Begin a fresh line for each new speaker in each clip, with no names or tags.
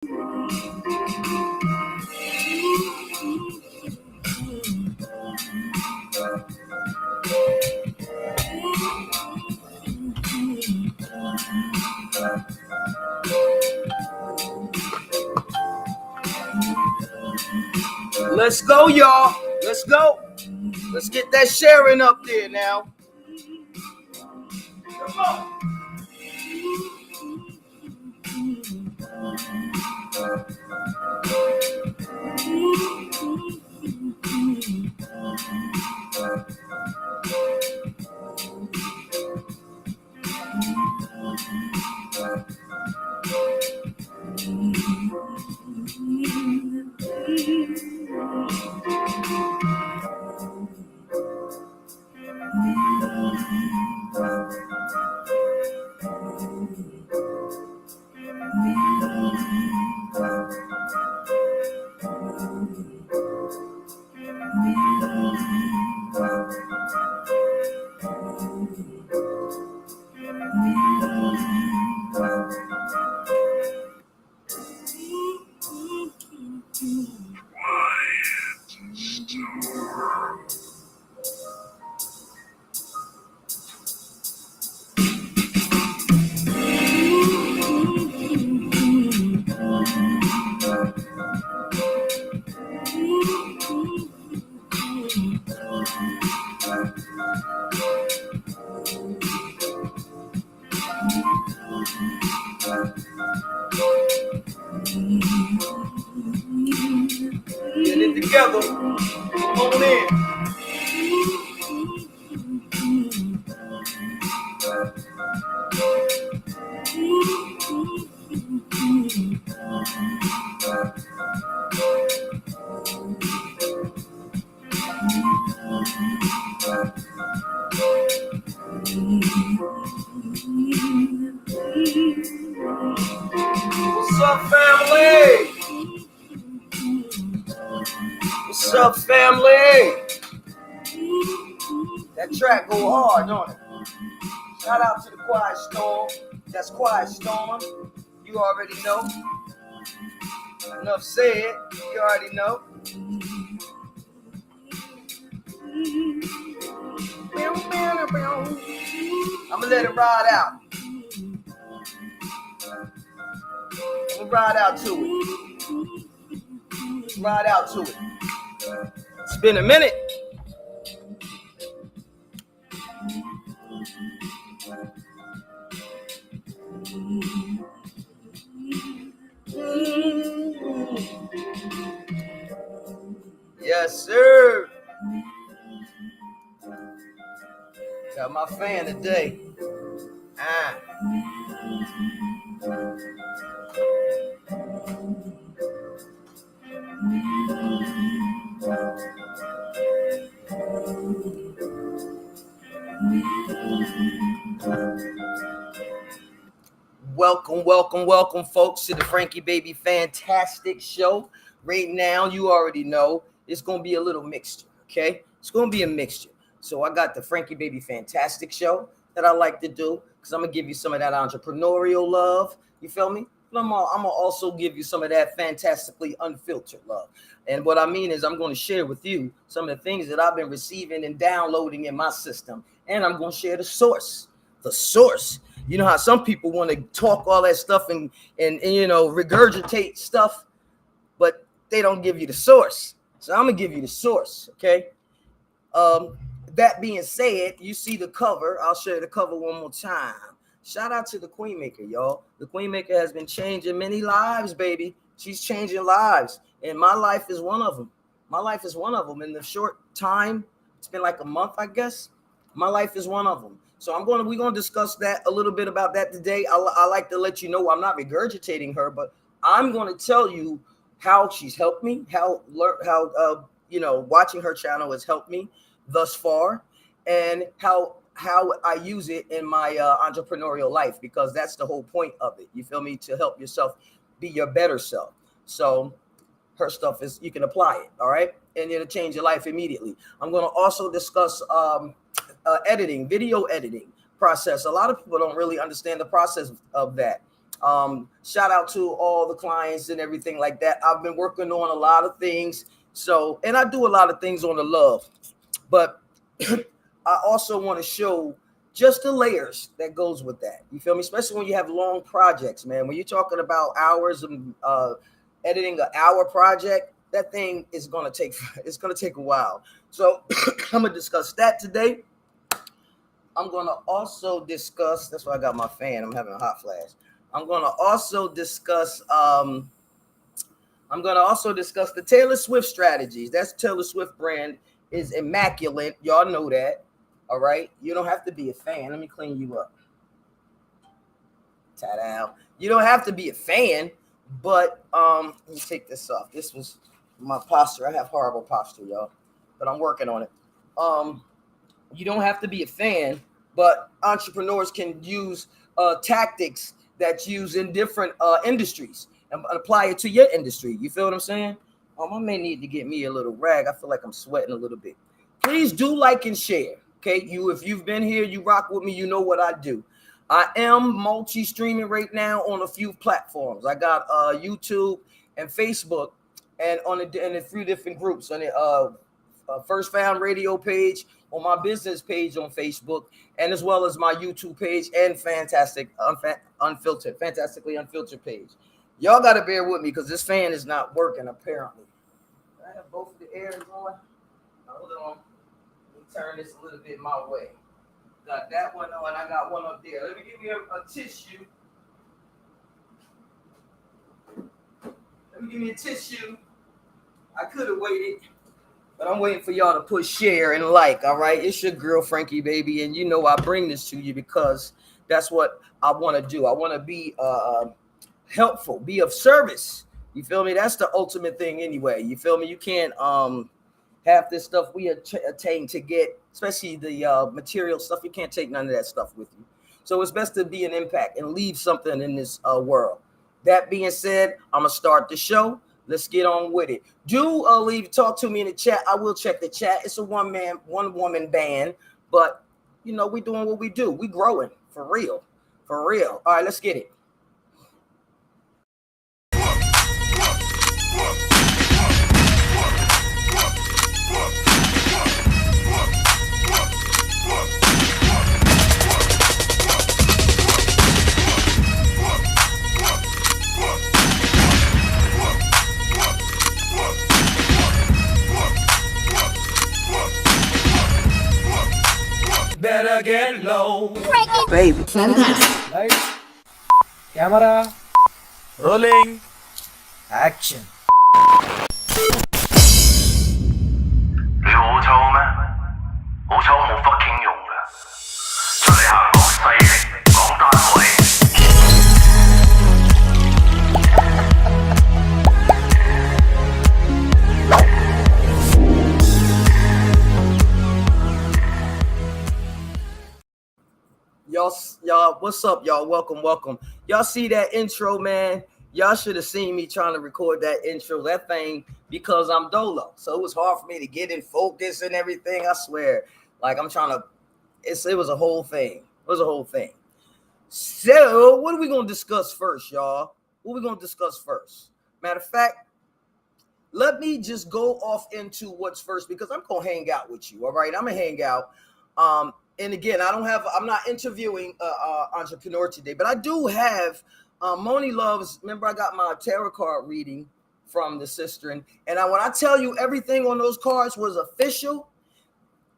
Let's go, y'all. Let's go. Let's get that sharing up there now. Come on. Get it together. Come on in. What's up, family? What's up, family? That track go hard, don't it? Shout out to the Quiet Storm. That's Quiet Storm. You already know. Enough said. You already know. I'm gonna let it ride out. I'm gonna ride out to it. Ride out to it. It's been a minute. Yes, sir. Got my fan today. Welcome, folks, to the Frankie Baby Fantastic Show. Right now, you already know it's going to be a little mixture, okay? It's going to be a mixture. So I got the Frankie Baby Fantastic Show that I like to do because I'm going to give you some of that entrepreneurial love. You feel me? But I'm going to also give you some of that fantastically unfiltered love. And what I mean is I'm going to share with you some of the things that I've been receiving and downloading in my system. And I'm going to share the source. The source. You know how some people want to talk all that stuff and you know, regurgitate stuff, but they don't give you the source. So I'm going to give you the source, okay? That being said, you see the cover. I'll show you the cover one more time. Shout out to the Queen Maker, y'all. The Queen Maker has been changing many lives, baby. She's changing lives, and my life is one of them. My life is one of them. In the short time, it's been like a month, I guess. My life is one of them. So we're gonna discuss that a little bit about that today. I like to let you know I'm not regurgitating her, but I'm gonna tell you how she's helped me, how you know, watching her channel has helped me thus far, and how I use it in my entrepreneurial life, because that's the whole point of it. You feel me? To help yourself be your better self. So her stuff is, you can apply it, all right, and it'll change your life immediately. I'm gonna also discuss editing, video editing process. A lot of people don't really understand the process of that. Shout out to all the clients and everything like that. I've been working on a lot of things. So, and I do a lot of things on the love, but I also want to show just the layers that goes with that. You feel me? Especially when you have long projects, man. When you're talking about hours of editing an hour project, that thing is gonna take a while. So I'm gonna discuss that today. I'm gonna also discuss. That's why I got my fan. I'm having a hot flash. I'm gonna also discuss. I'm gonna also discuss the Taylor Swift strategies. That's Taylor Swift brand is immaculate. Y'all know that. All right. You don't have to be a fan. Let me clean you up. Ta-da. You don't have to be a fan, but let me take this off. This was my posture. I have horrible posture, y'all, but I'm working on it. You don't have to be a fan, but entrepreneurs can use tactics that's used in different industries and apply it to your industry. You feel what I'm saying? I may need to get me a little rag. I feel like I'm sweating a little bit. Please do like and share. Okay, if you've been here, you rock with me, you know what I do. I am multi-streaming right now on a few platforms. I got YouTube and Facebook, and in a few different groups. On the First Found Radio page, on my business page on Facebook, and as well as my YouTube page and Fantastically Unfiltered page. Y'all got to bear with me because this fan is not working apparently. I have both of the airs on. Hold on. Turn this a little bit my way. Got that one on. I got one up there. Let me give you a tissue. I could have waited, but I'm waiting for y'all to push share and like. All right, it's your girl Frankie Baby, and you know I bring this to you because that's what I want to do. I want to be helpful, be of service. You feel me? That's the ultimate thing anyway. You feel me? You can't half this stuff we attain to get, especially the material stuff. You can't take none of that stuff with you. So it's best to be an impact and leave something in this world. That being said, I'm going to start the show. Let's get on with it. Do talk to me in the chat. I will check the chat. It's a one woman band, but you know, we doing what we do. We growing for real. All right, let's get it. Better get low. Baby. Fantastic.
Lights. Camera. Rolling. Action.
你好臭咩？好臭冇 fucking 用啦！出嚟行落西力，講單位。
Y'all, what's up, y'all? Welcome. Y'all see that intro, man? Y'all should have seen me trying to record that intro, that thing, because I'm Dolo. So it was hard for me to get in focus and everything. I swear, like I'm trying to. It was a whole thing. So what are we gonna discuss first, y'all? Matter of fact, let me just go off into what's first because I'm gonna hang out with you. All right, I'm gonna hang out. And again, I'm not interviewing entrepreneur today, but I do have Moni Loves. Remember, I got my tarot card reading from the sister, and when I tell you everything on those cards was official,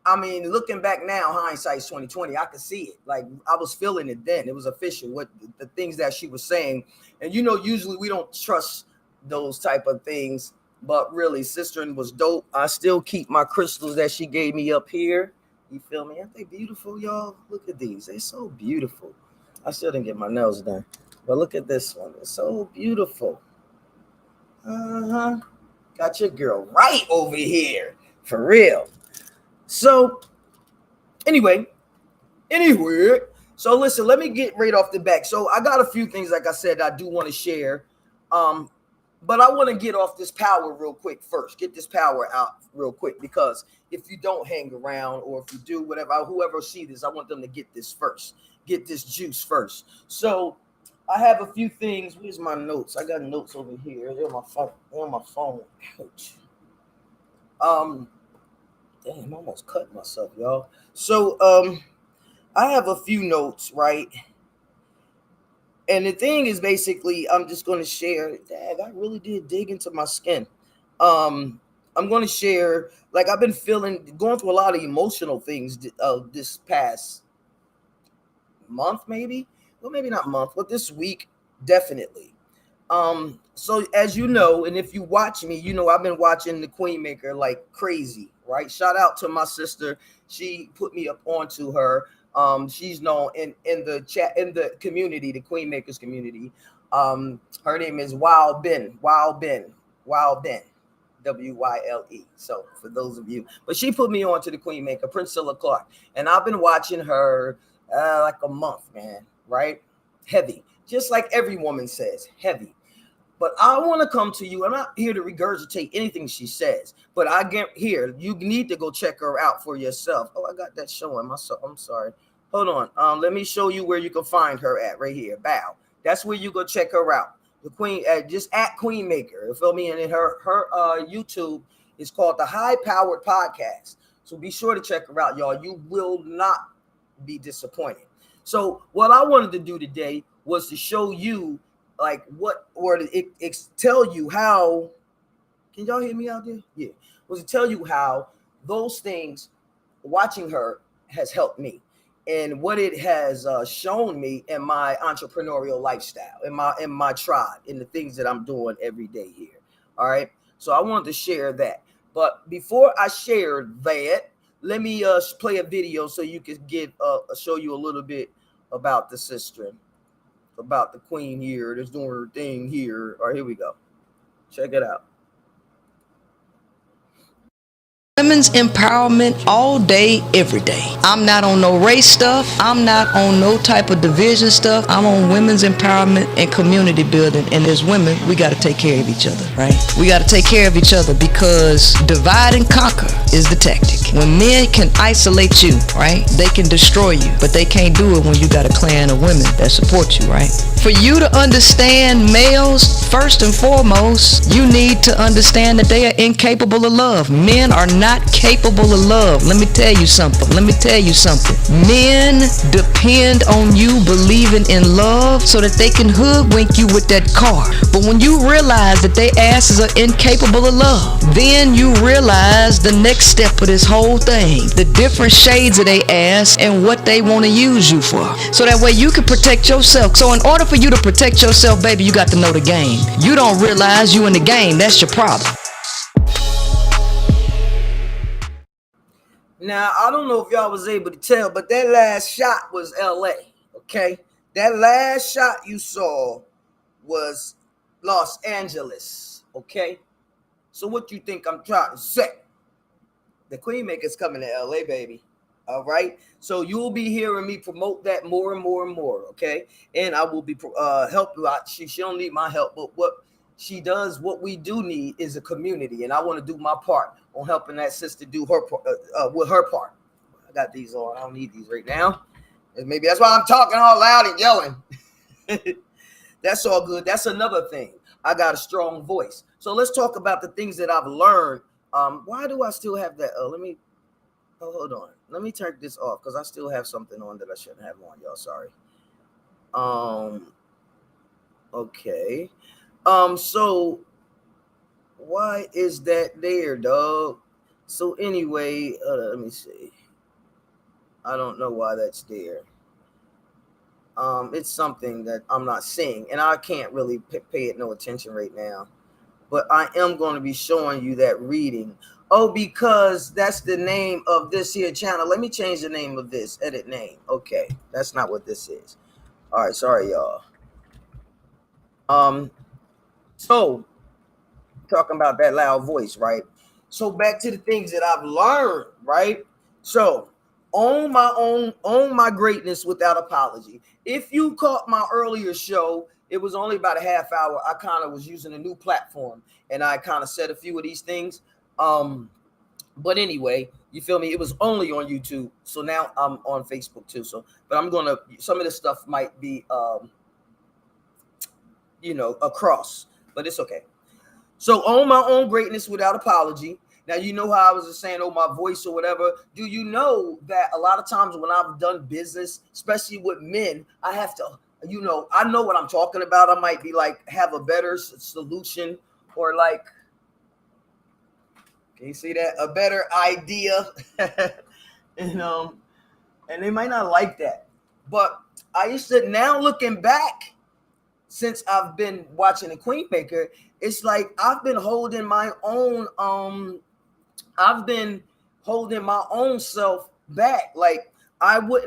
I mean, looking back now, hindsight's 2020. I could see it. Like I was feeling it then. It was official. What the things that she was saying, and you know, usually we don't trust those type of things, but really, sister was dope. I still keep my crystals that she gave me up here. You feel me? Aren't they beautiful, y'all? Look at these. They're so beautiful. I still didn't get my nails done, but look at this one. It's so beautiful. Got your girl right over here, for real. So, anyway, so listen, let me get right off the back. So I got a few things, like I said, I do want to share. But I want to get off this power real quick first. Get this power out real quick, because if you don't hang around, or if you do, whatever, whoever see this, I want them to get this first. Get this juice first. So I have a few things. Where's my notes? I got notes over here. They're on my phone. They're on my phone. Ouch. Damn, I almost cut myself, y'all. So, I have a few notes, right? And the thing is, basically, I'm just going to share. Dad, I really did dig into my skin. I'm going to share, like, I've been going through a lot of emotional things this past month, maybe. Well, maybe not month, but this week, definitely. So as you know, and if you watch me, you know I've been watching the Queen Maker like crazy, right? Shout out to my sister. She put me up onto her. She's known in the chat, in the community, the Queen Makers community. Her name is Wild Ben, Wyle, WYLE. So for those of you, but she put me on to the Queen Maker, Priscilla Clark, and I've been watching her like a month, man, right? Heavy, just like every woman says, heavy. But I want to come to you. I'm not here to regurgitate anything she says, but I get here. You need to go check her out for yourself. Oh, I got that showing myself. I'm sorry. Hold on. Let me show you where you can find her at right here. Bow. That's where you go check her out. The Queen, just at Queen Maker. You feel me? And then her YouTube is called the High Powered Podcast. So be sure to check her out, y'all. You will not be disappointed. So what I wanted to do today was to show you like what, or it tell you how. Can y'all hear me out there? Yeah. Was to tell you how those things, watching her, has helped me, and what it has shown me in my entrepreneurial lifestyle, in my tribe, in the things that I'm doing every day here. All right. So I wanted to share that. But before I share that, let me play a video so you can show you a little bit about the sister, about the queen here that's doing her thing here. All right, here we go. Check it out.
Women's empowerment all day, every day. I'm not on no race stuff. I'm not on no type of division stuff. I'm on women's empowerment and community building. And as women, we got to take care of each other, right? We got to take care of each other, because divide and conquer is the tactic. When men can isolate you, right, they can destroy you, but they can't do it when you got a clan of women that support you, right? For you to understand males, first and foremost, you need to understand that they are incapable of love. Men are not capable of love. Let me tell you something. Men depend on you believing in love so that they can hoodwink you with that car. But when you realize that they asses are incapable of love, then you realize the next step of this whole thing, the different shades of they ass and what they want to use you for. So that way you can protect yourself. So in order for you to protect yourself, baby, you got to know the game. You don't realize you in the game. That's your problem.
Now, I don't know if y'all was able to tell, but that last shot was LA, okay? That last shot you saw was Los Angeles, okay? So what you think I'm trying to say? The Queen Maker's coming to LA, baby, all right? So you'll be hearing me promote that more and more and more, okay? And I will be help you out. She don't need my help, but what she does, what we do need is a community, and I want to do my part on helping that sister do her with her part. I got these on. I don't need these right now. And maybe that's why I'm talking all loud and yelling. That's all good. That's another thing. I got a strong voice. So let's talk about the things that I've learned. Why do I still have that? Hold on. Let me turn this off because I still have something on that I shouldn't have on, y'all. Sorry. Okay. So why is that there, dog? So anyway, let me see. I don't know why that's there. It's something that I'm not seeing, and I can't really pay it no attention right now. But I am going to be showing you that reading. Oh, because that's the name of this here channel. Let me change the name of this. Edit name. Okay, that's not what this is. All right, sorry, y'all. So talking about that loud voice, right? So back to the things that I've learned, right? So own my greatness without apology. If you caught my earlier show, it was only about a half hour. I kind of was using a new platform and I kind of said a few of these things. But anyway, you feel me? It was only on YouTube. So now I'm on Facebook too. So, but I'm going to, some of this stuff might be, across, but it's okay. So own my own greatness without apology. Now, you know how I was just saying, my voice or whatever. Do you know that a lot of times when I've done business, especially with men, I have to, I know what I'm talking about. I might be like, have a better solution or like, can you see that? A better idea. And they might not like that. But I used to, now looking back, since I've been watching The Queenmaker, it's like I've been holding my own self back. Like I would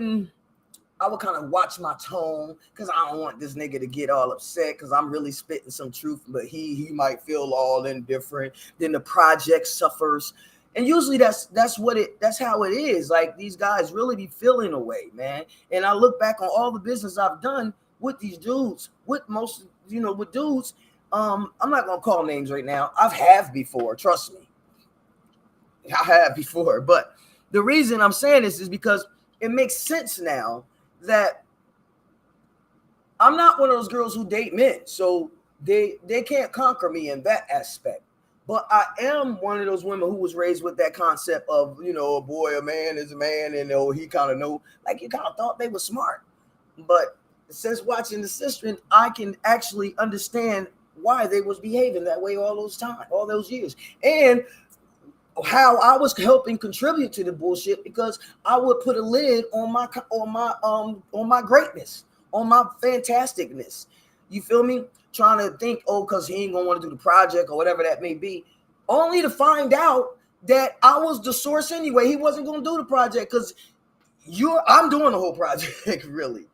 kind of watch my tone because I don't want this nigga to get all upset because I'm really spitting some truth, but he might feel all indifferent. Then the project suffers. And usually that's how it is. Like these guys really be feeling away, man. And I look back on all the business I've done with these dudes, with dudes. I'm not gonna call names right now. I've had before, trust me. I have before. But the reason I'm saying this is because it makes sense now that I'm not one of those girls who date men. So they can't conquer me in that aspect. But I am one of those women who was raised with that concept of, a man is a man, and he kind of know, like you kind of thought they were smart. But since watching The Sister, I can actually understand why they was behaving that way all those years. And how I was helping contribute to the bullshit because I would put a lid on my greatness, on my fantasticness. You feel me? Trying to think, because he ain't gonna want to do the project or whatever that may be, only to find out that I was the source anyway. He wasn't gonna do the project because I'm doing the whole project, really.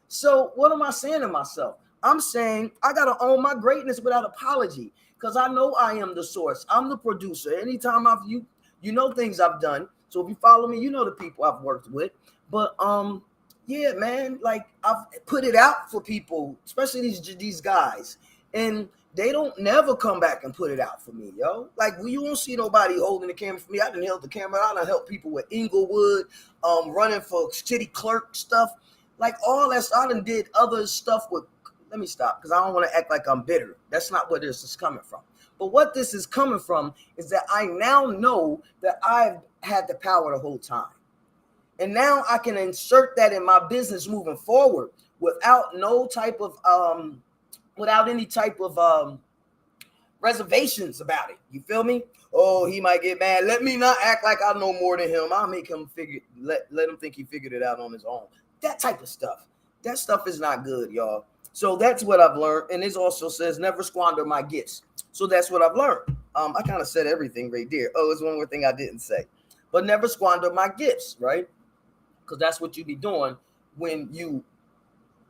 So what am I saying to myself? I'm saying I gotta own my greatness without apology because I know I am the source. I'm the producer. Anytime things I've done. So if you follow me, you know the people I've worked with. But yeah, man, like I've put it out for people, especially these guys, and they don't never come back and put it out for me, yo. Like you won't see nobody holding the camera for me. I done held the camera. I done helped people with Inglewood, running for city clerk stuff, like all that. I done did other stuff with. Let me stop because I don't want to act like I'm bitter. That's not where this is coming from. But what this is coming from is that I now know that I've had the power the whole time. And now I can insert that in my business moving forward without any type of reservations about it. You feel me? Oh, he might get mad. Let me not act like I know more than him. I'll make him let him think he figured it out on his own. That type of stuff. That stuff is not good, y'all. So that's what I've learned. And it also says never squander my gifts. So that's what I've learned. I kind of said everything right there. Oh, there's one more thing I didn't say. But never squander my gifts, right? Because that's what you be doing when you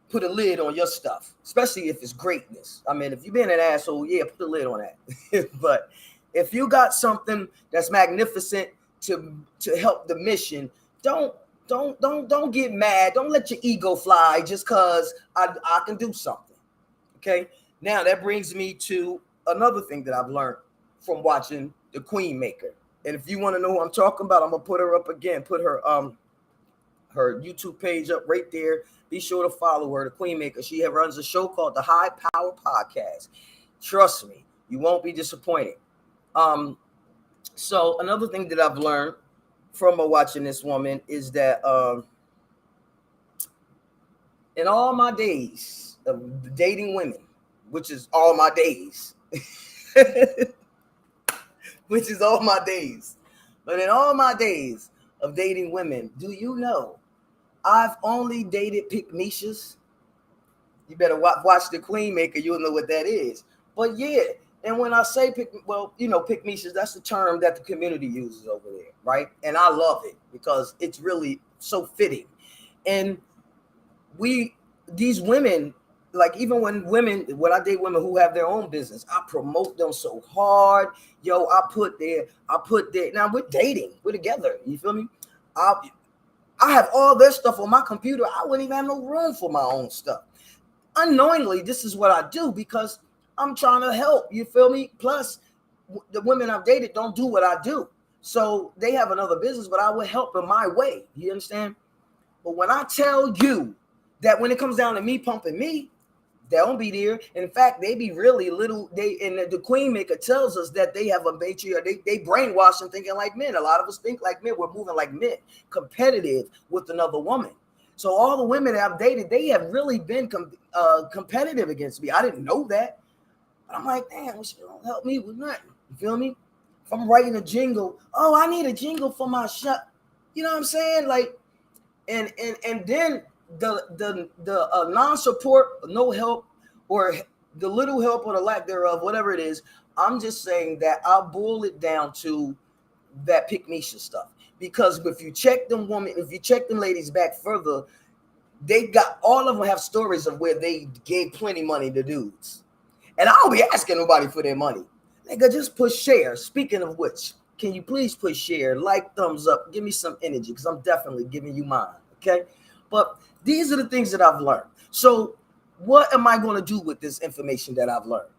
put a lid on your stuff, especially if it's greatness. I mean, if you're being an asshole, yeah, put a lid on that. But if you got something that's magnificent to help the mission, don't get mad. Don't let your ego fly just because I can do something. Okay. Now that brings me to another thing that I've learned from watching The Queenmaker. And if you want to know who I'm talking about, I'm gonna put her up again. Put her YouTube page up right there. Be sure to follow her, The Queenmaker. She runs a show called The High Power Podcast. Trust me, you won't be disappointed. So another thing that I've learned from watching this woman is that in all my days of dating women, which is all my days, but in all my days of dating women, do you know I've only dated pick-meshas? You better watch The Queenmaker. You'll know what that is. But yeah, and when I say pick-meshas, that's the term that the community uses over there, right? And I love it because it's really so fitting. And these women, like even when I date women who have their own business, I promote them so hard. Yo, I put there. Now we're dating. We're together. You feel me? I have all their stuff on my computer. I wouldn't even have no room for my own stuff. Unknowingly, this is what I do because I'm trying to help. You feel me? Plus, the women I've dated don't do what I do. So they have another business, but I will help in my way. You understand? But when I tell you that when it comes down to me pumping me, They don't be there. In fact, they be really little. They and the Queen Maker tells us that they have a matriarch. They brainwash and thinking like men. A lot of us think like men. We're moving like men, competitive with another woman. So all the women that I've dated, they have really been competitive against me. I didn't know that. But I'm like, damn, she don't help me with nothing. You feel me? If I'm writing a jingle, oh, I need a jingle for my shop. You know what I'm saying? Like, and then the non-support, no help, or the little help or the lack thereof, whatever it is, I'm just saying that I'll boil it down to that pick Misha stuff. Because if you check them ladies back further, they got, all of them have stories of where they gave plenty money to dudes. And I don't be asking nobody for their money. Nigga, just push share. Speaking of which, can you please push share, like, thumbs up, give me some energy, because I'm definitely giving you mine, okay? But these are the things that I've learned. So what am I going to do with this information that I've learned?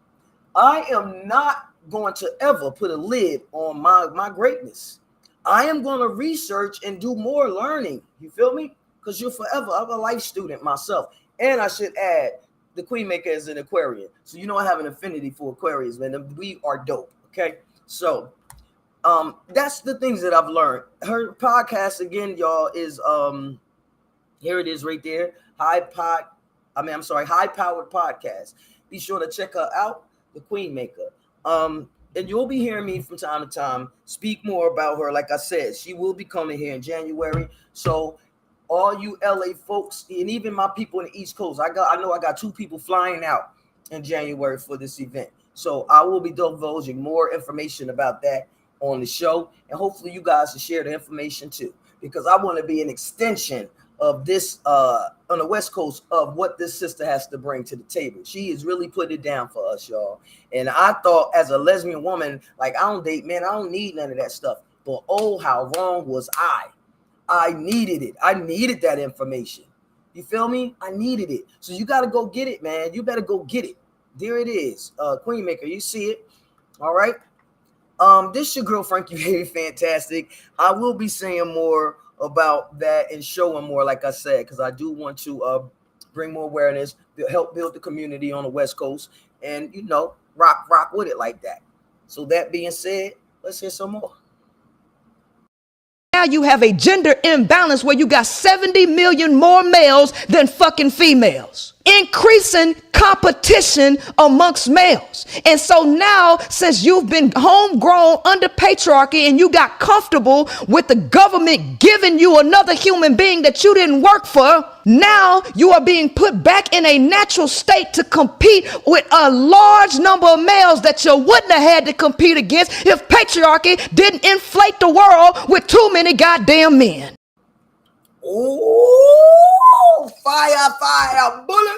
I am not going to ever put a lid on my greatness. I am going to research and do more learning. You feel me? Because you're forever. I'm a life student myself. And I should add, the Queen Maker is an Aquarian. So you know I have an affinity for Aquarians, man. We are dope, okay? So that's the things that I've learned. Her podcast, again, y'all, is here it is right there. High Powered Podcast. Be sure to check her out, the Queen Maker. And you'll be hearing me from time to time speak more about her. Like I said, she will be coming here in January. So all you LA folks, and even my people in the East Coast, I know I got 2 people flying out in January for this event. So I will be divulging more information about that on the show. And hopefully you guys will share the information too, because I want to be an extension of this on the West Coast of what this sister has to bring to the table. She has really put it down for us, y'all. And I thought, as a lesbian woman, like, I don't date men, I don't need none of that stuff. But oh, how wrong was I? I needed it. I needed that information. You feel me? I needed it. So you got to go get it, man. You better go get it. There it is. Queen Maker, you see it. All right. This your girl, Frankie Baby Fantastic. I will be saying more about that and showing more, like I said, because I do want to bring more awareness, help build the community on the West Coast, and, you know, rock with it like that. So that being said, let's hear some more.
Now you have a gender imbalance where you got 70 million more males than fucking females. Increasing competition amongst males. And so now, since you've been homegrown under patriarchy and you got comfortable with the government giving you another human being that you didn't work for, now you are being put back in a natural state to compete with a large number of males that you wouldn't have had to compete against if patriarchy didn't inflate the world with too many goddamn men.
Oh, fire, bullet.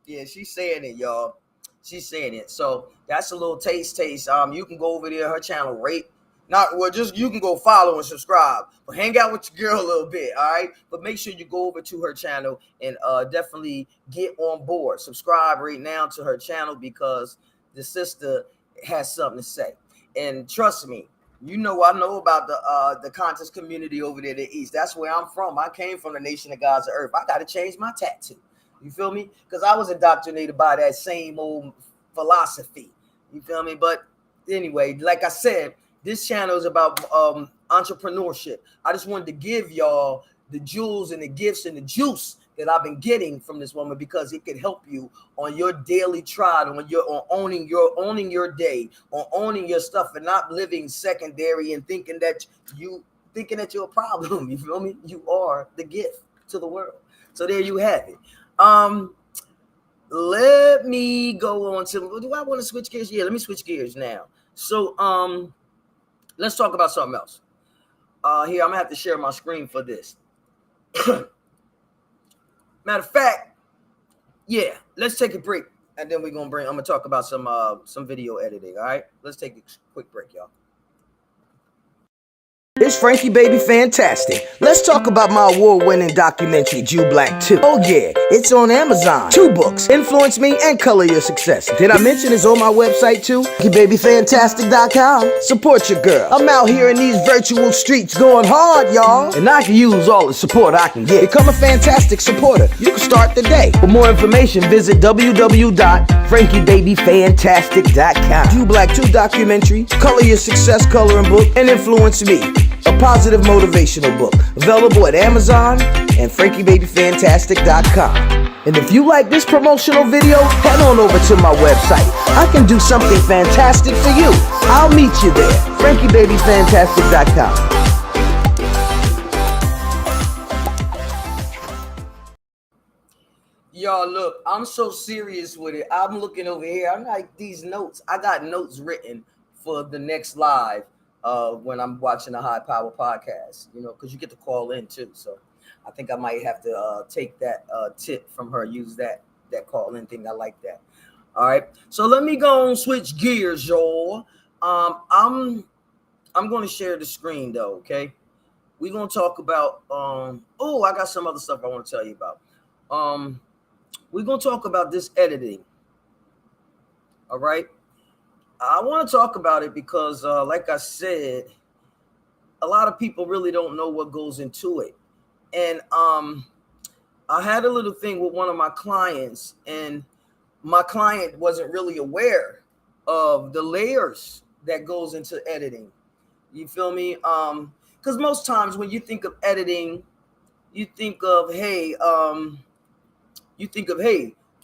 Yeah, she's saying it, y'all. She's saying it. So that's a little taste. You can go over there, her channel, rate. You can go follow and subscribe. But hang out with your girl a little bit, all right? But make sure you go over to her channel and definitely get on board. Subscribe right now to her channel because the sister has something to say. And trust me, you know, I know about the contest community over there in the East. That's where I'm from. I came from the nation of gods of earth. I got to change my tattoo. You feel me? Because I was indoctrinated by that same old philosophy. You feel me? But anyway, like I said, this channel is about entrepreneurship. I just wanted to give y'all the jewels and the gifts and the juice that I've been getting from this woman, because it could help you on your daily trot, on owning your day, on owning your stuff, and not living secondary and thinking that you're a problem. You feel me? You are the gift to the world. So there you have it. Let me go on to, do I want to switch gears? Yeah, let me switch gears now. So let's talk about something else. Here, I'm gonna have to share my screen for this. Matter of fact, yeah, let's take a break, and then I'm gonna talk about some video editing. All right, let's take a quick break, y'all.
It's
Frankie Baby Fantastic. Let's talk about my award-winning documentary, Jew Black 2. Oh yeah, it's on Amazon. 2 books, Influence Me and Color Your Success. Did I mention it's on my website too? FrankieBabyFantastic.com. Support your girl. I'm out here in these virtual streets going hard, y'all. And I can use all the support I can get. Become a fantastic supporter. You can start today. For more information, visit www.FrankieBabyFantastic.com. Jew Black 2 documentary, Color Your Success coloring book, and Influence Me, a positive motivational book. Available at Amazon and FrankieBabyFantastic.com. And if you like this promotional video, head on over to my website. I can do something fantastic for you. I'll meet you there. FrankieBabyFantastic.com. Y'all, look, I'm so serious with it. I'm looking over here. I'm like, these notes. I got notes written for the next live when I'm watching a High Power podcast, you know, because you get to call in too. So I think I might have to take that tip from her, use that call in thing. I like that. All right. So let me go and switch gears, y'all. I'm going to share the screen though. Okay. We're going to talk about, I got some other stuff I want to tell you about. We're going to talk about this editing. All right. I want to talk about it because, like I said, a lot of people really don't know what goes into it. And I had a little thing with one of my clients, and my client wasn't really aware of the layers that goes into editing. You feel me? Because most times when you think of editing, you think of, hey,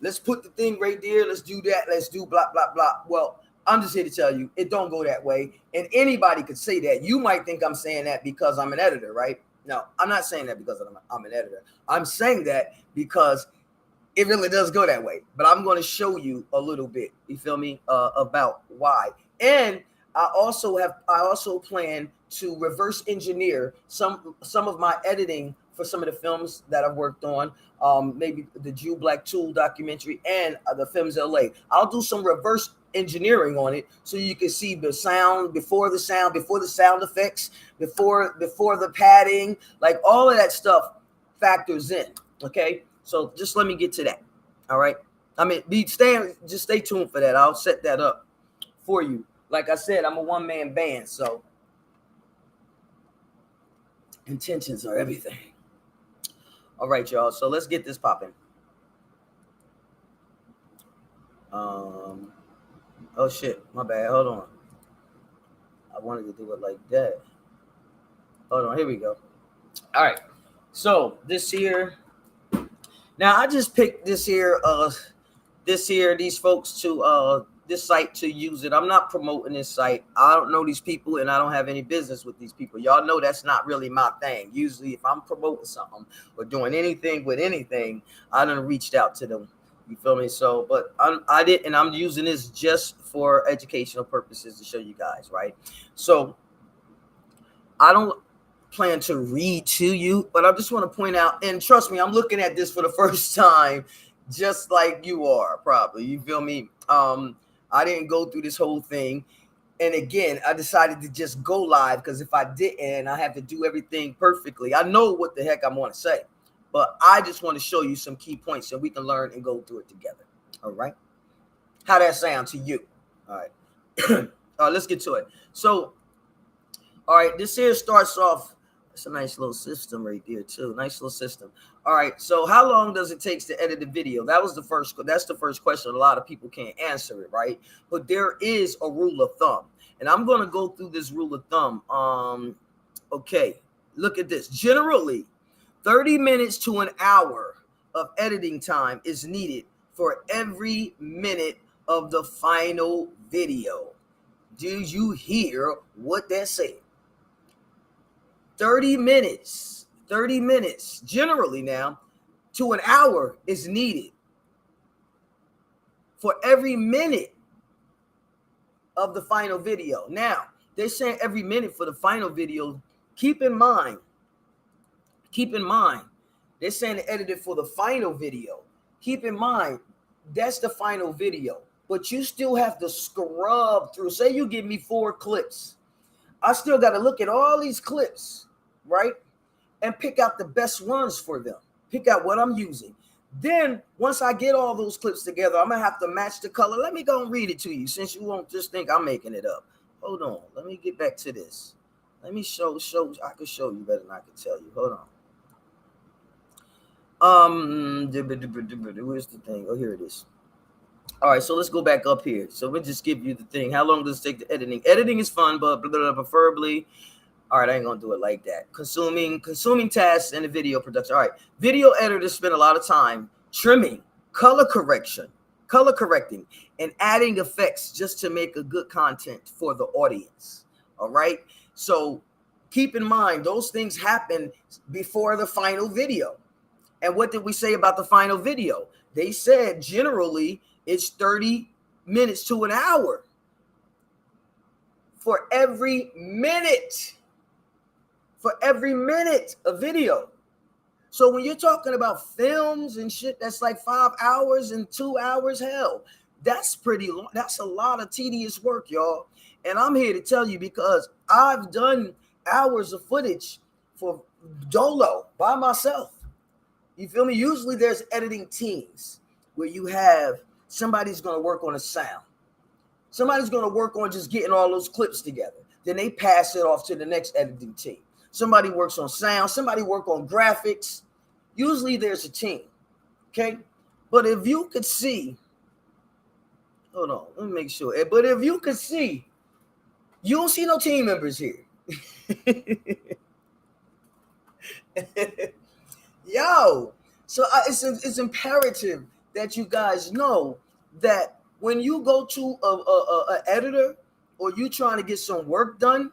let's put the thing right there. Let's do that. Let's do blah, blah, blah. Well, I'm just here to tell you, it don't go that way. And anybody could say that. You might think I'm saying that because I'm an editor, right? No, I'm not saying that because I'm an editor. I'm saying that because it really does go that way. But I'm going to show you a little bit, you feel me, about why. And I also plan to reverse engineer some of my editing for some of the films that I've worked on, maybe the Jew Black 2 documentary and the Films LA. I'll do some reverse engineering on it so you can see the sound, before the sound effects, before the padding, like all of that stuff factors in. Okay, so just let me get to that. All right, I mean, just stay tuned for that. I'll set that up for you. Like I said, I'm a one-man band, so intentions are everything. All right, y'all. So let's get this popping. Oh shit, my bad. Hold on. I wanted to do it like that. Hold on. Here we go. All right. So this here. Now I just picked these folks to this site to use it. I'm not promoting this site. I don't know these people and I don't have any business with these people. Y'all know that's not really my thing. Usually if I'm promoting something or doing anything with anything, I done reached out to them. You feel me? So, but I did, and I'm using this just for educational purposes to show you guys, right? So I don't plan to read to you, but I just want to point out, and trust me, I'm looking at this for the first time, just like you are probably, you feel me? I didn't go through this whole thing. And again, I decided to just go live because if I didn't, I have to do everything perfectly. I know what the heck I want to say, but I just want to show you some key points so we can learn and go through it together. All right. How that sound to you? All right. Let's get to it. So, all right, this here starts off. It's a nice little system right there too. Nice little system. All right. So how long does it take to edit a video? That's the first question. A lot of people can't answer it, right? But there is a rule of thumb. And I'm going to go through this rule of thumb. Okay. Look at this. Generally, 30 minutes to an hour of editing time is needed for every minute of the final video. Do you hear what they're saying? 30 minutes, generally now, to an hour is needed for every minute of the final video. Now, they're saying every minute for the final video. Keep in mind, they're saying to edit it for the final video. Keep in mind, that's the final video, but you still have to scrub through. Say you give me 4 clips. I still got to look at all these clips, right? And pick out the best ones for them. Pick out what I'm using. Then once I get all those clips together, I'm gonna have to match the color. Let me go and read it to you, since you won't just think I'm making it up. Hold on. Let me get back to this. Let me show. I can show you better than I can tell you. Hold on. Where's the thing? Oh, here it is. All right, so let's go back up here. So we'll just give you the thing. How long does it take the editing? Editing is fun, but preferably. All right, I ain't gonna do it like that. Consuming tasks and the video production. All right, video editors spend a lot of time trimming, color correcting, and adding effects just to make a good content for the audience. All right, so keep in mind those things happen before the final video. And what did we say about the final video? They said generally it's 30 minutes to an hour for every minute. For every minute of video. So when you're talking about films and shit that's like 5 hours and 2 hours, hell, that's pretty long. That's a lot of tedious work, y'all. And I'm here to tell you because I've done hours of footage for Dolo by myself. You feel me? Usually there's editing teams where you have somebody's going to work on a sound. Somebody's going to work on just getting all those clips together. Then they pass it off to the next editing team. Somebody works on sound. Somebody work on graphics. Usually there's a team, okay? But if you could see, hold on, let me make sure. But if you could see, you don't see no team members here. Yo, so it's imperative that you guys know that when you go to a editor or you trying to get some work done,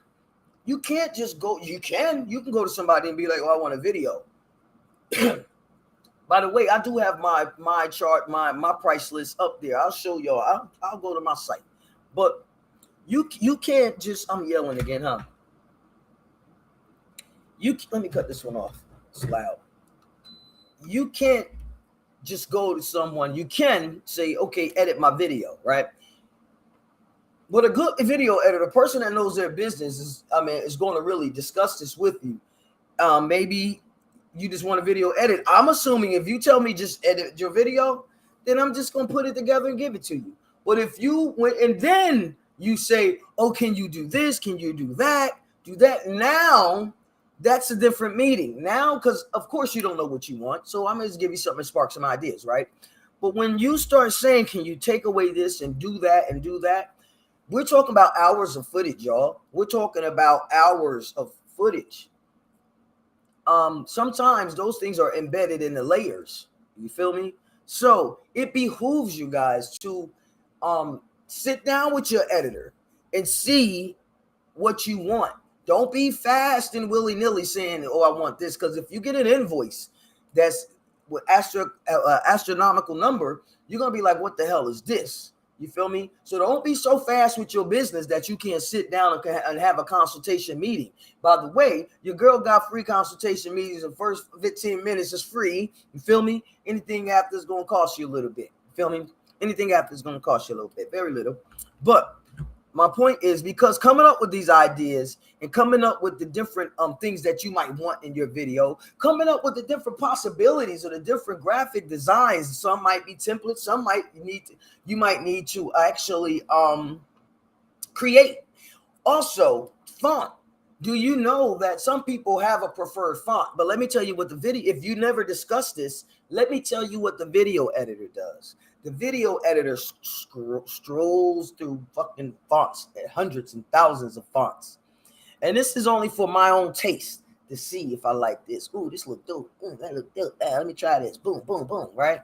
you can't just go. You can go to somebody and be like, "Oh, I want a video." By the way, I do have my chart, my price list up there. I'll show y'all. I'll go to my site, but you can't just. I'm yelling again, huh? Let me cut this one off. It's loud. You can't just go to someone. You can say, "Okay, edit my video," right? But a good video editor, a person that knows their business, is going to really discuss this with you. Maybe you just want a video edit. I'm assuming if you tell me just edit your video, then I'm just going to put it together and give it to you. But if you went and then you say, "Oh, can you do this? Can you do that? Do that?" Now, that's a different meeting. Now, because of course you don't know what you want. So I'm going to just give you something to spark some ideas, right? But when you start saying, "Can you take away this and do that and do that?" We're talking about hours of footage, y'all. We're talking about hours of footage. Sometimes those things are embedded in the layers. You feel me? So it behooves you guys to sit down with your editor and see what you want. Don't be fast and willy-nilly saying, "Oh, I want this," because if you get an invoice that's with astronomical number, you're gonna be like, "What the hell is this?" You feel me? So don't be so fast with your business that you can't sit down and have a consultation meeting. By the way, your girl got free consultation meetings. The first 15 minutes is free. You feel me? Anything after is going to cost you a little bit. You feel me? Anything after is going to cost you a little bit. Very little. But my point is, because coming up with these ideas and coming up with the different things that you might want in your video, coming up with the different possibilities of the different graphic designs. Some might be templates, some you might need to actually create. Also, font. Do you know that some people have a preferred font? But let me tell you what the video, if you never discussed this, let me tell you what the video editor does. The video editor strolls through fucking fonts, hundreds and thousands of fonts. And this is only for my own taste to see if I like this. Ooh, this look dope. Ooh, that look dope. Let me try this. Boom, boom, boom, right?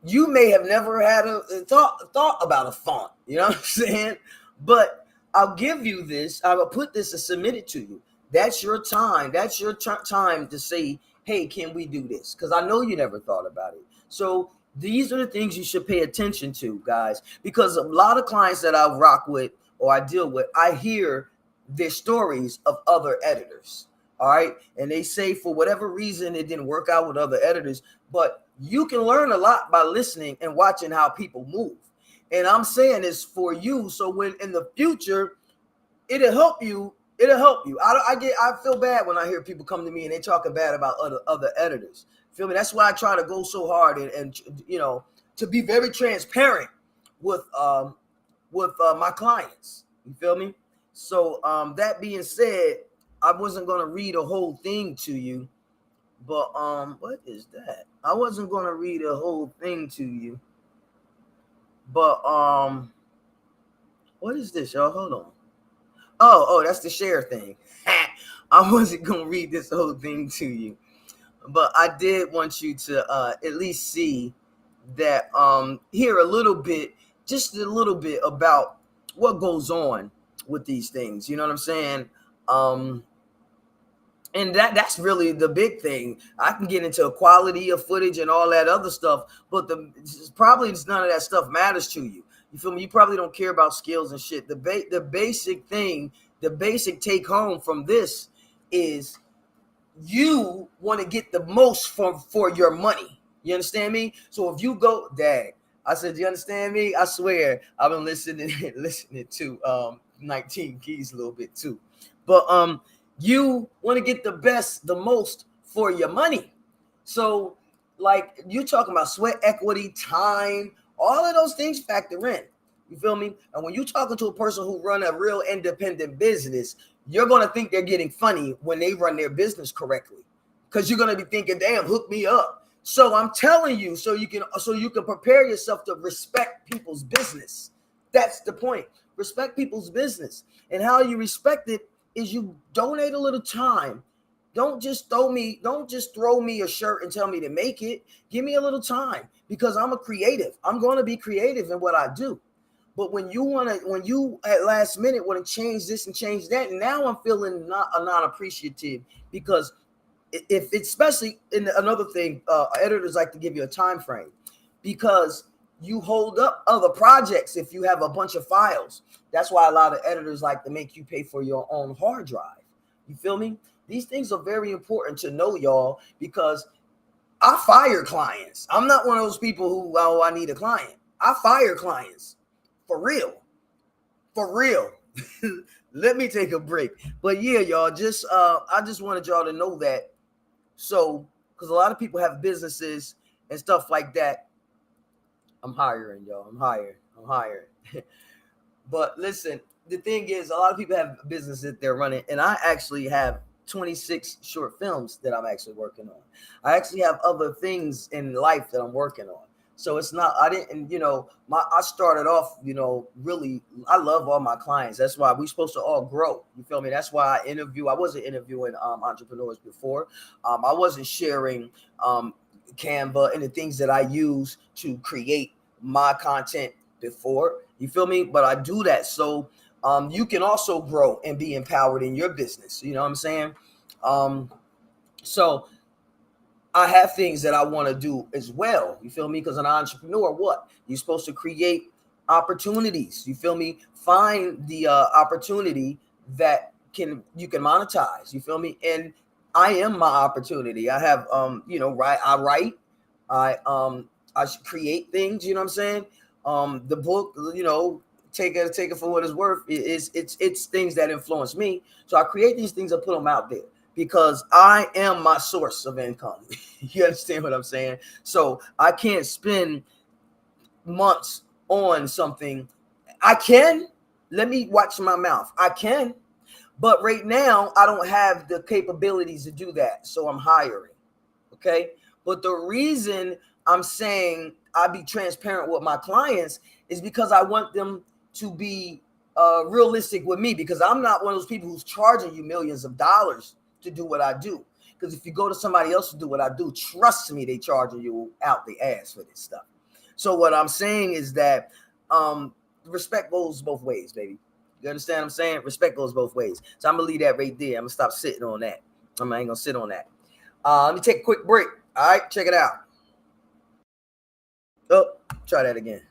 You may have never had a thought about a font. You know what I'm saying? But I'll give you this. I will put this and submit it to you. That's your time. That's your time to say, "Hey, can we do this?" Because I know you never thought about it. So these are the things you should pay attention to, guys, because a lot of clients that I rock with or I deal with, I hear their stories of other editors. All right. And they say for whatever reason, it didn't work out with other editors, but you can learn a lot by listening and watching how people move. And I'm saying this for you. So when in the future, it'll help you. It'll help you. I feel bad when I hear people come to me and they talking bad about other editors. Feel me? That's why I try to go so hard and you know, to be very transparent with my clients. You feel me? So that being said, I wasn't gonna read a whole thing to you, but what is that? I wasn't gonna read a whole thing to you, but what is this, y'all? Hold on. Oh, that's the share thing. I wasn't gonna read this whole thing to you, but I did want you to at least see that, hear a little bit, just a little bit about what goes on with these things. You know what I'm saying? And that's really the big thing. I can get into quality of footage and all that other stuff, but probably none of that stuff matters to you. You feel me? You probably don't care about skills and shit. The basic thing, the basic take home from this is you want to get the most for your money. You understand me? So if you go, Dad, I said, you understand me? I swear I've been listening to 19 Keys a little bit too. But you want to get the best, the most for your money. So like you're talking about sweat equity, time, all of those things factor in. You feel me? And when you're talking to a person who run a real independent business, you're going to think they're getting funny when they run their business correctly, because you're going to be thinking, damn, hook me up. So I'm telling you, so you can prepare yourself to respect people's business. That's the point. Respect people's business. And how you respect it is you donate a little time. Don't just throw me a shirt and tell me to make it. Give me a little time, because I'm a creative. I'm going to be creative in what I do. But when you at last minute want to change this and change that, and now I'm feeling not appreciative, because if especially in another thing, editors like to give you a time frame, because you hold up other projects if you have a bunch of files. That's why a lot of editors like to make you pay for your own hard drive. You feel me? These things are very important to know, y'all, because I fire clients. I'm not one of those people who, oh, I need a client. I fire clients. For real. Let me take a break. But yeah, y'all, I just wanted y'all to know that. So, because a lot of people have businesses and stuff like that. I'm hiring, y'all. I'm hiring. But listen, the thing is, a lot of people have businesses that they're running, and I actually have 26 short films that I'm actually working on. I actually have other things in life that I'm working on. So it's not, I started off, really, I love all my clients. That's why we're supposed to all grow. You feel me? That's why I wasn't interviewing entrepreneurs before. I wasn't sharing Canva and the things that I use to create my content before. You feel me? But I do that so you can also grow and be empowered in your business. You know what I'm saying? So I have things that I want to do as well. You feel me? Because an entrepreneur, what? You're supposed to create opportunities. You feel me? Find the opportunity that you can monetize. You feel me? And I am my opportunity. I have I write. I create things. You know what I'm saying? The book, take it for what it's worth. It's things that influence me. So I create these things and put them out there, because I am my source of income. You understand what I'm saying? So I can't spend months on something. I can. Let me watch my mouth. I can. But right now, I don't have the capabilities to do that. So I'm hiring. Okay? But the reason I'm saying I be transparent with my clients is because I want them to be realistic with me, because I'm not one of those people who's charging you millions of dollars to do what I do. Because if you go to somebody else to do what I do, trust me, they charging you out the ass for this stuff. So what I'm saying is that respect goes both ways, baby. You understand what I'm saying? Respect goes both ways. So I'm gonna leave that right there. I'm gonna stop sitting on that. I ain't gonna sit on that. Let me take a quick break. All right, check it out. Oh, try that again.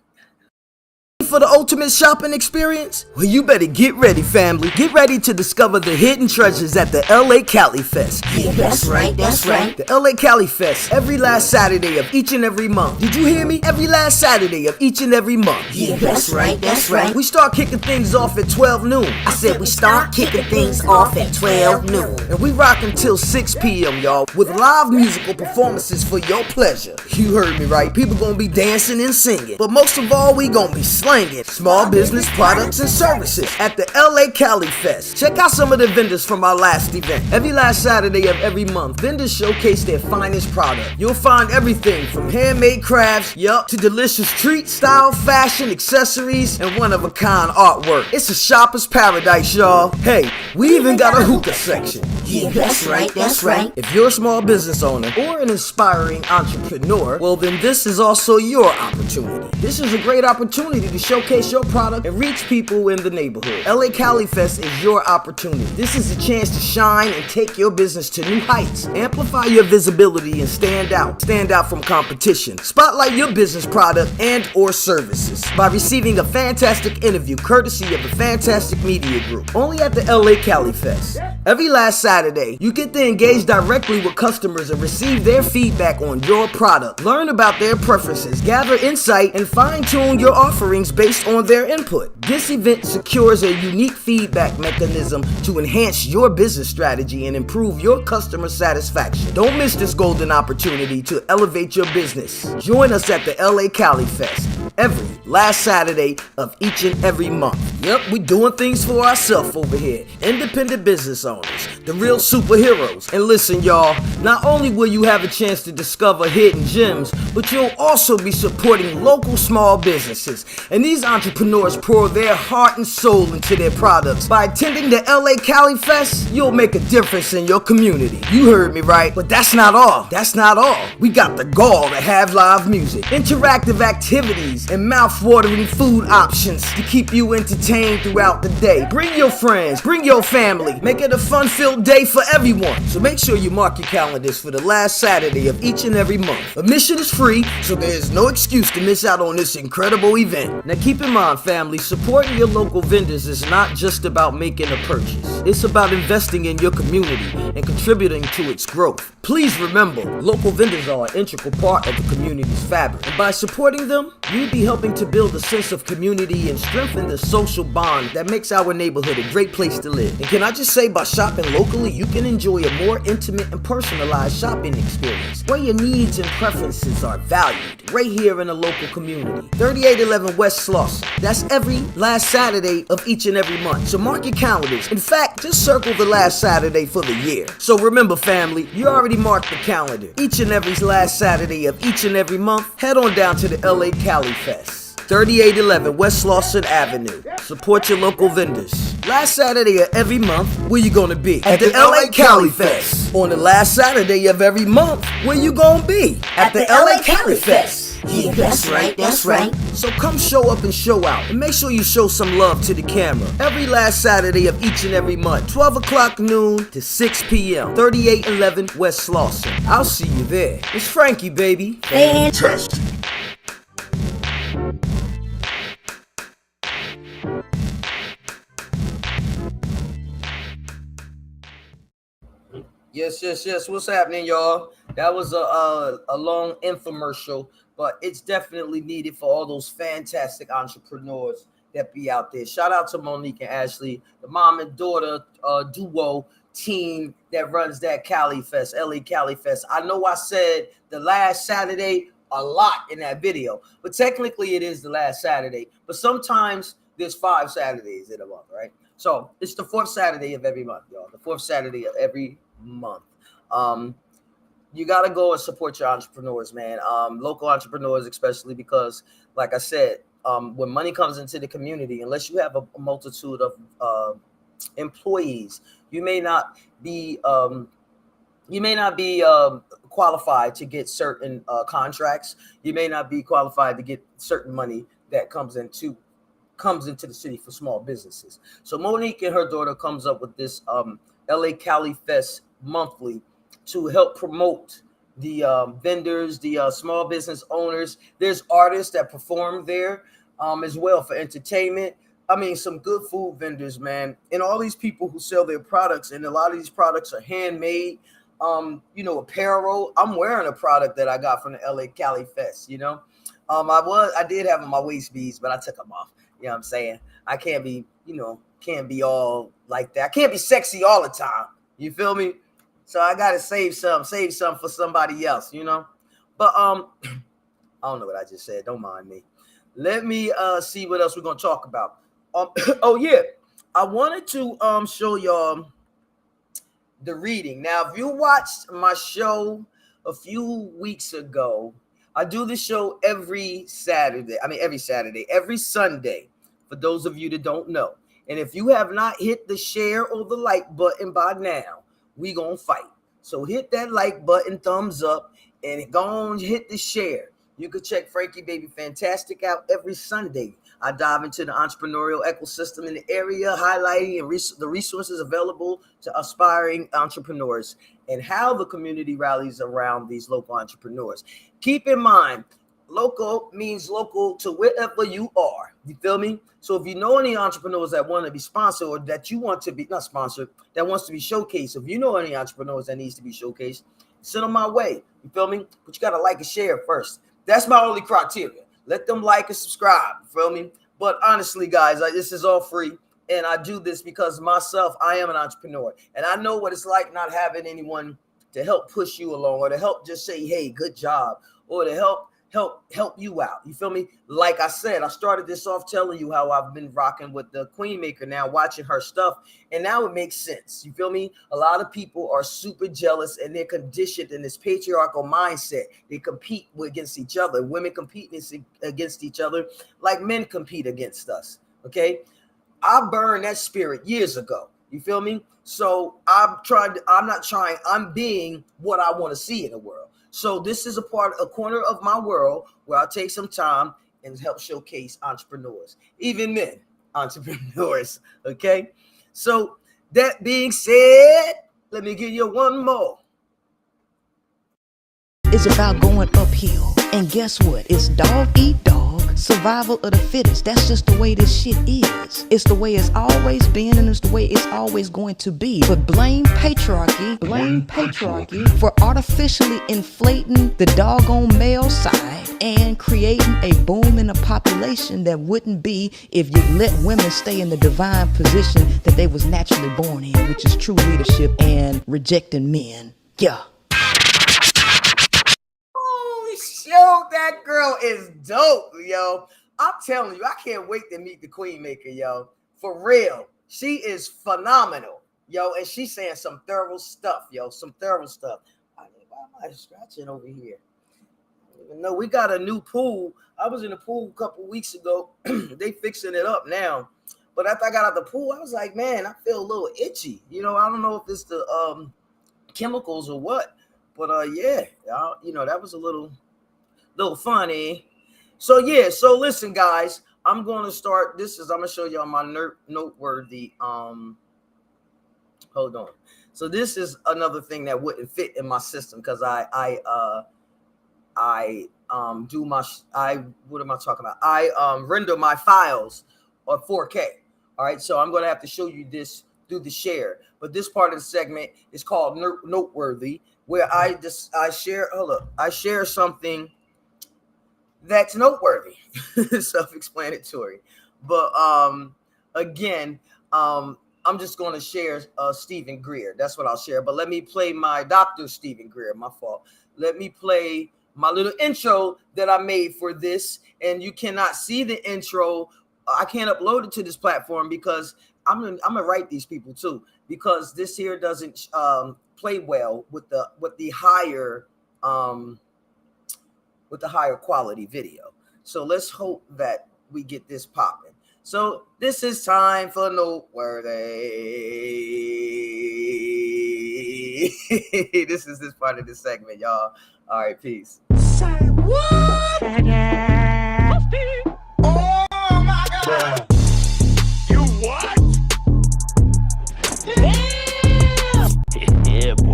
for the ultimate shopping experience? Well, you better get ready, family. Get ready to discover the hidden treasures at the LA Cali Fest.
Yeah, that's right, that's right.
The LA Cali Fest, every last Saturday of each and every month. Did you hear me? Every last Saturday of each and every month.
Yeah, that's right, that's right.
We start kicking things off at 12 noon.
I said we start kicking things off at 12 noon.
And we rock until 6 p.m., y'all, with live musical performances for your pleasure. You heard me right. People gonna be dancing and singing. But most of all, we gonna be slanging small business products and services at the LA Cali Fest. Check out some of the vendors from our last event. Every last Saturday of every month, vendors showcase their finest product. You'll find everything from handmade crafts, to delicious treats, style, fashion, accessories, and one-of-a-kind artwork. It's a shopper's paradise, y'all. Hey, we even got a hookah section.
Yeah, that's right, that's right.
If you're a small business owner or an inspiring entrepreneur, well then this is also your opportunity. This is a great opportunity to showcase your product and reach people in the neighborhood. LA Cali Fest is your opportunity. This is a chance to shine and take your business to new heights. Amplify your visibility and stand out. Stand out from competition. Spotlight your business product and or services by receiving a fantastic interview courtesy of the Fantastic Media Group. Only at the LA Cali Fest. Every last Saturday, you get to engage directly with customers and receive their feedback on your product. Learn about their preferences, gather insight, and fine-tune your offerings based on their input. This event secures a unique feedback mechanism to enhance your business strategy and improve your customer satisfaction. Don't miss this golden opportunity to elevate your business. Join us at the LA Cali Fest every last Saturday of each and every month. Yep, we doing things for ourselves over here. Independent business owners, the real superheroes. And listen, y'all, not only will you have a chance to discover hidden gems, but you'll also be supporting local small businesses. And these entrepreneurs pour their heart and soul into their products. By attending the LA Cali Fest, you'll make a difference in your community. You heard me right, but that's not all. That's not all. We got the gall to have live music, interactive activities, and mouth-watering food options to keep you entertained throughout the day. Bring your friends, bring your family, make it a fun-filled day for everyone. So make sure you mark your calendars for the last Saturday of each and every month. Admission is free, so there's no excuse to miss out on this incredible event. Now keep in mind, family, supporting your local vendors is not just about making a purchase. It's about investing in your community and contributing to its growth. Please remember, local vendors are an integral part of the community's fabric. And by supporting them, you'll be helping to build a sense of community and strengthen the social bond that makes our neighborhood a great place to live. And can I just say, by shopping locally, you can enjoy a more intimate and personalized shopping experience where your needs and preferences are valued right here in the local community. 3811 West Slauson. That's every last Saturday of each and every month. So mark your calendars. In fact, just circle the last Saturday for the year. So remember, family, you already marked the calendar. Each and every last Saturday of each and every month, head on down to the LA Cali Fest. 3811 West Slauson Avenue. Support your local vendors. Last Saturday of every month, where you gonna be? At the LA Cali Fest. On the last Saturday of every month, where you gonna be?
At the LA Cali Fest. Yeah, that's right, that's right.
So come show up and show out. And make sure you show some love to the camera. Every last Saturday of each and every month, 12 o'clock noon to 6 p.m. 3811 West Slauson. I'll see you there. It's Frankie, baby.
Fantastic.
Yes. What's happening, y'all? That was a long infomercial, but it's definitely needed for all those fantastic entrepreneurs that be out there. Shout out to Monique and Ashley, the mom and daughter duo team that runs that Cali Fest, LA Cali Fest. I know I said the last Saturday a lot in that video, but technically it is the last Saturday. But sometimes there's 5 Saturdays in a month, right? So it's the 4th Saturday of every month, y'all. The 4th Saturday of every month. You got to go and support your entrepreneurs, man. Local entrepreneurs, especially because, like I said, when money comes into the community, unless you have a multitude of employees, you may not be qualified to get certain contracts. You may not be qualified to get certain money that comes into the city for small businesses. So Monique and her daughter comes up with this LA Cali Fest monthly to help promote the vendors, the small business owners. There's artists that perform there. as well for entertainment. I mean, some good food vendors, man, and all these people who sell their products, and a lot of these products are handmade. Apparel. I'm wearing a product that I got from the LA Cali Fest. I did have on my waist beads, but I took them off. You know what I'm saying? I can't be, can't be all like that. I can't be sexy all the time. You feel me? So I gotta save some for somebody else. But I don't know what I just said. Don't mind me. Let me see what else we're gonna talk about. Oh yeah, I wanted to show y'all the reading. Now, if you watched my show a few weeks ago, I do the show every Sunday, for those of you that don't know. And if you have not hit the share or the like button by now, we gonna fight. So hit that like button, thumbs up, and go on, hit the share. You can check Frankie Baby Fantastic out every Sunday. I dive into the entrepreneurial ecosystem in the area, highlighting the resources available to aspiring entrepreneurs and how the community rallies around these local entrepreneurs. Keep in mind, local means local to wherever you are. You feel me? So if you know any entrepreneurs that want to be sponsored, or that you want to be not sponsored, that wants to be showcased, if you know any entrepreneurs that needs to be showcased, send them my way. You feel me? But you got to like and share first. That's my only criteria. Let them like and subscribe. You feel me? But honestly, guys, this is all free. And I do this because myself, I am an entrepreneur. And I know what it's like not having anyone to help push you along, or to help just say, hey, good job, or to help you out. You feel me? Like I said, I started this off telling you how I've been rocking with the Queen Maker now, watching her stuff, and now it makes sense. You feel me? A lot of people are super jealous, and they're conditioned in this patriarchal mindset. They compete against each other. Women compete against each other like men compete against us. Okay? I burned that spirit years ago. You feel me? So I'm being what I want to see in the world. So this is a corner of my world where I'll take some time and help showcase entrepreneurs, even men entrepreneurs. Okay. So that being said, let me give you one more.
It's about going uphill. And guess what? It's dog eat dog, survival of the fittest. That's just the way this shit is. It's the way it's always been, and it's the way it's always going to be. But blame patriarchy for artificially inflating the doggone male side and creating a boom in the population that wouldn't be if you let women stay in the divine position that they was naturally born in, which is true leadership and rejecting men. Yeah.
Yo, that girl is dope, yo. I'm telling you, I can't wait to meet the Queen Maker, yo. For real. She is phenomenal, yo. And she's saying some thorough stuff, yo. Some thorough stuff. Why am I scratching over here? No, we got a new pool. I was in the pool a couple weeks ago. They fixing it up now. But after I got out the pool, I was like, man, I feel a little itchy. I don't know if it's the chemicals or what. But yeah, that was a little funny. So listen, guys, I'm going to start. I'm going to show y'all my noteworthy. Hold on. So this is another thing that wouldn't fit in my system, because what am I talking about? I render my files on 4K. All right. So I'm going to have to show you this through the share. But this part of the segment is called noteworthy, where I share something that's noteworthy, self-explanatory. But again, I'm just going to share Stephen Greer. That's what I'll share. But let me play my Dr. Stephen Greer. My fault. Let me play my little intro that I made for this. And you cannot see the intro. I can't upload it to this platform because I'm gonna write these people too, because this here doesn't play well with the higher quality video. So let's hope that we get this popping. So this is time for noteworthy. This is this part of the segment, y'all. All right, peace.
Say what? Oh my God!
You what?
Yeah, boy.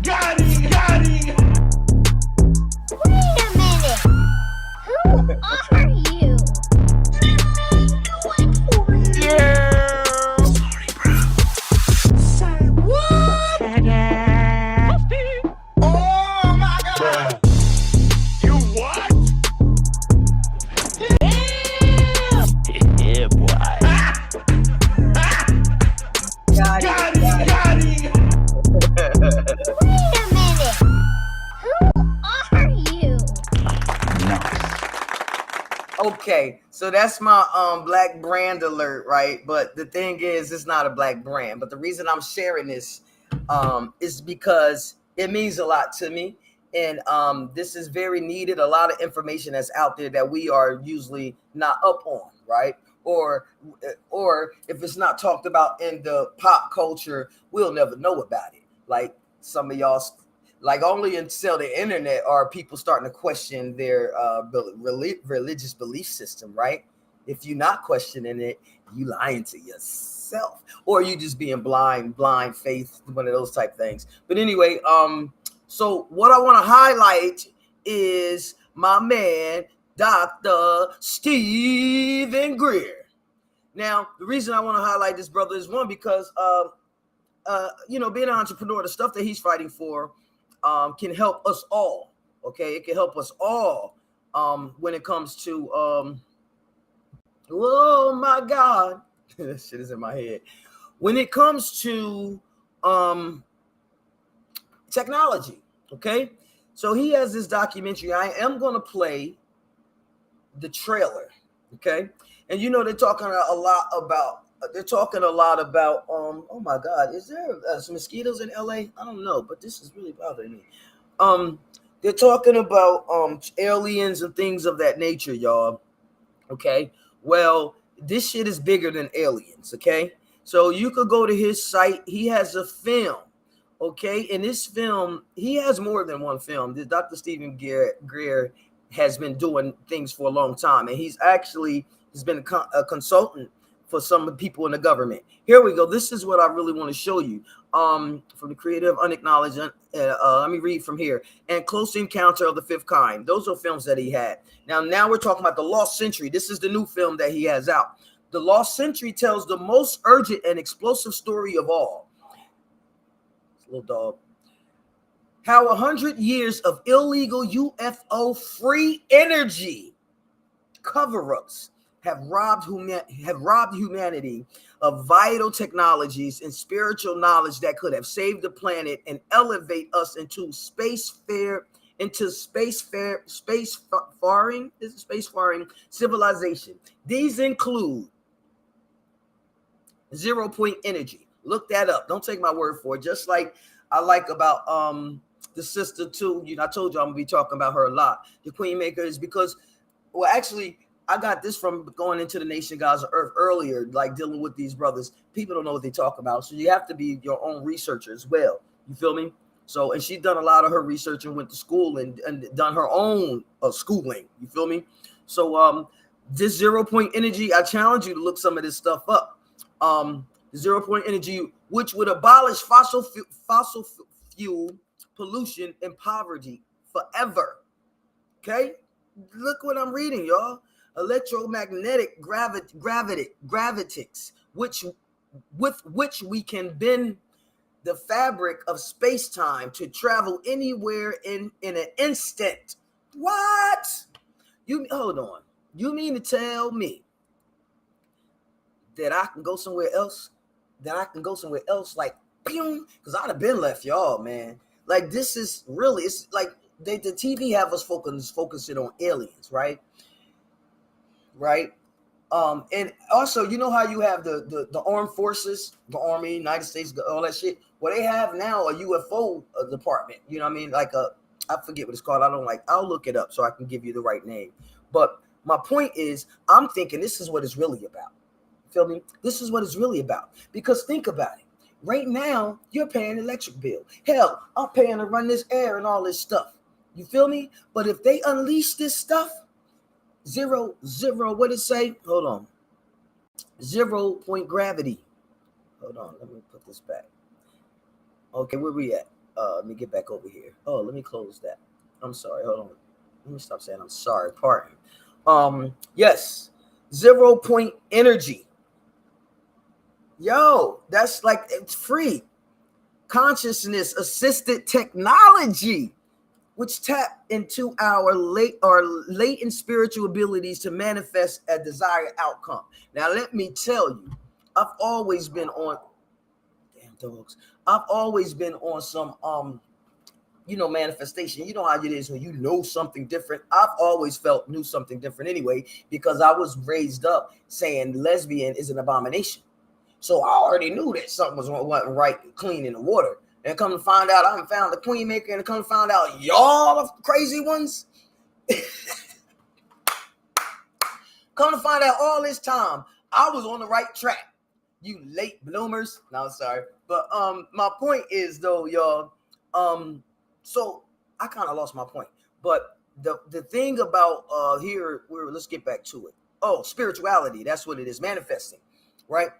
Got him! Wait a minute.
Okay, so that's my black brand alert, right? But the thing is, it's not a black brand. But the reason I'm sharing this is because it means a lot to me, and this is very needed. A lot of information that's out there that we are usually not up on, right? Or if it's not talked about in the pop culture, we'll never know about it. Like some of y'all, like only until the internet are people starting to question their religious belief system, right? If you're not questioning it, you lying to yourself, or you just being blind faith, one of those type things. But anyway, so what I want to highlight is my man, Dr. Stephen Greer. Now, the reason I want to highlight this brother is one, because being an entrepreneur, the stuff that he's fighting for can help us all. Okay, it can help us all when it comes to oh my God, that shit is in my head. When it comes to technology, okay. So he has this documentary. I am gonna play the trailer, okay. And they're talking a lot about. Oh my God, is there some mosquitoes in LA? I don't know, but this is really bothering me. They're talking about aliens and things of that nature, y'all. Okay, well, this shit is bigger than aliens. Okay, so you could go to his site. He has a film. Okay, in this film, he has more than one film. This Dr. Stephen Greer has been doing things for a long time, and he's been a consultant for some people in the government. Here we go. This is what I really want to show you. From the creative unacknowledged. Let me read from here. And Close Encounter of the Fifth Kind. Those are films that he had. Now we're talking about The Lost Century. This is the new film that he has out. The Lost Century tells the most urgent and explosive story of all. Little dog. How 100 years of illegal UFO free energy cover-ups have robbed humanity of vital technologies and spiritual knowledge that could have saved the planet and elevate us into spacefaring civilization. These include 0 point energy. Look that up. Don't take my word for it. Just like I like about the sister too. I told you I'm gonna be talking about her a lot. The Queen Maker is because, well, actually, I got this from going into the Nation Gods of Earth earlier, like dealing with these brothers. People don't know what they talk about, so you have to be your own researcher as well. You feel me? So, and she's done a lot of her research and went to school and done her own schooling. You feel me? So, this 0 point energy, I challenge you to look some of this stuff up. 0 point energy, which would abolish fossil fuel pollution and poverty forever. Okay, look what I'm reading, y'all. Electromagnetic gravitics, with which we can bend the fabric of space-time to travel anywhere in an instant. What? Hold on. You mean to tell me that I can go somewhere else? Like, because I'd have been left, y'all, man. Like, this is really, it's like the TV have us focusing on aliens, right? Right. And also, you know how you have the armed forces, the Army, United States, all that shit. Well, they have now a UFO department. You know what I mean? Like I forget what it's called. I'll look it up so I can give you the right name. But my point is, I'm thinking this is what it's really about. Feel me? This is what it's really about. Because think about it. Right now, you're paying an electric bill. Hell, I'm paying to run this air and all this stuff. You feel me? But if they unleash this stuff, 0, what it say? Hold on. 0 point gravity. Hold on. Let me put this back. Okay, where we at? Let me get back over here. Oh, let me close that. I'm sorry. Hold on. Let me stop saying I'm sorry. Pardon. Yes. 0 point energy. Yo, that's like, it's free. Consciousness assisted technology, which tap into our latent spiritual abilities to manifest a desired outcome. Now, let me tell you, I've always been on some manifestation. You know how it is when you know something different. I've always knew something different anyway, because I was raised up saying lesbian is an abomination. So I already knew that something wasn't right, clean in the water. And come to find out, I found the queen maker, and come to find out, y'all are crazy ones. Come to find out, all this time I was on the right track. You late bloomers. No, sorry. But my point is though, y'all, so I kind of lost my point. But the thing about let's get back to it. Oh, spirituality, that's what it is, manifesting, right?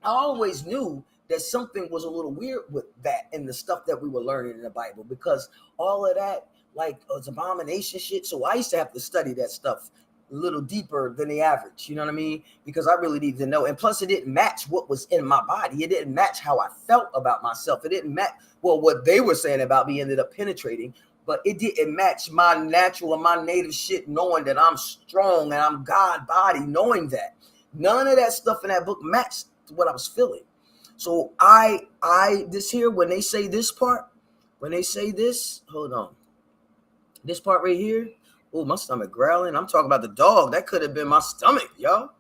I always knew that something was a little weird with that and the stuff that we were learning in the Bible, because all of that, like, was abomination shit. So I used to have to study that stuff a little deeper than the average, you know what I mean? Because I really needed to know. And plus, it didn't match what was in my body. It didn't match how I felt about myself. It didn't match, well, what they were saying about me ended up penetrating, but it didn't match my natural and my native shit, knowing that I'm strong and I'm God body, knowing that. None of that stuff in that book matched what I was feeling. So this here, when they say this part, when they say this, hold on. This part right here, oh, my stomach growling. I'm talking about the dog. That could have been my stomach, yo.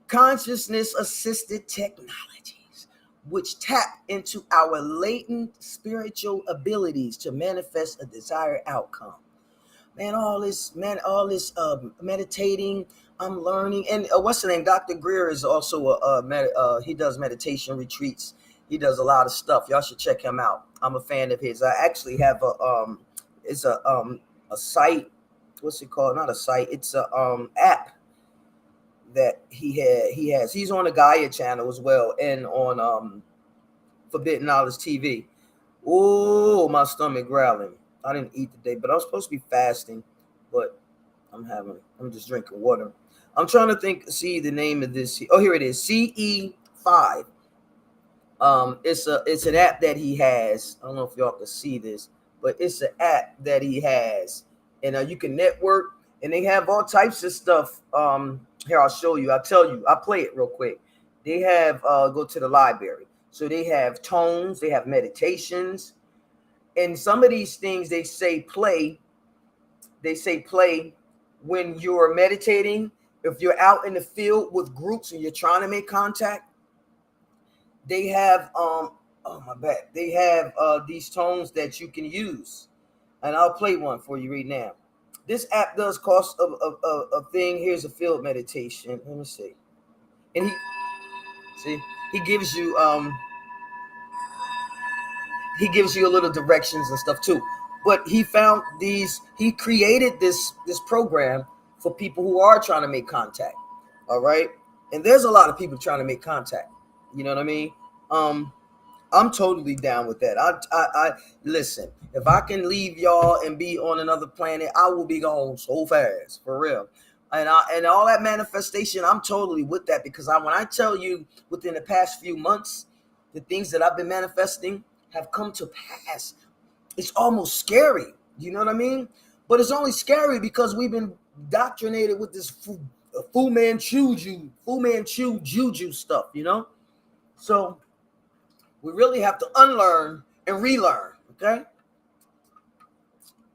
Consciousness assisted technologies, which tap into our latent spiritual abilities to manifest a desired outcome. Man, all this meditating, I'm learning. And what's the name? Dr. Greer is also he does meditation retreats. He does a lot of stuff. Y'all should check him out. I'm a fan of his. I actually have a site. What's it called? Not a site. It's a app that he has. He's on the Gaia channel as well, and on Forbidden Knowledge TV. Oh, my stomach growling. I didn't eat today, but I was supposed to be fasting, but I'm just drinking water. I'm trying to see the name of this. Oh, here it is. CE5. It's an app that he has. I don't know if y'all can see this, but it's an app that he has, and you can network, and they have all types of stuff. Here, I'll show you. I'll tell you. I'll play it real quick. They have go to the library. So they have tones. They have meditations. And some of these things they say play when you're meditating. If you're out in the field with groups and you're trying to make contact, they have they have these tones that you can use. And I'll play one for you right now. This app does cost a thing. Here's a field meditation. Let me see. And he gives you a little directions and stuff too. But he created this program for people who are trying to make contact. All right. And there's a lot of people trying to make contact. You know what I mean? I'm totally down with that. I listen, if I can leave y'all and be on another planet, I will be gone so fast, for real. And all that manifestation, I'm totally with that, because when I tell you within the past few months, the things that I've been manifesting have come to pass. It's almost scary. You know what I mean? But it's only scary because we've been indoctrinated with this Fu Manchu juju stuff, you know? So we really have to unlearn and relearn, okay?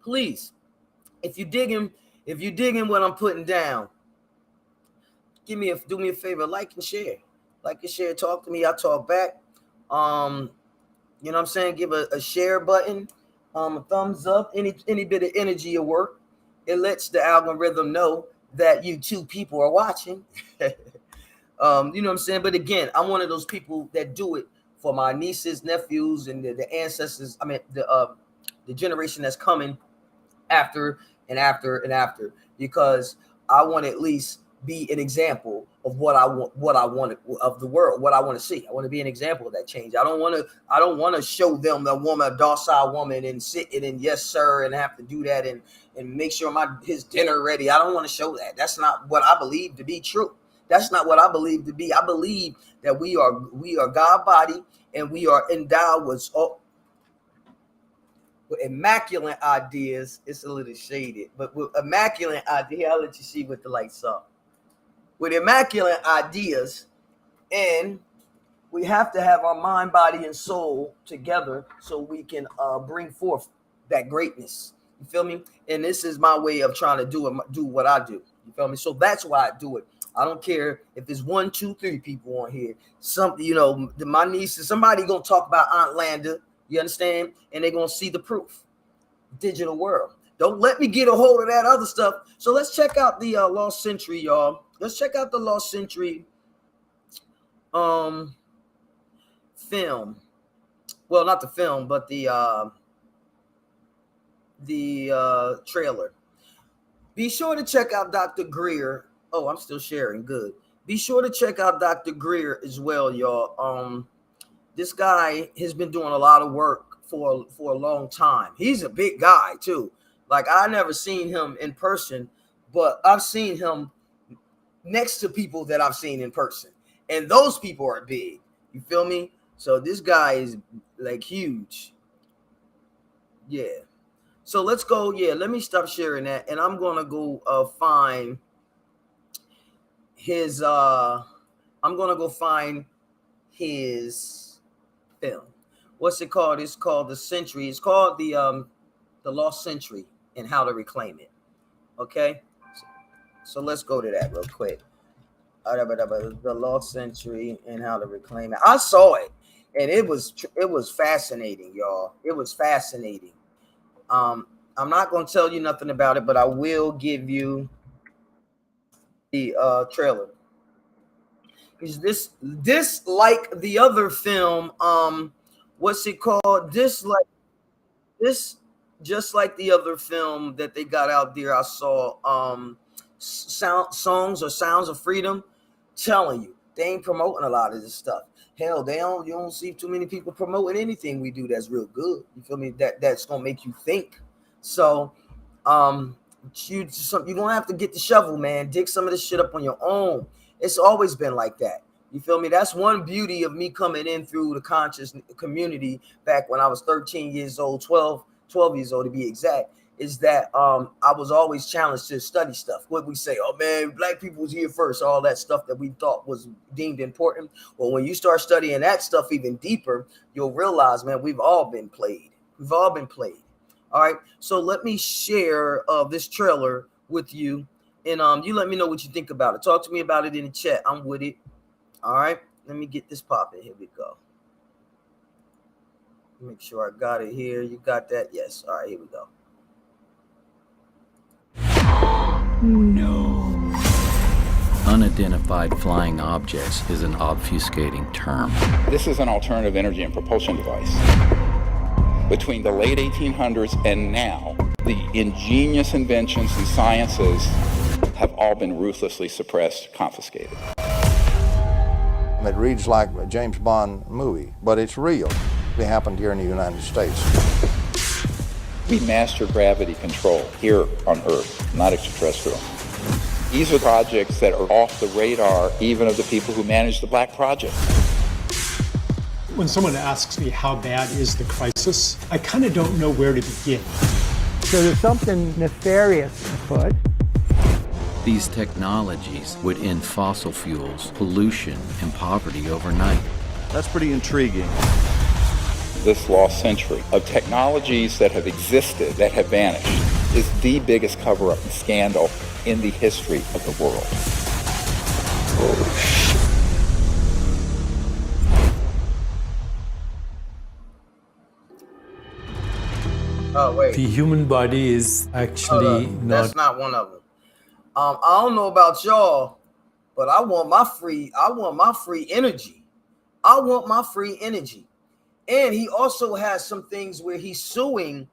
Please, if you digging what I'm putting down, do me a favor, like and share. Like and share, talk to me, I talk back. You know what I'm saying? Give a share button, a thumbs up, any bit of energy will work. It lets the algorithm know that you two people are watching. You know what I'm saying? But again, I'm one of those people that do it for my nieces, nephews, and the ancestors. I mean, the generation that's coming after and after and after, because I want to at least be an example of what I want of the world, what I want to see. I want to be an example of that change. I don't want to show them the woman, a docile woman, and sit in yes sir and have to do that and make sure his dinner ready. I don't want to show that. That's not what I believe to be true. That's not what I believe to be. I believe that we are God body, and we are endowed with immaculate ideas. It's a little shaded, but with immaculate ideas, I'll let you see what the lights are. With immaculate ideas, and we have to have our mind, body, and soul together so we can bring forth that greatness. You feel me? And this is my way of trying to do what I do. You feel me? So that's why I do it. I don't care if it's 1, 2, 3 people on here. My niece, somebody gonna talk about Aunt Landa. You understand? And they're gonna see the proof. Digital world. Don't let me get a hold of that other stuff. So let's check out the Lost Century, y'all. Let's check out the Lost Century film. Well, not the film, but the trailer. Be sure to check out Dr. Greer. Oh, I'm still sharing. Good. Be sure to check out Dr. Greer as well, y'all. This guy has been doing a lot of work for a long time. He's a big guy too. Like, I never seen him in person, but I've seen him next to people that I've seen in person, and those people are big. You feel me? So this guy is like huge. Yeah. So let's go. Yeah, let me stop sharing that, and I'm gonna go find his. I'm gonna go find his film. What's it called? It's called The Century. It's called the Lost Century and How to Reclaim It. Okay. So let's go to that real quick. The Lost Century and How to Reclaim It. I saw it, and it was fascinating, y'all. It was fascinating. I'm not going to tell you nothing about it, but I will give you the trailer. Is this like the other film? What's it called? This just like the other film that they got out there. I saw Songs of Freedom. Telling you, they ain't promoting a lot of this stuff. Hell, you don't see too many people promoting anything we do that's real good. You feel me? That's gonna make you think. So you're gonna have to get the shovel, man. Dig some of this shit up on your own. It's always been like that. You feel me? That's one beauty of me coming in through the conscious community back when I was 13 years old, 12 years old to be exact, is that I was always challenged to study stuff. What we say, oh man, black people was here first, all that stuff that we thought was deemed important. Well, when you start studying that stuff even deeper, you'll realize, man, we've all been played. We've all been played. All right. So let me share this trailer with you, and you let me know what you think about it. Talk to me about it in the chat. I'm with it. All right. Let me get this popping. Here we go. Make sure I got it here. You got that? Yes. All right. Here we go.
No. Unidentified flying objects is an obfuscating term.
This is an alternative energy and propulsion device. Between the late 1800s and now, the ingenious inventions and sciences have all been ruthlessly suppressed, confiscated.
It reads like a James Bond movie, but it's real. It happened here in the United States.
We master gravity control here on Earth, not extraterrestrial. These are projects that are off the radar even of the people who manage the Black Project.
When someone asks me how bad is the crisis, I kind of don't know where to begin.
So there's something nefarious afoot.
These technologies would end fossil fuels, pollution, and poverty overnight.
That's pretty intriguing.
This lost century of technologies that have existed, that have vanished, is the biggest cover-up and scandal in the history of the world.
Oh wait.
The human body is actually not.
That's not one of them. I don't know about y'all, but I want my free energy. I want my free energy. And he also has some things where he's suing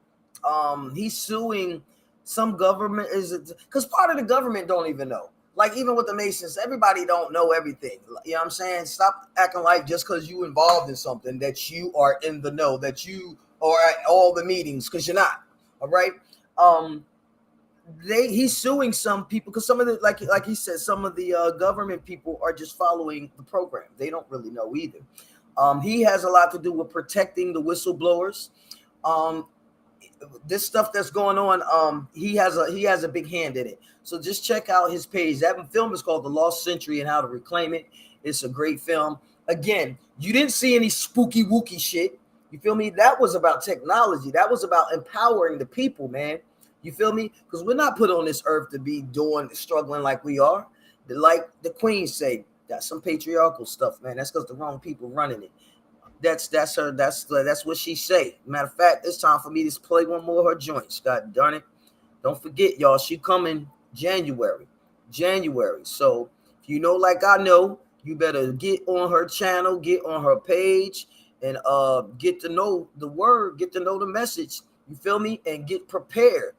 some government, is it because part of the government don't even know. Like even with the Masons, everybody don't know everything. You know what I'm saying? Stop acting like just because you involved in something that you are in the know, that you are at all the meetings, because you're not. All right. He's suing some people because some of the like he said, some of the government people are just following the program. They don't really know either. He has a lot to do with protecting the whistleblowers. This stuff that's going on, he has a big hand in it. So just check out his page. That film is called The Lost Century and How to Reclaim It. It's a great film. Again, you didn't see any spooky wookie shit. You feel me? That was about technology. That was about empowering the people, man. You feel me? Because we're not put on this earth to be struggling like we are. Like the queen say, that's some patriarchal stuff, man. That's because the wrong people running it. That's what she say. Matter of fact, it's time for me to play one more of her joints. God darn it. Don't forget, y'all, she coming January. So if you know, like I know, you better get on her channel, get on her page, and get to know the word, get to know the message. You feel me? And get prepared.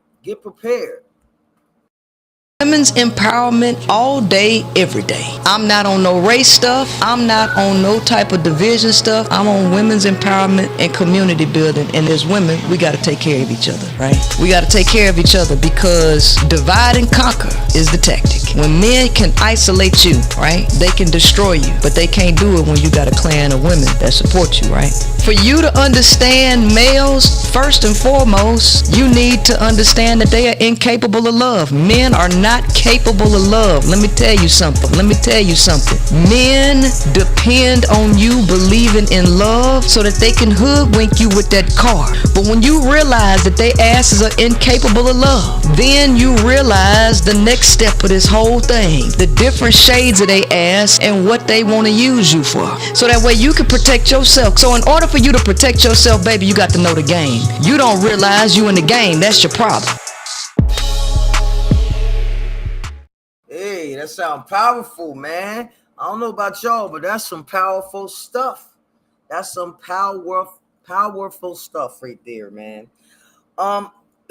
Women's empowerment all day, every day. I'm not on no race stuff. I'm not on no type of division stuff. I'm on women's empowerment and community building. And as women, we got to take care of each other, right? We got to take care of each other because divide and conquer is the tactic. When men can isolate you, right, they can destroy you. But they can't do it when you got a clan of women that support you, right? For you to understand males, first and foremost, you need to understand that they are incapable of love. Men are not capable of love. Let me tell you something. Men depend on you believing in love so that they can hoodwink you with that car. But when you realize that their asses are incapable of love, then you realize the next step of this whole thing, the different shades of their ass and what they want to use you for. So that way you can protect yourself. So in order for you to protect yourself, baby, you got to know the game. You don't realize you in the game. That's your problem.
Hey, that sounds powerful, man. I don't know about y'all, but that's some powerful stuff. That's some powerful stuff right there, man. I'm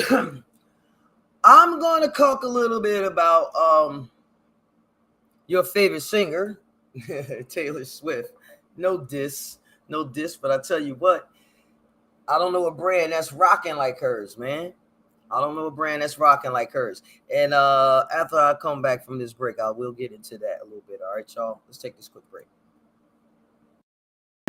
going to talk a little bit about your favorite singer, Taylor Swift. No diss, but I tell you what, I don't know a brand that's rocking like hers, man. And after I come back from this break, I will get into that a little bit. All right, y'all. Let's take this quick break.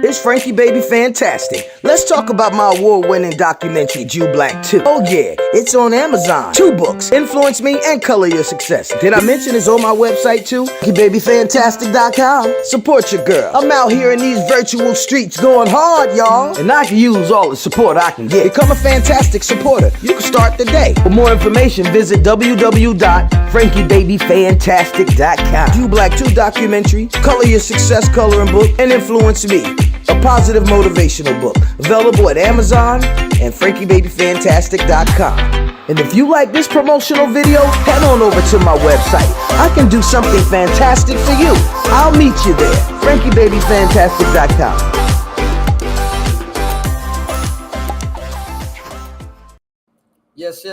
It's Frankie Baby Fantastic. Let's talk about my award-winning documentary, Jew Black 2. Oh yeah, it's on Amazon. 2 books, Influence Me and Color Your Success. Did I mention it's on my website too? FrankieBabyFantastic.com. Support your girl. I'm out here in these virtual streets going hard, y'all. And I can use all the support I can get. Become a fantastic supporter. You can start today. For more information, visit www.FrankieBabyFantastic.com. Jew Black 2 documentary, Color Your Success coloring book, and Influence Me, a positive motivational book, available at Amazon and FrankieBabyFantastic.com. And if you like this promotional video, head on over to my website. I can do something fantastic for you. I'll meet you there. FrankieBabyFantastic.com.
Yes,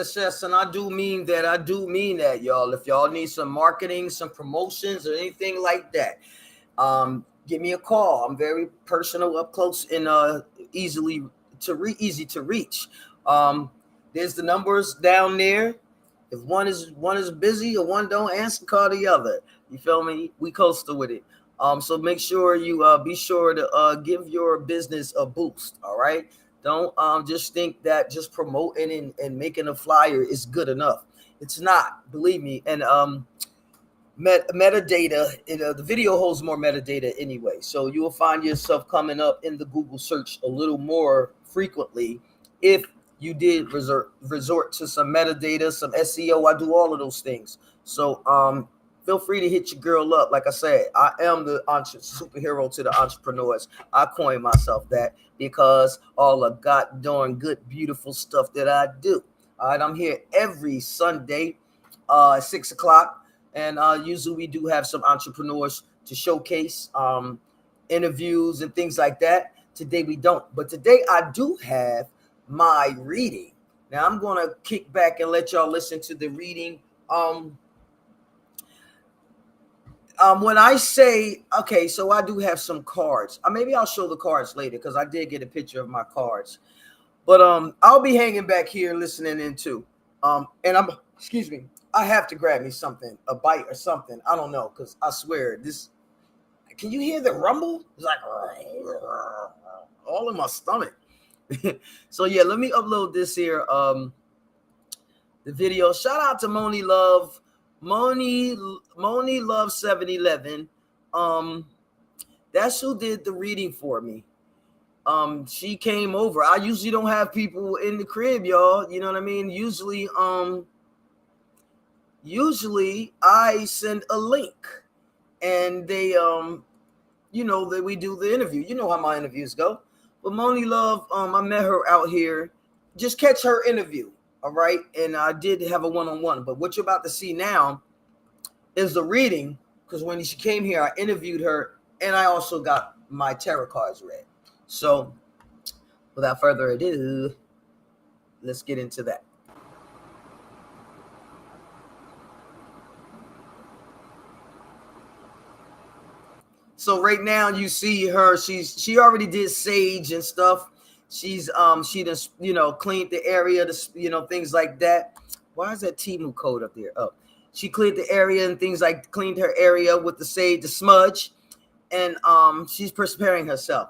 and I do mean that, y'all. If y'all need some marketing, some promotions, or anything like that, give me a call. I'm very personal, up close, and easy to reach. There's the numbers down there. If one is busy or one don't answer, call the other. You feel me? We coastal with it. So make sure you be sure to give your business a boost. All right. Don't just think that just promoting and making a flyer is good enough. It's not, believe me. And metadata, the video holds more metadata anyway. So you will find yourself coming up in the Google search a little more frequently if you did resort to some metadata, some SEO. I do all of those things. So feel free to hit your girl up. Like I said, I am the superhero to the entrepreneurs. I coined myself that because all the goddamn good, beautiful stuff that I do. All right, I'm here every Sunday at 6 o'clock. And usually we do have some entrepreneurs to showcase interviews and things like that. Today we don't. But today I do have my reading. Now I'm going to kick back and let y'all listen to the reading. When I say, okay, so I do have some cards. Maybe I'll show the cards later because I did get a picture of my cards. But I'll be hanging back here listening in too. And excuse me, I have to grab me something, a bite or something. I don't know, because I swear this. Can you hear the rumble? It's like all in my stomach. So yeah, let me upload this here. The video. Shout out to Moni Love 711. That's who did the reading for me. She came over. I usually don't have people in the crib, y'all. You know what I mean? Usually I send a link and they that we do the interview. You know how my interviews go. But Moni Love, I met her out here. Just catch her interview, all right? And I did have a one-on-one. But what you're about to see now is the reading, because when she came here, I interviewed her, and I also got my tarot cards read. So, without further ado, let's get into that. So right now you see her, she already did sage and stuff. She just, cleaned the area, things like that. Why is that Temu code up there? Oh, she cleaned the area and things like cleaned her area with the sage, the smudge, and she's preparing herself.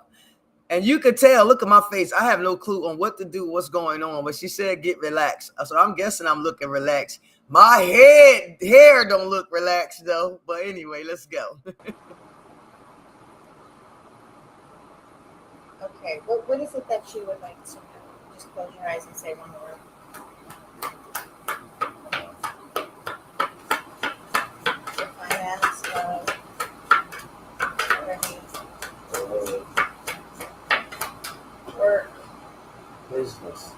And you could tell, look at my face. I have no clue on what to do, what's going on. But she said, get relaxed. So I'm guessing I'm looking relaxed. My hair don't look relaxed though. But anyway, let's go.
Okay, what is it that you would like to know? Just close your eyes and say one word. Finance, work,
business.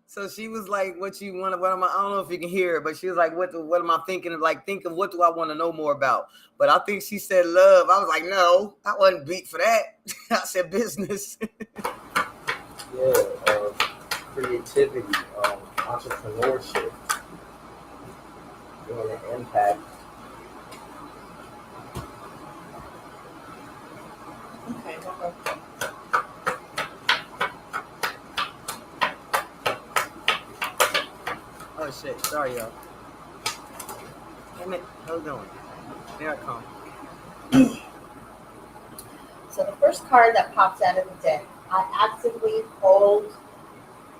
So she was like, "What you want? What am I? I don't know if you can hear it, but she was like, what am I thinking of? Like, think of what do I want to know more about?" But I think she said love. I was like, no, I wasn't beat for that. I said business.
Yeah, creativity, entrepreneurship, doing an impact.
Okay,
Oh shit! Sorry, y'all. Damn it! Hold on. There I come.
So the first card that pops out of the deck, I actively hold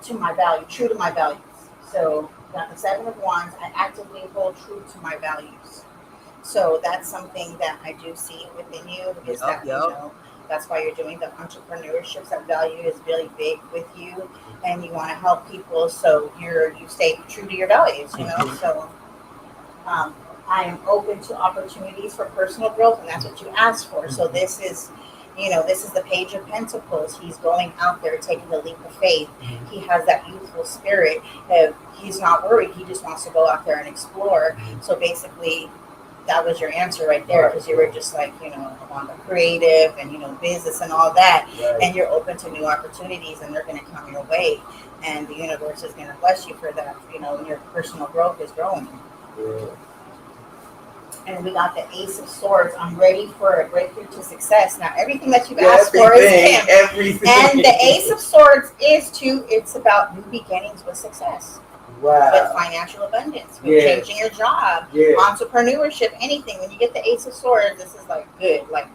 to my value, true to my values. So got the Seven of Wands, I actively hold true to my values. So that's something that I do see within you, because that's why you're doing the entrepreneurship. That value is really big with you, and you want to help people. So you stay true to your values, So I am open to opportunities for personal growth, and that's what you asked for. So this is the Page of Pentacles. He's going out there taking the leap of faith. He has that youthful spirit. He's not worried. He just wants to go out there and explore. So basically, that was your answer right there, because you were just like, on the creative and, business and all that. Right. And you're open to new opportunities, and they're going to come your way. And the universe is going to bless you for that. Your personal growth is growing.
Yeah.
And we got the Ace of Swords. I'm ready for a breakthrough to success. Now, everything that you've asked for is him.
Everything.
And the Ace of Swords it's about new beginnings with success.
Wow.
With financial abundance, with changing your job, entrepreneurship, anything. When you get the Ace of Swords, this is like good. Like,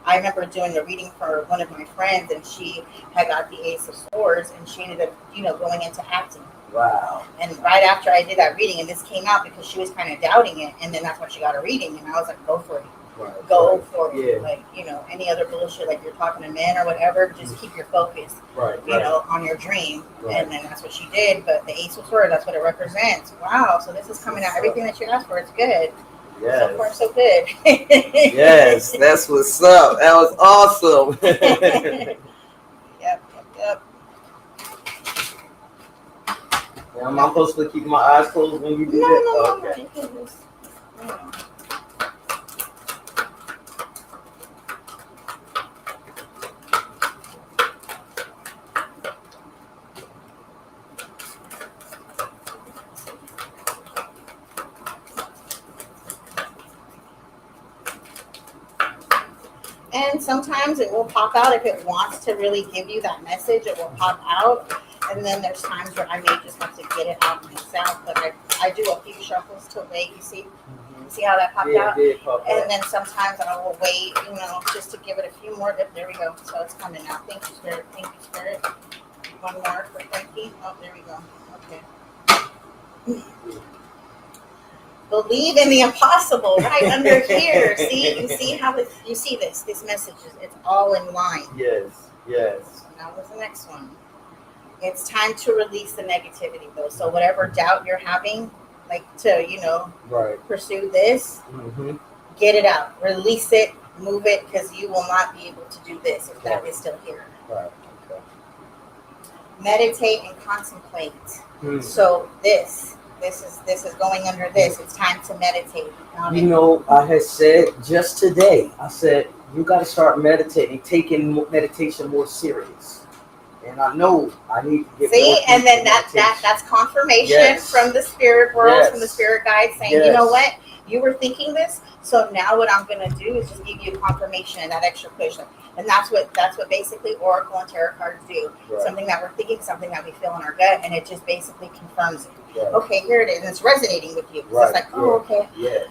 I remember doing a reading for one of my friends, and she had got the Ace of Swords, and she ended up, going into acting.
Wow.
And right after I did that reading, and this came out because she was kind of doubting it, and then that's when she got a reading, and I was like, go for it.
Right.
Go for it.
Yeah.
Like, any other bullshit, like you're talking to men or whatever, just keep your focus, on your dream. Right. And then that's what she did. But the Ace of Swords, that's what it represents. Wow. So this is coming out. Everything that you asked for, it's good.
Yes.
So far, so good.
Yes, that's what's up. That was awesome.
Yep.
Am I supposed to keep my eyes closed when you do that?
No. You can just, And sometimes it will pop out if it wants to really give you that message. It will pop out. And then there's times where I may just have to get it out myself. But I do a few shuffles till late. You see? See how that popped out? And then sometimes I will wait, just to give it a few more. There we go. So it's coming out. Thank you, Spirit. Thank you, Spirit. One more for Frankie. Oh, there we go. Okay. Believe in the impossible right under here. See, you see how it, you see this message is, it's all in line.
Yes.
Now what's the next one? It's time to release the negativity though. So whatever doubt you're having, like to, pursue this, get it out, release it, move it, because you will not be able to do this if that is still here.
Right. Okay.
Meditate and contemplate. So this is going under this. It's time to meditate.
I had said just today, I said, you got to start meditating, taking meditation more serious. And I know I need to get more
and then
meditation.
that's confirmation from the spirit world, from the spirit guide saying, you know what? You were thinking this, so now what I'm going to do is just give you confirmation and that extra push. And that's what basically Oracle and Tarot cards do.
Right.
Something that we're thinking, something that we feel in our gut, and it just basically confirms it.
Right.
Okay, here it is. And it's resonating with you. It's like, okay.
Yeah.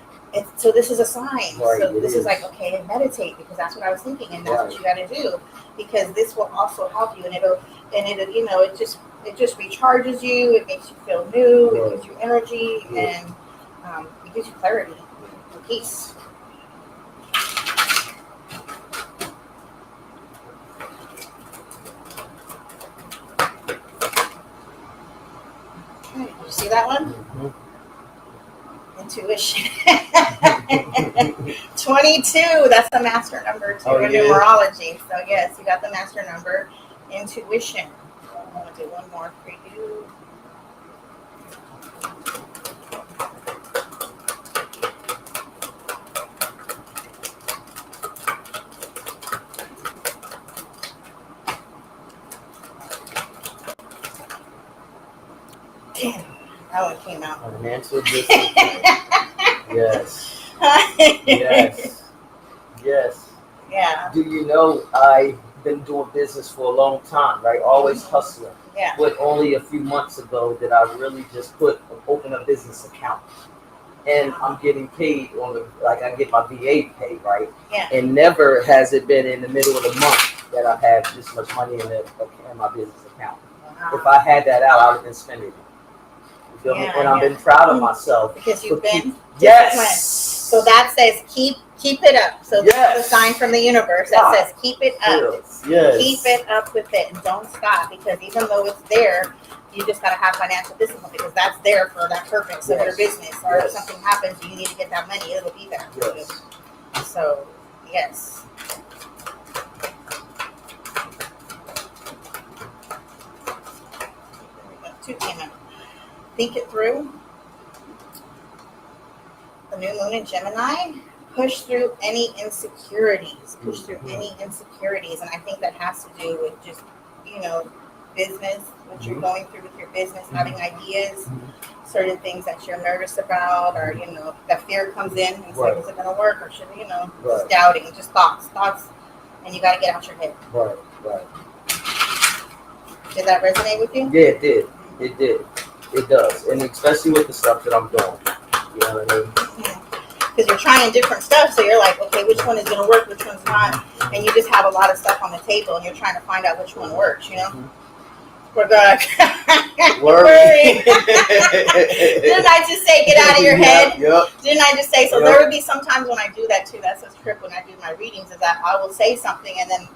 So this is a sign.
Right,
so this is like, okay, meditate, because that's what I was thinking, and that's what you got to do, because this will also help you, and it'll it just recharges you. It makes you feel new. It gives you energy, and it gives you clarity and peace. Okay, you see that one? Intuition. 22. That's the master number too in numerology. So yes, you got the master number. Intuition. I'm gonna do one more for you. Damn, that one came out.
Financial discipline. Yes.
Yeah.
Do you know I've been doing business for a long time, right? Always hustling.
Yeah.
But only a few months ago did I really just open a business account. And I'm getting paid I get my VA paid, right?
Yeah.
And never has it been in the middle of the month that I've had this much money in my business account.
Wow.
If I had that out, I would have been spending it. You feel me? And I've been proud of myself.
Because you've been
Yes.
So that says keep it up. So this is a sign from the universe that says keep it up.
Yes.
Keep it up with it and don't stop, because even though it's there, you just gotta have financial discipline, because that's there for that purpose of your business. Or if something happens, you need to get that money, it'll be there for you. So yes. Two came out. Think it through. The new moon in Gemini. Push through any insecurities. And I think that has to do with just, business, what you're going through with your business, having ideas, certain things that you're nervous about, or, that fear comes in and it's like, is it going to work, or should, just doubting, just thoughts, and you got to get out your head.
Right.
Did that resonate with you?
Yeah, it did. It does. And especially with the stuff that I'm doing. You know what I mean?
Because you're trying different stuff, so you're like, okay, which one is going to work, which one's not, and you just have a lot of stuff on the table, and you're trying to find out which one works, We're going to worry. Didn't I just say get out of your head? Didn't I just say? So there would be sometimes when I do that too. That's a trip when I do my readings, is that I will say something, and then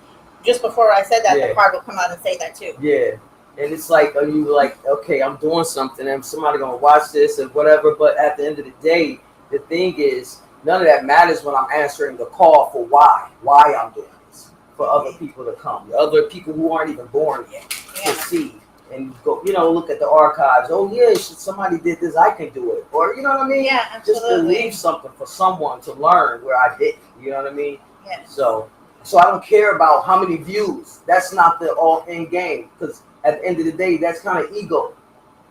just before I said that, the card will come out and say that too.
Yeah. And it's like, are you like, okay, I'm doing something, and somebody going to watch this and whatever, but at the end of the day, the thing is, none of that matters when I'm answering the call for why I'm doing this, for other people to come, other people who aren't even born yet to see and go, look at the archives. Oh yeah, somebody did this, I can do it, or you know what I mean?
Yeah, absolutely.
Just to leave something for someone to learn where I didn't. You know what I mean?
Yeah.
So I don't care about how many views. That's not the all end game, because at the end of the day, that's kind of ego.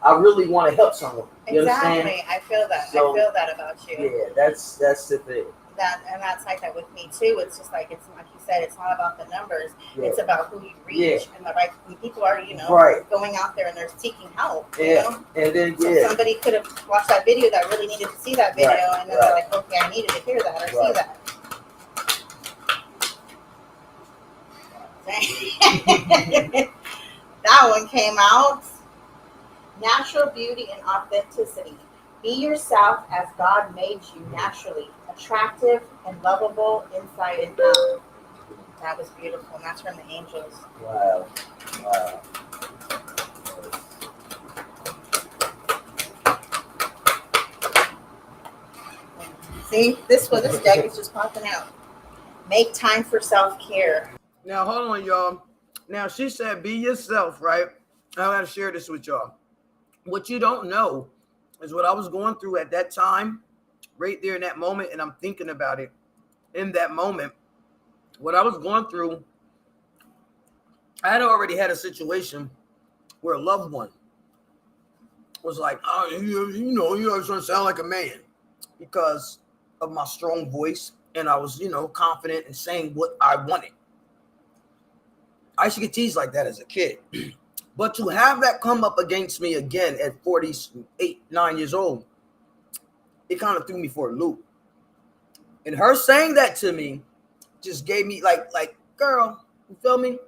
I really want to help someone. You
Exactly.
understand?
I feel that.
So,
I feel that about you.
Yeah, that's the thing.
That's like that with me too. It's just like, it's like you said, it's not about the numbers.
Yeah.
It's about who you reach and the right people are, going out there and they're seeking help.
Yeah. And then
So somebody could have watched that video that really needed to see that video, and then they're like, okay, I needed to hear that or see that. That one came out. Natural beauty and authenticity. Be yourself as God made you naturally, attractive and lovable inside and out. That was beautiful. And that's from the angels.
Wow. Wow.
See, this deck is just popping out. Make time for self-care.
Now, hold on, y'all. Now, she said, be yourself, right? I got to share this with y'all. What you don't know is what I was going through at that time, right there in that moment, and I'm thinking about it in that moment. What I was going through, I had already had a situation where a loved one was like, oh, you always want to sound like a man because of my strong voice, and I was, confident in saying what I wanted. I used to get teased like that as a kid. But to have that come up against me again at 48, 9 years old, it kind of threw me for a loop. And her saying that to me just gave me like, girl, you feel me?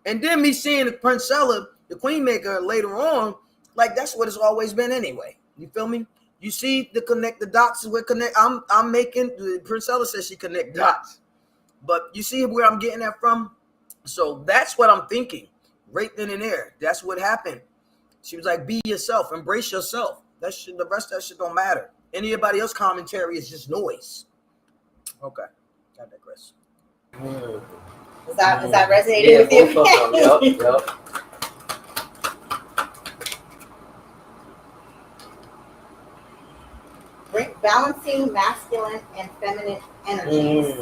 And then me seeing the Princella, the Queen Maker later on, like that's what it's always been anyway. You feel me? You see the connect the dots with connect. I'm making Princella says she connect dots, but you see where I'm getting that from. So that's what I'm thinking right then and there. That's what happened. She was like, be yourself, embrace yourself. That shit, the rest of that shit don't matter. Anybody else commentary is just noise. Okay, I digress.
Is that resonating with you?
Yep.
Balancing masculine and feminine energies.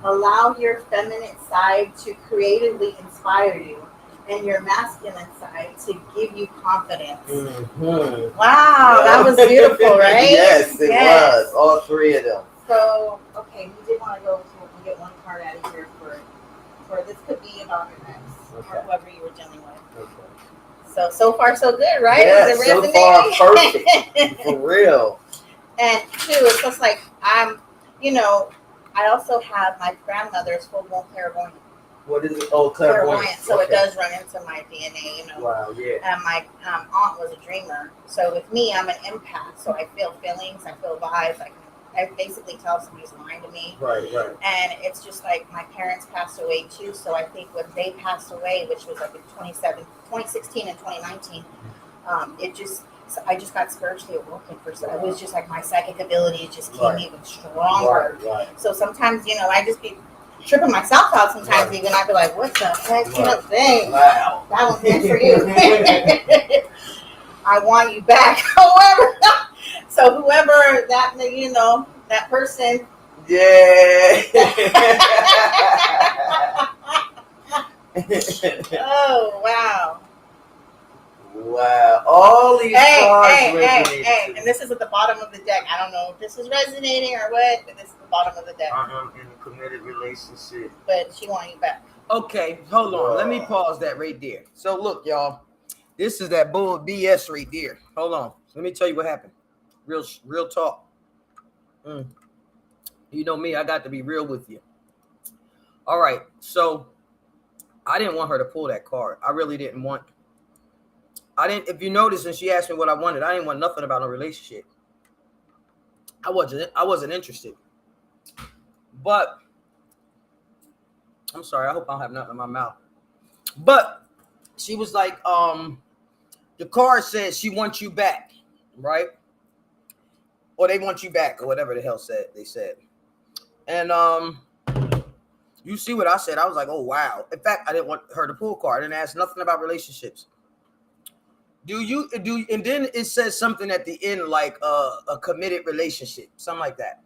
Allow your feminine side to creatively inspire you and your masculine side to give you confidence. Wow, that was beautiful, right?
Yes, it was. All three of them.
So, okay, we did want to go to get one card out of here for this could be about your ex or whoever you were dealing with.
Okay.
So far so good, right?
Yes, so far perfect. For real.
And two, it's just like I also have my grandmother's full-blown clairvoyant.
What is it? Oh, clairvoyant.
So it does run into my DNA,
Wow, yeah.
And my aunt was a dreamer. So with me, I'm an empath. So I feel feelings, I feel vibes. I basically tell somebody's lying to me.
Right.
And it's just like my parents passed away too. So I think when they passed away, which was like in 2016 and 2019, I just got spiritually awoken for so it was just like my psychic ability just came even stronger.
Right.
So sometimes, I just be tripping myself out sometimes even I'd be like, what the heck, thing?
Wow.
That was meant for you. I want you back. So whoever that person.
Yeah.
Oh, wow.
Wow. All these cards resonating.
Hey. And this is at the bottom of the deck. I don't know if this is resonating or what, but this is the bottom of the deck.
I'm in a committed relationship.
But she wants you back.
Okay, hold on. Let me pause that right there. So look, y'all. This is that bull BS right there. Hold on. Let me tell you what happened. Real talk. You know me, I got to be real with you. All right. So I didn't want her to pull that card. I really didn't want. If you notice, when she asked me what I wanted, I didn't want nothing about a relationship. I wasn't interested. But I'm sorry, I hope I don't have nothing in my mouth. But she was like, the card says she wants you back, right? Or they want you back, or whatever the hell they said. And you see what I said. I was like, oh wow. In fact, I didn't want her to pull a card. I didn't ask nothing about relationships. And then it says something at the end like a committed relationship, something like that.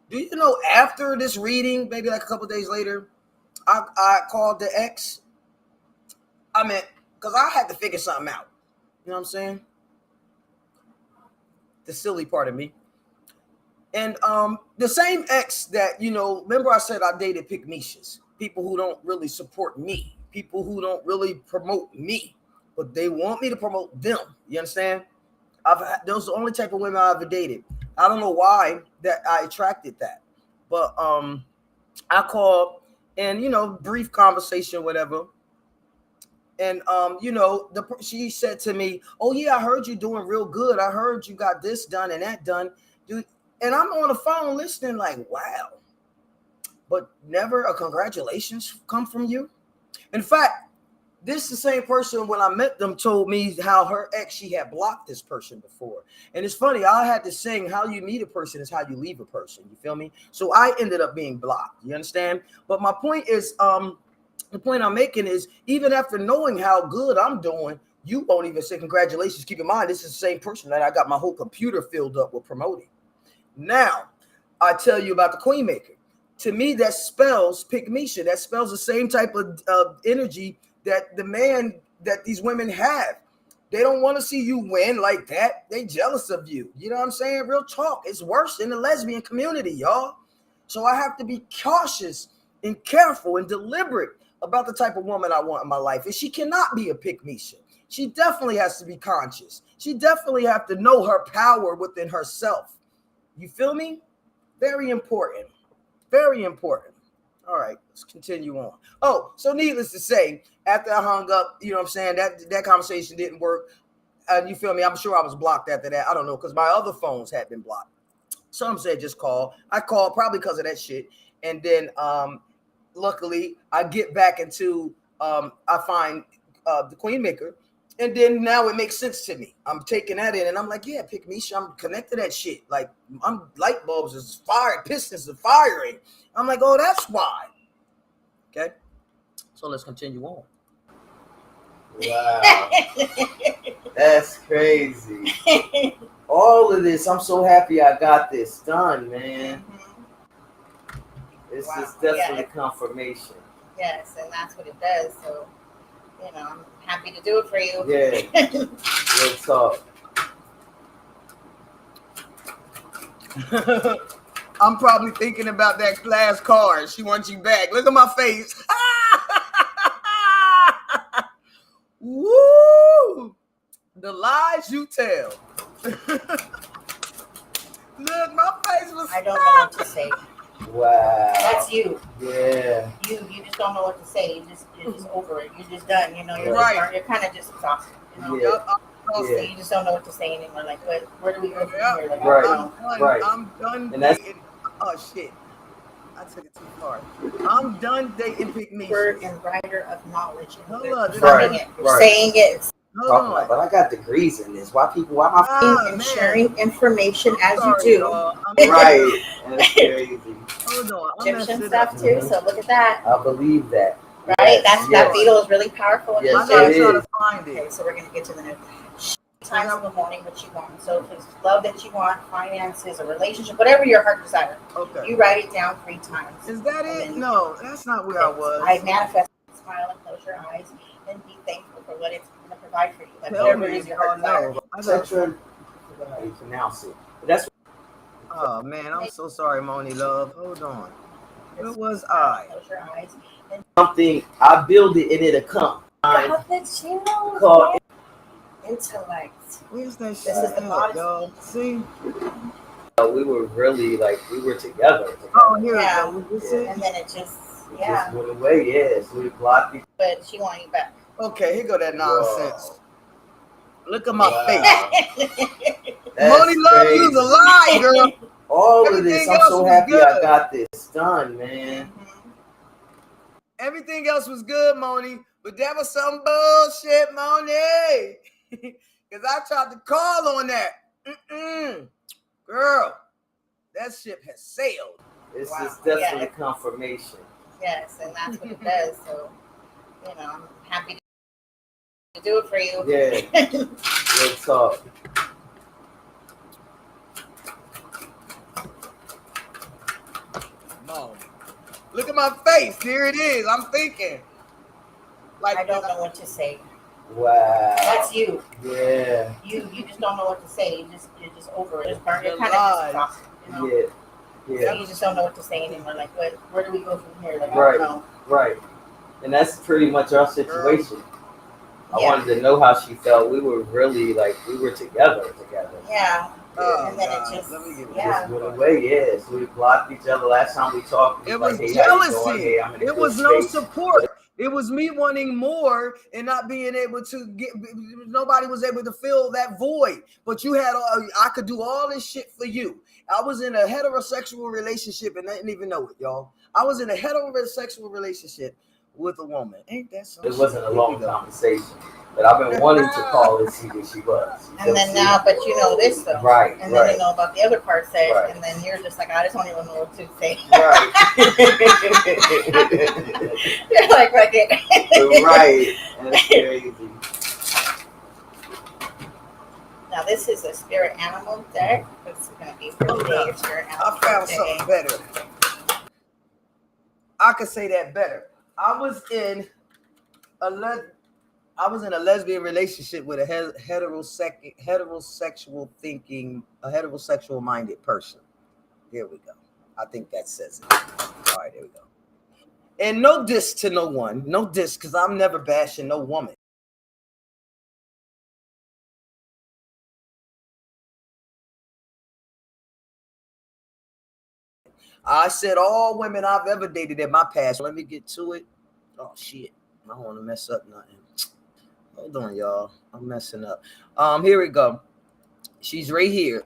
Do you know after this reading, maybe like a couple days later, I called the ex. Because I had to figure something out. You know what I'm saying? The silly part of me. And the same ex that, remember I said I dated pick-me-shies, people who don't really support me, people who don't really promote me. But they want me to promote them. You understand? Those are the only type of women I've ever dated. I don't know why that I attracted that. But I called and, brief conversation, whatever. And you know, she said to me, "Oh yeah, I heard you doing real good. I heard you got this done and that done, dude." And I'm on the phone listening, like, wow. But never a congratulations come from you. In fact, this the same person when I met them told me how her ex, she had blocked this person before. And it's funny, I had to sing how you meet a person is how you leave a person. You feel me? So I ended up being blocked. You understand? But my point is, the point I'm making is even after knowing how good I'm doing, you won't even say congratulations. Keep in mind, this is the same person that I got my whole computer filled up with promoting. Now, I tell you about the Queen Maker. To me, that spells Pygmisha. That spells the same type of energy that the man that these women have. They don't want to see you win like that. They jealous of you. You know what I'm saying? Real talk. It's worse in the lesbian community, y'all. So I have to be cautious and careful and deliberate about the type of woman I want in my life. And she cannot be a Pygmisha. She definitely has to be conscious. She definitely have to know her power within herself. You feel me? Very important. Very important. All right, let's continue on. Oh, so needless to say, after I hung up, you know what I'm saying, that conversation didn't work. You feel me? I'm sure I was blocked after that. I don't know, because my other phones had been blocked. Some said just call. I called probably because of that shit. And then luckily I get back into I find the Queen Maker. And then now it makes sense to me. I'm taking that in and I'm like, yeah, Pygmisha, I'm connected to that shit. Like I'm light bulbs is firing, pistons are firing. I'm like, oh, that's why. Okay. So let's continue on.
Wow. That's crazy. All of this, I'm so happy I got this done, man. This is definitely confirmation.
Yes, and that's what it does. So, you know, I'm happy to do it for you.
Yeah. Real talk.
I'm probably thinking about that glass card. She wants you back. Look at my face. Woo! The lies you tell. Look, my face was.
I don't know what to say.
Wow.
That's you.
Yeah.
You just don't know what to say. You're just over it. You're just done. You know, you're
right.
You're kind of just exhausted. You know,
Yeah.
You just don't know what to say anymore. Like, where do we go from here? Like,
Right.
I'm done.
And that's
dating. Oh shit! I took it too far. I'm done dating Pygmisha.
Word and writer of knowledge.
Hold on.
You're saying it.
Hold on.
But I got degrees in this. Why my
And sharing information as you do.
Right. That's crazy.
Hold on.
Egyptian stuff too. So look at that.
I believe that.
Right. That beetle is really powerful.
Yes,
I gotta try to find it.
Okay, so we're gonna get to the next times in the morning what you want. So if it's love that you want, finances, a relationship, whatever your heart desires,
Okay.
you write it down 3 times.
Is that it? No, that's not where I was.
I manifest, smile and close your eyes and be thankful for what it's going to provide for you. Like
Tell
whatever
me.
it is your heart
Oh,
desires.
no. I got
How you pronounce it? But that's
Oh man, I'm so sorry, Moni Love. Hold on. Where was I?
Close your eyes. And
something I build it and it'll come.
God, that's you.
Called
Intellect.
Where's that shit
This is the
at,
body.
y'all? See?
we were really we were together.
Oh, here
Yeah.
we go. This it?
And then it just,
It
yeah.
just went away, yeah. So we blocked it.
But she want you back.
Okay, here go that nonsense. Look at my
Wow.
face.
That's
Moni Love,
crazy.
you's a lie, girl.
All of this,
Everything
I'm
else
so
was
happy
good.
I got this done, man.
Everything else was good, Moni, but that was some bullshit, Moni. Because I tried to call on that. Girl, that ship has sailed.
This
Wow.
is definitely
Yeah.
confirmation.
Yes, and that's what it does. So, you know, I'm happy to do it for you.
Yeah. Real talk.
Mom, look at my face. Here it is. I'm thinking. Like
I don't know what to say.
Wow.
That's you.
Yeah.
You just don't know what to say. You're just over it. You're kind of
Lies.
just exhausted. You know?
Yeah.
So
Yeah.
you just don't know what to say anymore. Like, where do we go from here? Like,
Right.
I don't know.
Right. And that's pretty much our situation. I
Yeah.
wanted to know how she felt. We were really we were together.
Yeah.
Oh,
And then
God.
it just,
Let me get
It
yeah.
just went away, yeah. So we blocked each other last time we talked.
It
like,
was
hey, how you
jealousy.
doing? Hey, I'm in a
It
good
was no
space.
support. It was me wanting more and not being able to get. Nobody was able to fill that void. But you had. I could do all this shit for you. I was in a heterosexual relationship and I didn't even know it, y'all. I was in a heterosexual relationship with a woman. Ain't that so?
It wasn't a long conversation, but I've been wanting to call and see where she was.
And then now, but you know this though,
right?
And then you know about the other part said, and then you're just like, I just don't even know what to say.
Right.
You're like, fuck it.
Right. That's crazy.
Now this is a spirit animal deck. It's gonna be for today. Your spirit animal.
I found something better. I could say that better. I was in a lesbian relationship with a heterosexual thinking, a heterosexual minded person. There we go. I think that says it. All right, there we go. And no diss to no one. No diss, because I'm never bashing no woman. I said all women I've ever dated in my past. Let me get to it. Oh, shit. I don't want to mess up nothing. Hold on, y'all. I'm messing up. Here we go. She's right here.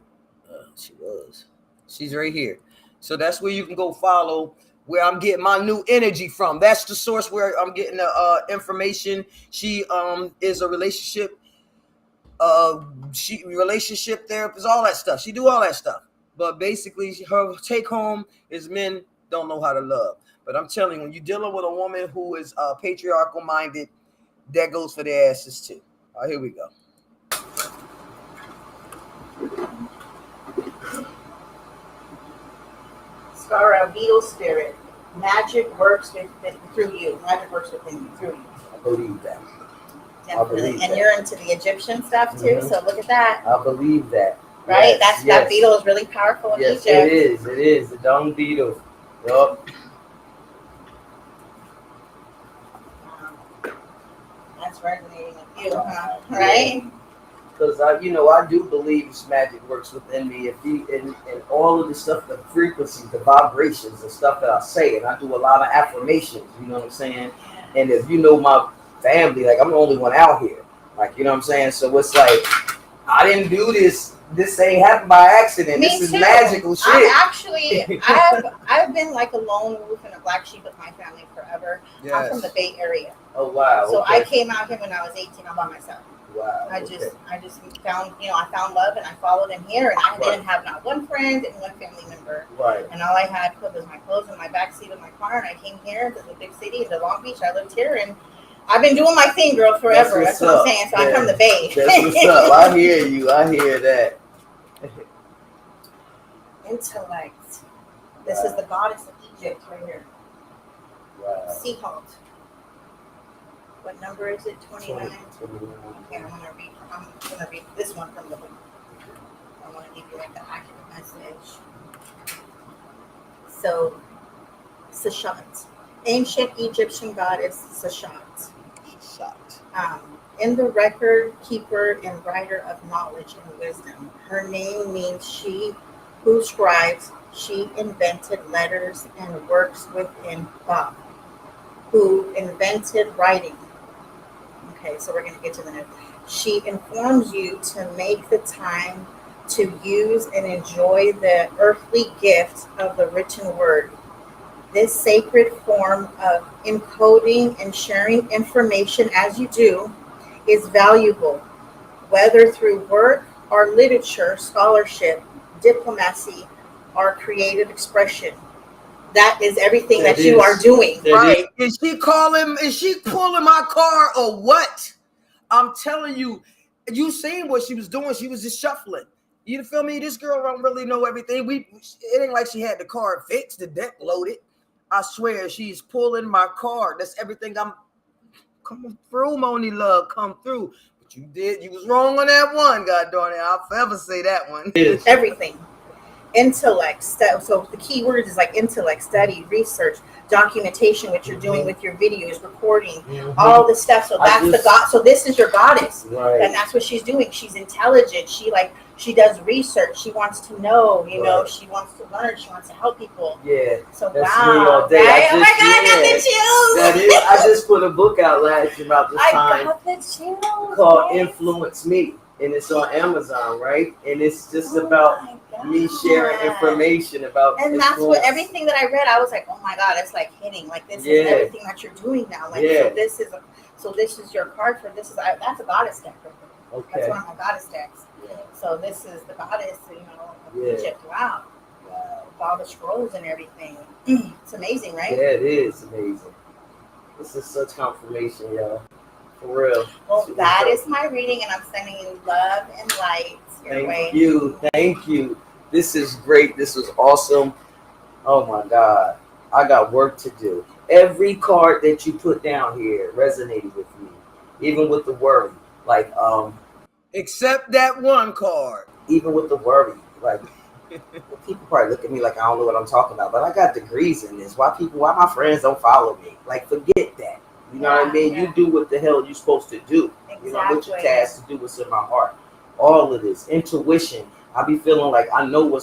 She's right here. So that's where you can go follow where I'm getting my new energy from. That's the source where I'm getting the information. She is a relationship relationship therapist, all that stuff. She do all that stuff. But basically, her take home is men don't know how to love. But I'm telling you, when you're dealing with a woman who is patriarchal minded, that goes for their asses too. All right, here we go.
Scar Beetle spirit. Magic works through you. Magic works within you, through you.
I believe that.
Definitely. And you're into the Egyptian stuff too, so look at that.
I believe that.
Right?
Yes,
That beetle is really powerful in
Egypt.
It
is. The dung beetle. Yup.
That's resonating with you, huh? Right?
Because I do believe this magic works within me. And all of the stuff, the frequencies, the vibrations, the stuff that I say, and I do a lot of affirmations. You know what I'm saying? And if you know my family, like I'm the only one out here. Like, you know what I'm saying? So it's like I didn't do this. This ain't happened by accident. This is magical shit.
I've been like a lone wolf and a black sheep with my family forever. Yes. I'm from the Bay Area.
Oh wow.
So I came out here when I was 18 all by myself.
Wow.
I just found I found love and I followed him here, and I didn't have not one friend and one family member.
Right.
And all I had was my clothes in my backseat of my car, and I came here to the big city, to Long Beach. I lived here, and I've been doing my thing, girl, forever. That's what I'm saying. So I'm from the Bay.
That's what's up. I hear you. I hear that.
Intellect. This is the goddess of Egypt right here.
Wow.
Seahawk. What number is it? 29. Okay, I'm gonna read this one from the book. I want to give you like the accurate message. So, Seshat, ancient Egyptian goddess Seshat. In the record keeper and writer of knowledge and wisdom. Her name means she who scribes. She invented letters and works within Ba, who invented writing. Okay, so we're going to get to the next. She informs you to make the time to use and enjoy the earthly gift of the written word. This sacred form of encoding and sharing information as you do is valuable, whether through work or literature, scholarship, diplomacy, or creative expression. That is everything that you are doing.
Right. Is she pulling my car or what? I'm telling you, you seen what she was doing. She was just shuffling. You feel me? This girl don't really know everything. It ain't like she had the car fixed, the deck loaded. I swear she's pulling my car. That's everything I'm coming through, Moni Love. Come through. But you was wrong on that one, God darn it. I'll forever say that one.
Everything. Intellect. So the key word is like intellect, study, research, documentation, what you're doing with your videos, recording, all this stuff. So that's the god. So this is your goddess,
right.
And that's what she's doing. She's intelligent. She like She does research. She wants to know, you know,
Right.
she wants to learn. She wants to help people.
Yeah.
So
That's
wow,
me all day.
right?
I
Oh my God, I got the chills.
That is, I just put a book out last year about this
I
time
got the chills.
called
yes.
Influence Me, and it's on Amazon, right? And it's just
Oh
about
my God.
me sharing information about
And that's what
influence.
everything that I read, I was like, oh my God, it's like hitting. Like this
Yeah.
is everything that you're doing now. Like
Yeah.
so this is your card for this is that's a goddess deck.
Okay.
That's one of my goddess decks.
Yeah.
So this is the goddess, you know, of
Yeah.
Egypt. Wow. With all the scrolls and everything. It's amazing, right?
Yeah, it is amazing. This is such confirmation, y'all. For real.
Well,
Super
that
dope.
is my reading, and I'm sending you love and light your way.
Thank you. This is great. This was awesome. Oh my God. I got work to do. Every card that you put down here resonated with me. Even with the worry. Like,
Except that one card.
even with the worry. Like, people probably look at me like I don't know what I'm talking about, but I got degrees in this. Why my friends don't follow me? Like, forget that. You know what I mean?
Yeah.
You do what the hell you're supposed to do. You know, what you're
Exactly.
tasked to do what's in my heart. All of this intuition. I be feeling like I know what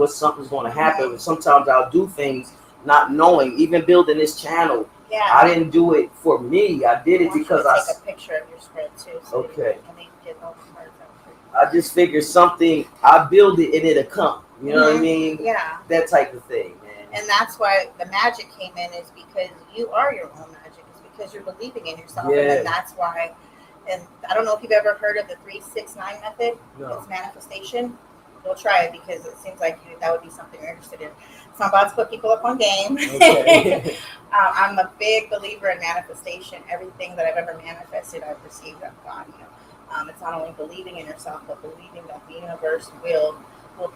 something's going to happen.
Right.
And sometimes I'll do things not knowing. Even building this channel,
Yeah.
I didn't do it for me. I did
I
it
want you
because
to take a picture of your spread too. So
Okay.
And then get all the cards out.
I just figured something. I build it and it'll come. You know what I
Mhm.
mean?
Yeah.
That type of thing, man.
And that's why the magic came in, is because you are your own magic. It's because you're believing in yourself. And
Yeah.
then that's why, and I don't know if you've ever heard of the 3-6-9 method.
No.
It's manifestation. You'll try it because it seems like that would be something you're interested in. So I'm about to put people up on game.
Okay.
I'm a big believer in manifestation. Everything that I've ever manifested, I've received of God. You know, it's not only believing in yourself, but believing that the universe will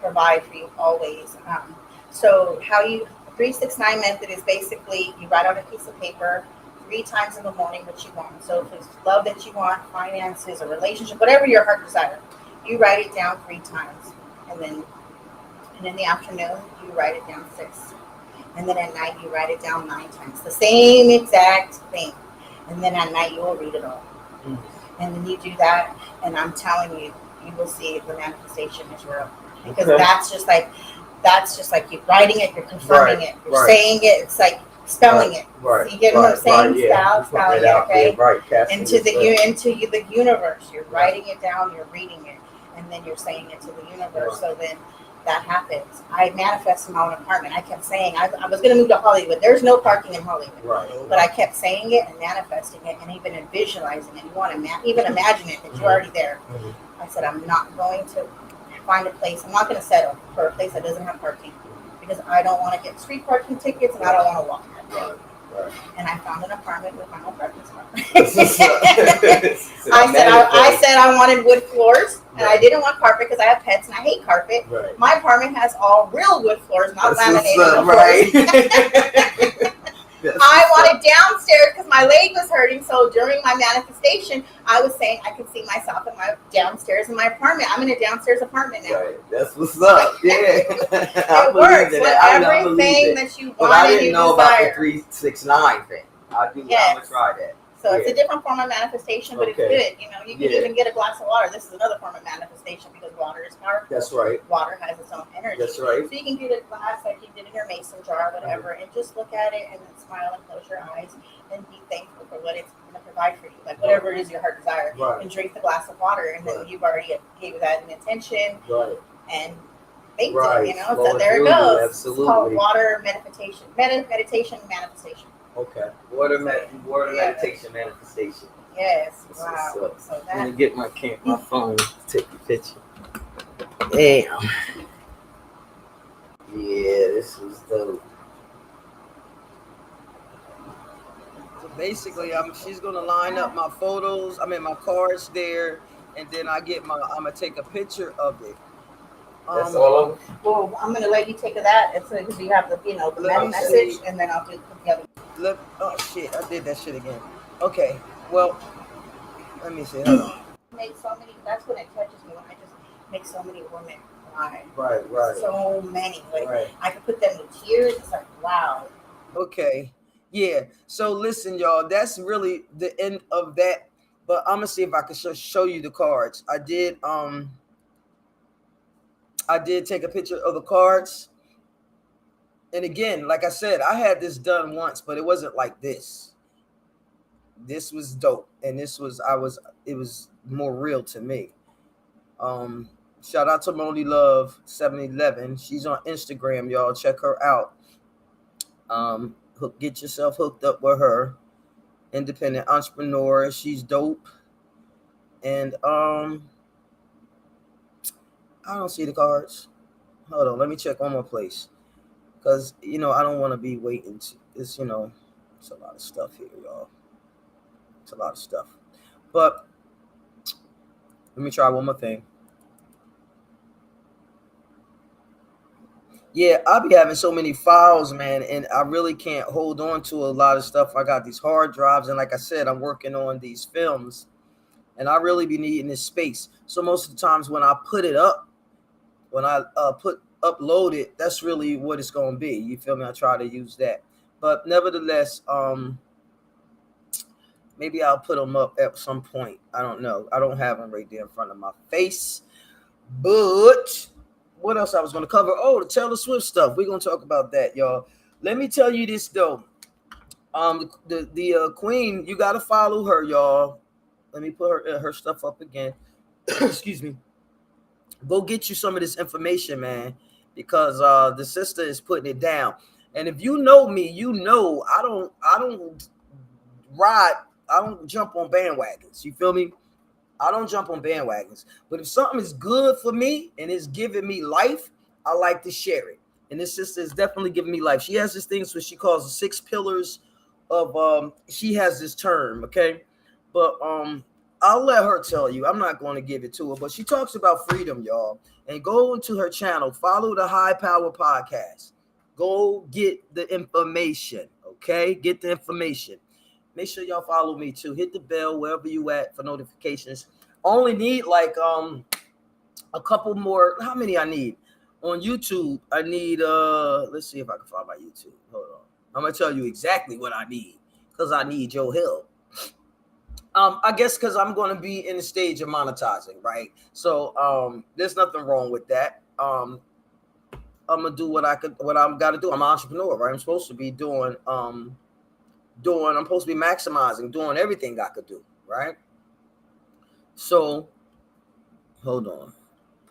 provide for you always. So how you 3-6-9 method is basically you write on a piece of paper 3 times in the morning what you want. So if it's love that you want, finances, a relationship, whatever your heart desire, you write it down 3 times, and in the afternoon you write it down 6, and then at night you write it down 9 times, the same exact thing, and then at night you will read it all. And then you do that, and I'm telling you, you will see the manifestation is real, because
Okay.
that's just like you writing it, you're confirming
Right,
it, you're
right.
saying it, it's like spelling it.
Right.
So you get what I'm saying?
Right, yeah.
Spelling it,
Right out there,
okay?
right. Casting
Into
it
the
down.
into the universe. You're writing it down, you're reading it, and then you're saying it to the universe. So then that happens. I manifested my own apartment. I kept saying I was going to move to Hollywood. There's no parking in Hollywood.
Right.
But I kept saying it and manifesting it, and even visualizing it. You want to even imagine it, that you're already there. I said, I'm not going to find a place. I'm not going to settle for a place that doesn't have parking, because I don't want to get street parking tickets, and I don't want to walk.
Right. Right.
And I found an apartment with my own parking spot.
I
I said I wanted wood floors, and I didn't want carpet because I have pets and I hate carpet.
Right.
My apartment has all real wood floors, not
That's what's
laminated.
up,
right. I wanted downstairs because my leg was hurting. So during my manifestation, I was saying I could see myself in my downstairs in my apartment. I'm in a downstairs apartment now.
Right. That's what's up. Yeah.
It works with everything that you want.
But I didn't
and
know
you
about the
desire.
3-6-9 thing. I'm gonna try that.
So it's a different form of manifestation, but
Okay.
it's good. You know, you can
Yeah.
even get a glass of water. This is another form of manifestation because water is powerful.
That's right.
Water has its own energy.
That's right.
So you can get a glass like you did in your mason jar, whatever, and just look at it and then smile and close your eyes and be thankful for what it's going to provide for you. Like whatever it is your heart desire.
Right.
And drink the glass of water, and then you've already gave that an intention
Right.
and thanked
Right.
it. You know,
Flow
so there it
through you,
goes.
absolutely.
It's called water meditation. Meditation manifestation.
Okay. Water
Yeah.
meditation manifestation.
Yes.
That's
Wow.
what's
So
Let me
that.
get my phone to take the picture. Damn. Yeah, this was dope.
So basically, she's gonna line up my photos. My cards there, and then I'm gonna take a picture of it.
That's all of them?
Well, I'm gonna let you take that, and so because you have the the
Let me
message,
see.
and then I'll do the other.
Oh shit! I did that shit again. Okay. Well, let me see. Hold on.
Make so many. That's when it touches me, when I just make so many women cry.
Right, right.
So many. Like
Right.
I could put them to tears. It's like wow.
Okay. Yeah. So listen, y'all. That's really the end of that. But I'm gonna see if I can show you the cards. I did. I did take a picture of the cards. And again, like I said, I had this done once, but it wasn't like this. This was dope. And it was more real to me. Shout out to Moni Love 711. She's on Instagram, y'all. Check her out. Get yourself hooked up with her. Independent entrepreneur. She's dope. And I don't see the cards. Hold on, let me check one more place. Because, I don't want to be waiting. It's a lot of stuff here, y'all. It's a lot of stuff. But let me try one more thing. Yeah, I'll be having so many files, man, and I really can't hold on to a lot of stuff. I got these hard drives, and like I said, I'm working on these films, and I really be needing this space. So most of the times when I put it up, when I upload it, that's really what it's going to be. You feel me? I try to use that. But nevertheless, maybe I'll put them up at some point. I don't know. I don't have them right there in front of my face. But what else I was going to cover? Oh, the Taylor Swift stuff. We're going to talk about that, y'all. Let me tell you this, though. The queen, you got to follow her, y'all. Let me put her stuff up again. Excuse me. Go get you some of this information, man, because the sister is putting it down. And if you know me, you know I don't jump on bandwagons. You feel me? I don't jump on bandwagons. But if something is good for me and it's giving me life, I like to share it. And this sister is definitely giving me life. She has this thing what she calls the 6 pillars of she has this term, okay? But I'll let her tell you. I'm not going to give it to her, but she talks about freedom, y'all. And go into her channel, follow the High Power Podcast. Go get the information, okay? Get the information. Make sure y'all follow me too. Hit the bell wherever you at for notifications. Only need like a couple more. How many I need? On YouTube, I need let's see if I can find my YouTube. Hold on. I'm gonna tell you exactly what I need because I need your help. I guess because I'm going to be in the stage of monetizing, right? So there's nothing wrong with that. I'm gonna do what I'm got to do. I'm an entrepreneur, right? I'm supposed to be doing I'm supposed to be maximizing, doing everything I could do, right? So hold on,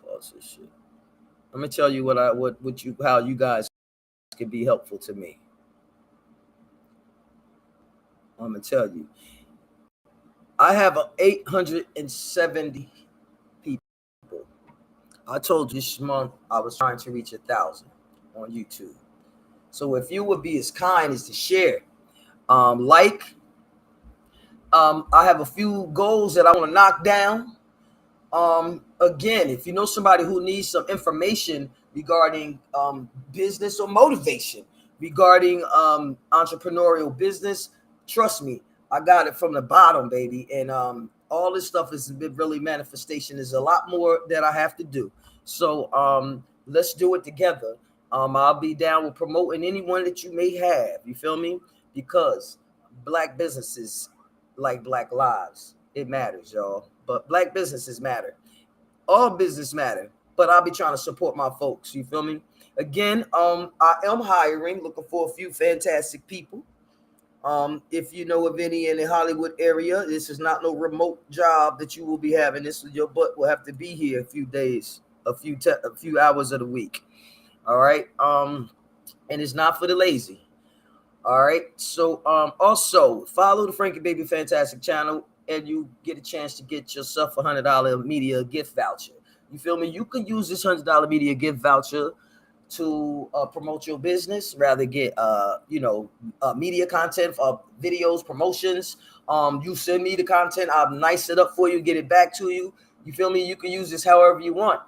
pause this shit. Let me tell you how you guys could be helpful to me. I'm gonna tell you. I have 870 people. I told you this month I was trying to reach 1,000 on YouTube. So if you would be as kind as to share, I have a few goals that I want to knock down. Again, if you know somebody who needs some information regarding business or motivation regarding entrepreneurial business, trust me, I got it from the bottom, baby. And all this stuff is really manifestation. There's a lot more that I have to do. So let's do it together. I'll be down with promoting anyone that you may have. You feel me? Because black businesses like black lives. It matters, y'all. But black businesses matter. All business matter. But I'll be trying to support my folks. You feel me? Again, I am hiring, looking for a few fantastic people. If you know of any in the Hollywood area, this is not no remote job that you will be having. This is your butt will have to be here a few days, a few hours of the week. All right. And it's not for the lazy. All right. So also follow the Frankie Baby Fantastic channel and you get a chance to get yourself $100 media gift voucher. You feel me? You can use this $100 media gift voucher to promote your business, rather get media content, videos, promotions. You send me the content, I'll nice it up for you, get it back to you. You feel me? You can use this however you want.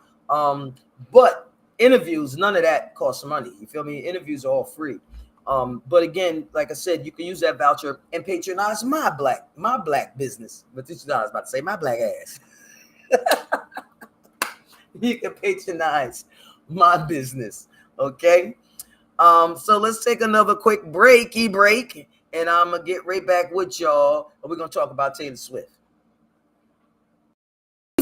But interviews, none of that costs money. You feel me? Interviews are all free. But again, like I said, you can use that voucher and patronize my black business. But this is what I was about to say, my black ass. You can patronize my business. Okay. So let's take another quick break, and I'm gonna get right back with y'all. And we're gonna talk about Taylor Swift.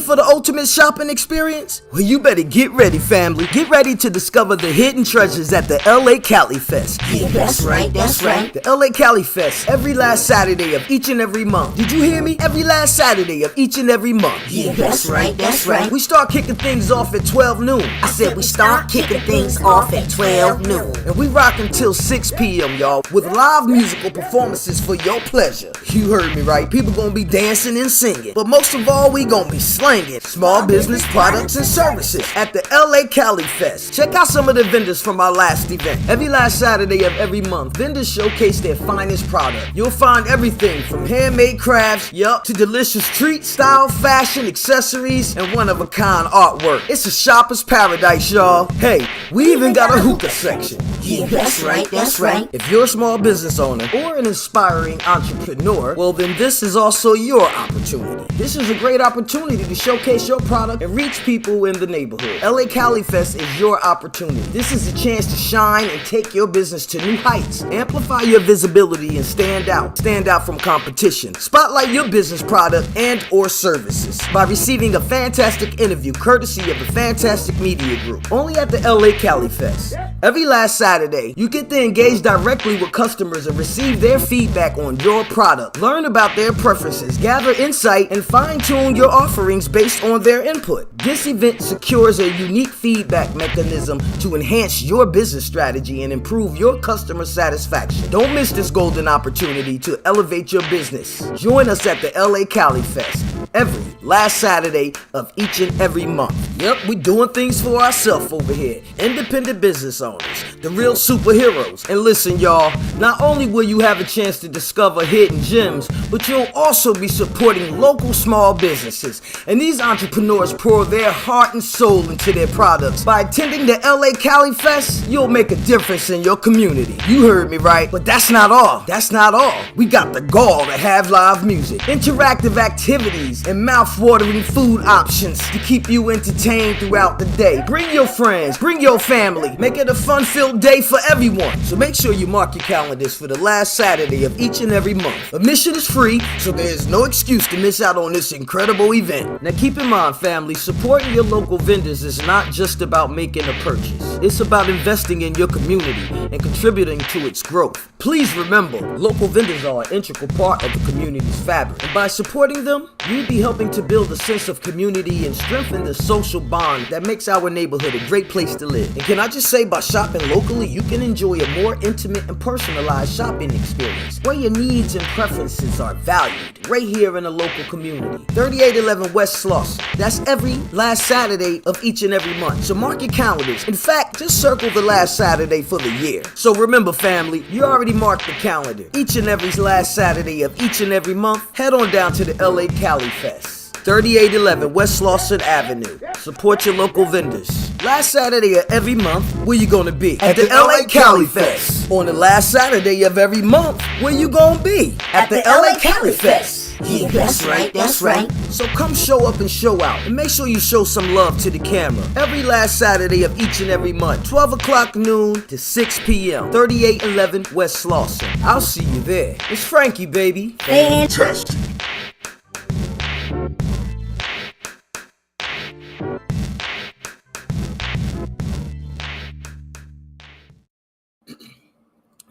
for the ultimate shopping experience? Well, you better get ready, family. Get ready to discover the hidden treasures at the LA Cali Fest.
Yeah, that's right, that's right.
The LA Cali Fest, every last Saturday of each and every month. Did you hear me? Every last Saturday of each and every month.
Yeah, that's right, that's right.
We start kicking things off at 12 noon.
I said we start kicking things off at 12 noon.
And we rock until 6 p.m., y'all, with live musical performances for your pleasure. You heard me right. People gonna be dancing and singing. But most of all, we gonna be slanging small business products and services at the LA Cali Fest. Check out some of the vendors from our last event. Every last Saturday of every month, vendors showcase their finest product. You'll find everything from handmade crafts, to delicious treats, style, fashion, accessories, and one-of-a-kind artwork. It's a shopper's paradise, y'all. Hey, we even got a hookah section.
Yeah, that's right, that's right.
If you're a small business owner or an inspiring entrepreneur, well then this is also your opportunity. This is a great opportunity to showcase your product and reach people in the neighborhood. LA Cali Fest is your opportunity. This is a chance to shine and take your business to new heights. Amplify your visibility and stand out. Stand out from competition. Spotlight your business product and or services by receiving a fantastic interview courtesy of the Fantastic Media Group. Only at the LA Cali Fest. Every last Saturday, you get to engage directly with customers and receive their feedback on your product. Learn about their preferences, gather insight, and fine-tune your offerings based on their input. This event secures a unique feedback mechanism to enhance your business strategy and improve your customer satisfaction. Don't miss this golden opportunity to elevate your business. Join us at the LA Cali Fest every last Saturday of each and every month. Yep, we doing things for ourselves over here. Independent business owners, the real superheroes. And listen, y'all, not only will you have a chance to discover hidden gems, but you'll also be supporting local small businesses. And these entrepreneurs pour their heart and soul into their products. By attending the LA Cali Fest, you'll make a difference in your community. You heard me right, but that's not all. That's not all. We got the gall to have live music, interactive activities, and mouth-watering food options to keep you entertained throughout the day. Bring your friends, bring your family. Make it a fun-filled day for everyone. So make sure you mark your calendars for the last Saturday of each and every month. Admission is free, so there's no excuse to miss out on this incredible event. Now keep in mind, family, supporting your local vendors is not just about making a purchase. It's about investing in your community and contributing to its growth. Please remember, local vendors are an integral part of the community's fabric. And by supporting them, you'll be helping to build a sense of community and strengthen the social bond that makes our neighborhood a great place to live. And can I just say, by shopping locally, you can enjoy a more intimate and personalized shopping experience where your needs and preferences are valued right here in the local community. 3811 West Slauson. That's every last Saturday of each and every month. So mark your calendars. In fact, just circle the last Saturday for the year. So remember, family, you already marked the calendar. Each and every last Saturday of each and every month, head on down to the LA Cali Fest. 3811 West Slauson Avenue. Support your local vendors. Last Saturday of every month, where you gonna be? At the LA Cali Fest. On the last Saturday of every month, where you gonna be?
At the LA Cali Fest. Yeah, that's right, that's right.
So come show up and show out, and make sure you show some love to the camera. Every last Saturday of each and every month, 12 o'clock noon to 6 p.m. 3811 West Slauson. I'll see you there. It's Frankie, baby.
Fantastic.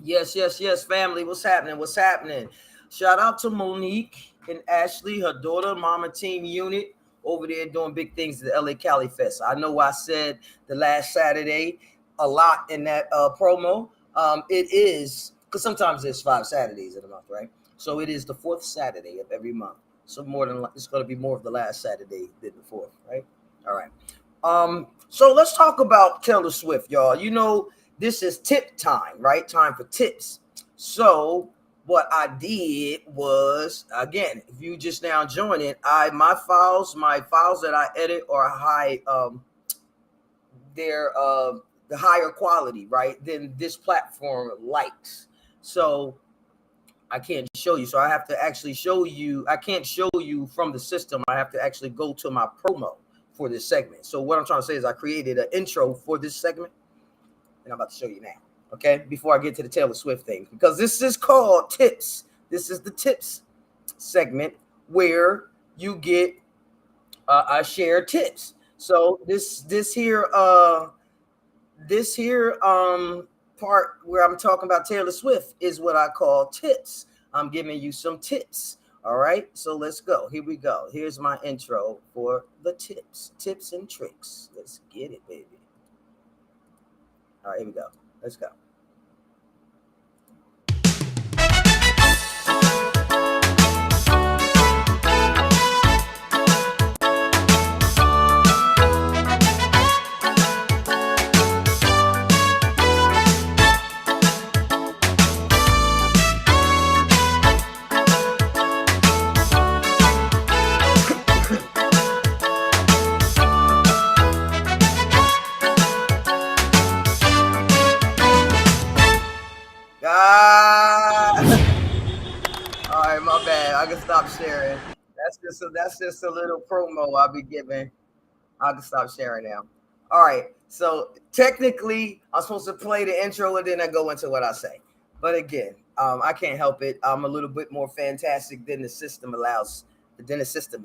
Yes, family. What's happening? Shout out to Monique and Ashley, her daughter, Mama Team Unit, over there doing big things at the LA Cali Fest. I know I said the last Saturday a lot in that promo. It is, because sometimes there's 5 Saturdays in a month, right? So it is the 4th Saturday of every month. So it's going to be more of the last Saturday than the 4th, right? All right. So let's talk about Taylor Swift, y'all. You know, this is tip time, right? Time for tips. So what I did was, again, if you just now join it, my files that I edit are high, they're the higher quality, right, than this platform likes. So I can't show you. So I have to actually show you. I can't show you from the system. I have to actually go to my promo for this segment. So what I'm trying to say is I created an intro for this segment, and I'm about to show you now. Okay, before I get to the Taylor Swift thing, because this is called tips. This is the tips segment where you get I share tips. So this here part where I'm talking about Taylor Swift is what I call tips. I'm giving you some tips. All right, so let's go. Here we go. Here's my intro for the tips and tricks. Let's get it, baby. All right, here we go. Let's go. All right, my bad. I can stop sharing. That's just a little promo I'll be giving. I can stop sharing now. All right. So technically, I'm supposed to play the intro and then I go into what I say. But again, I can't help it. I'm a little bit more fantastic than the system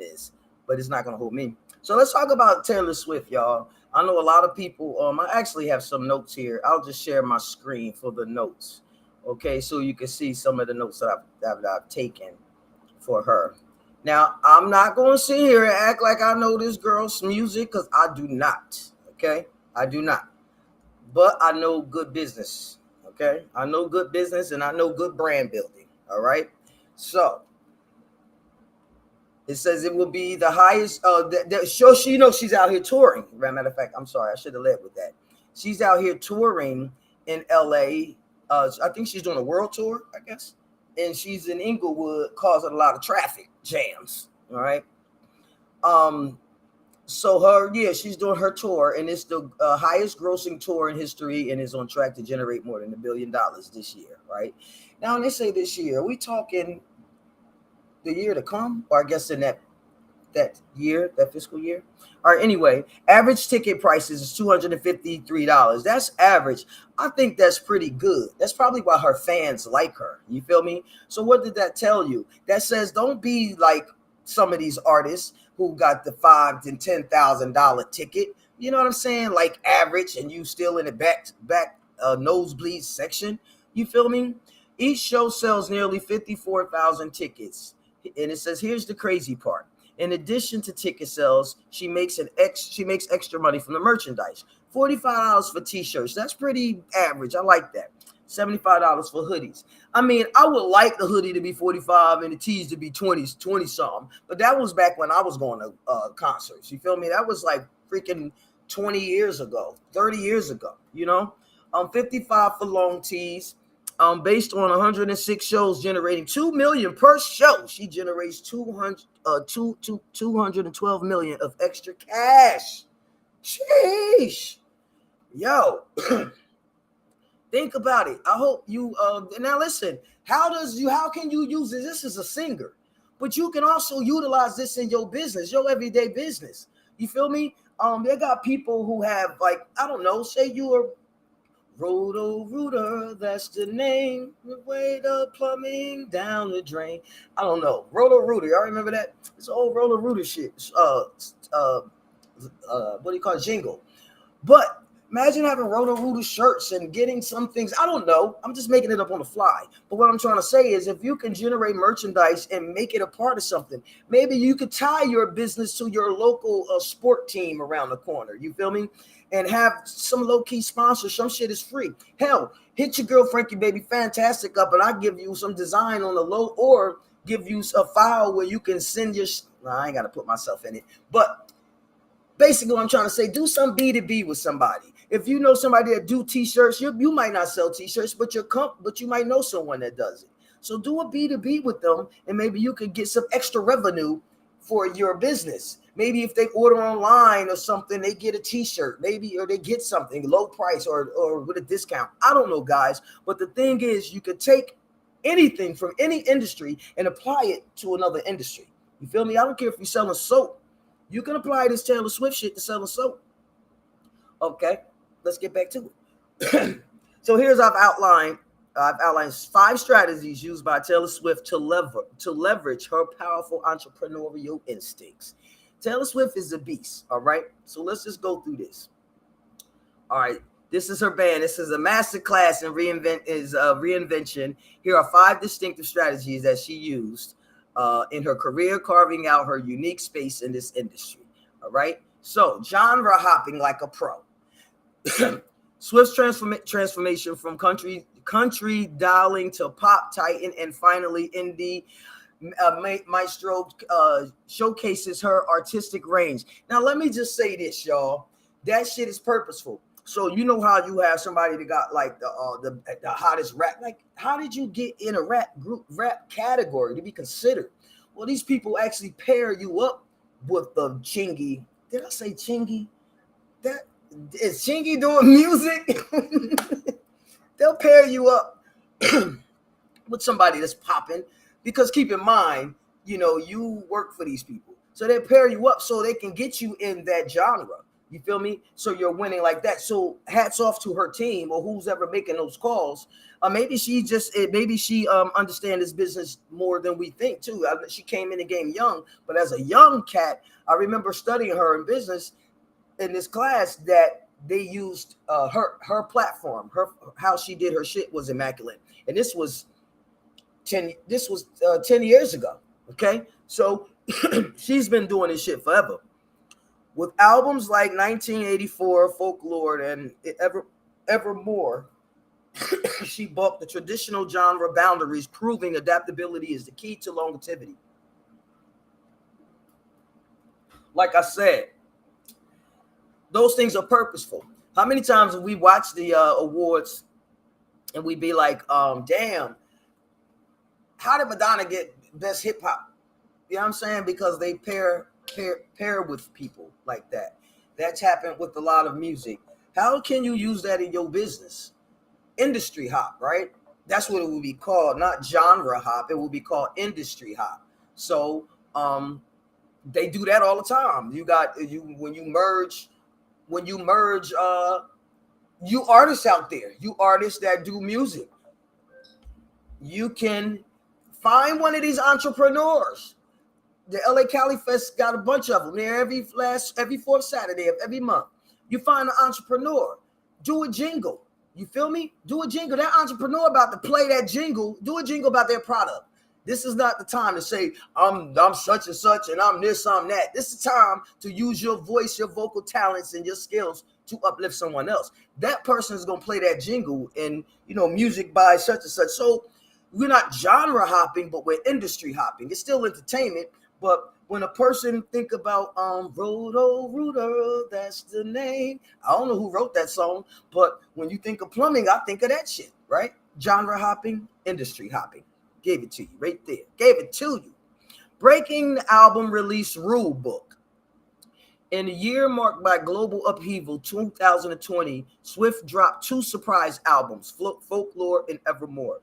is, but it's not gonna hold me. So let's talk about Taylor Swift, y'all. I know a lot of people. I actually have some notes here. I'll just share my screen for the notes. Okay, so you can see some of the notes that I've taken for her. Now, I'm not going to sit here and act like I know this girl's music because I do not. Okay, I do not. But I know good business. Okay, I know good business and I know good brand building. All right, so it says it will be the highest. So she knows she's out here touring. Matter of fact, I'm sorry, I should have led with that. She's out here touring in LA. I think she's doing a world tour, I guess. And she's in Inglewood, causing a lot of traffic jams. All right. So she's doing her tour, and it's the highest grossing tour in history, and is on track to generate more than $1 billion this year. Right now, when they say this year, are we talking the year to come, or I guess in that fiscal year? All right, anyway, average ticket prices is $253. That's average. I think that's pretty good. That's probably why her fans like her. You feel me? So what did that tell you? That says don't be like some of these artists who got the $5,000 and $10,000 ticket. You know what I'm saying? Like average, and you still in the back nosebleed section. You feel me? Each show sells nearly 54,000 tickets. And it says, here's the crazy part. In addition to ticket sales, she makes extra money from the merchandise. $45 for t-shirts. That's pretty average. I like that. $75 for hoodies. I mean, I would like the hoodie to be 45 and the tees to be 20 something. But that was back when I was going to concerts. You feel me? That was like freaking 20 years ago, 30 years ago, you know? 55 for long tees. Based on 106 shows generating $2 million per show, she generates $212 million of extra cash. Sheesh. Yo, think about it. I hope you now listen. How can you use this? This is a singer, but you can also utilize this in your business, your everyday business. You feel me? They got people who have, like, I don't know, say you are Roto-Rooter, that's the name. Way the plumbing down the drain. I don't know. Roto-Rooter, y'all remember that? It's old Roto-Rooter shit. What do you call it? Jingle. But imagine having Roto-Rooter shirts and getting some things. I don't know. I'm just making it up on the fly. But what I'm trying to say is, if you can generate merchandise and make it a part of something, maybe you could tie your business to your local sport team around the corner. You feel me? And have some low-key sponsors. Some shit is free. Hell, hit your girl Frankie Baby Fantastic up, and I'll give you some design on the low, or give you a file where you can send your. I ain't got to put myself in it. But basically, what I'm trying to say, do some B2B with somebody. If you know somebody that do T-shirts, you might not sell T-shirts, but you might know someone that does it. So do a B2B with them, and maybe you could get some extra revenue for your business. Maybe if they order online or something, they get a T-shirt, maybe, or they get something low price or with a discount. I don't know, guys. But the thing is, you could take anything from any industry and apply it to another industry. You feel me? I don't care if you're selling soap. You can apply this Taylor Swift shit to selling soap. Okay, let's get back to it. So I've outlined 5 strategies used by Taylor Swift to leverage her powerful entrepreneurial instincts. Taylor Swift is a beast. All right. So let's just go through this. All right. This is her band. This is a master class in reinvention. Here are 5 distinctive strategies that she used in her career, carving out her unique space in this industry. All right. So genre hopping like a pro. Swift's transformation from country darling to pop titan and finally indie maestro showcases her artistic range. Now, let me just say this, y'all. That shit is purposeful. So you know how you have somebody that got like the hottest rap. Like, how did you get in a rap category to be considered? Well, these people actually pair you up with the Chingy. Did I say Chingy? That is Chingy doing music. They'll pair you up with somebody that's popping, because keep in mind, you know, you work for these people. So they pair you up so they can get you in that genre. You feel me? So you're winning like that. So hats off to her team or who's ever making those calls. Maybe she understands this business more than we think too. She came in the game young, but as a young cat, I remember studying her in business in this class that they used her platform, how she did her shit was immaculate. And this was 10 years ago. Okay. So she's been doing this shit forever. With albums like 1984, Folklore, and Evermore, she bucked the traditional genre boundaries, proving adaptability is the key to longevity. Like I said, those things are purposeful. How many times have we watched the awards and we be like, damn, how did Madonna get best hip hop? You know what I'm saying? Because they pair with people like that. That's happened with a lot of music. How can you use that in your business? Industry hop, right? That's what it will be called, not genre hop. It will be called industry hop. So they do that all the time. When you merge you artists out there, you artists that do music, you can find one of these entrepreneurs. The LA Cali Fest got a bunch of them there every fourth Saturday of every month. You find an entrepreneur, do a jingle. You feel me? Do a jingle. That entrepreneur about to play that jingle, do a jingle about their product. This is not the time to say, I'm such and such and I'm this, I'm that. This is time to use your voice, your vocal talents, and your skills to uplift someone else. That person is going to play that jingle and, you know, music by such and such. So we're not genre hopping, but we're industry hopping. It's still entertainment. But when a person think about Roto Rooter, that's the name. I don't know who wrote that song, but when you think of plumbing, I think of that shit, right? Genre hopping, industry hopping. Gave it to you right there. Gave it to you. Breaking album release rule book. In a year marked by global upheaval, 2020, Swift dropped 2 surprise albums, Folklore and Evermore.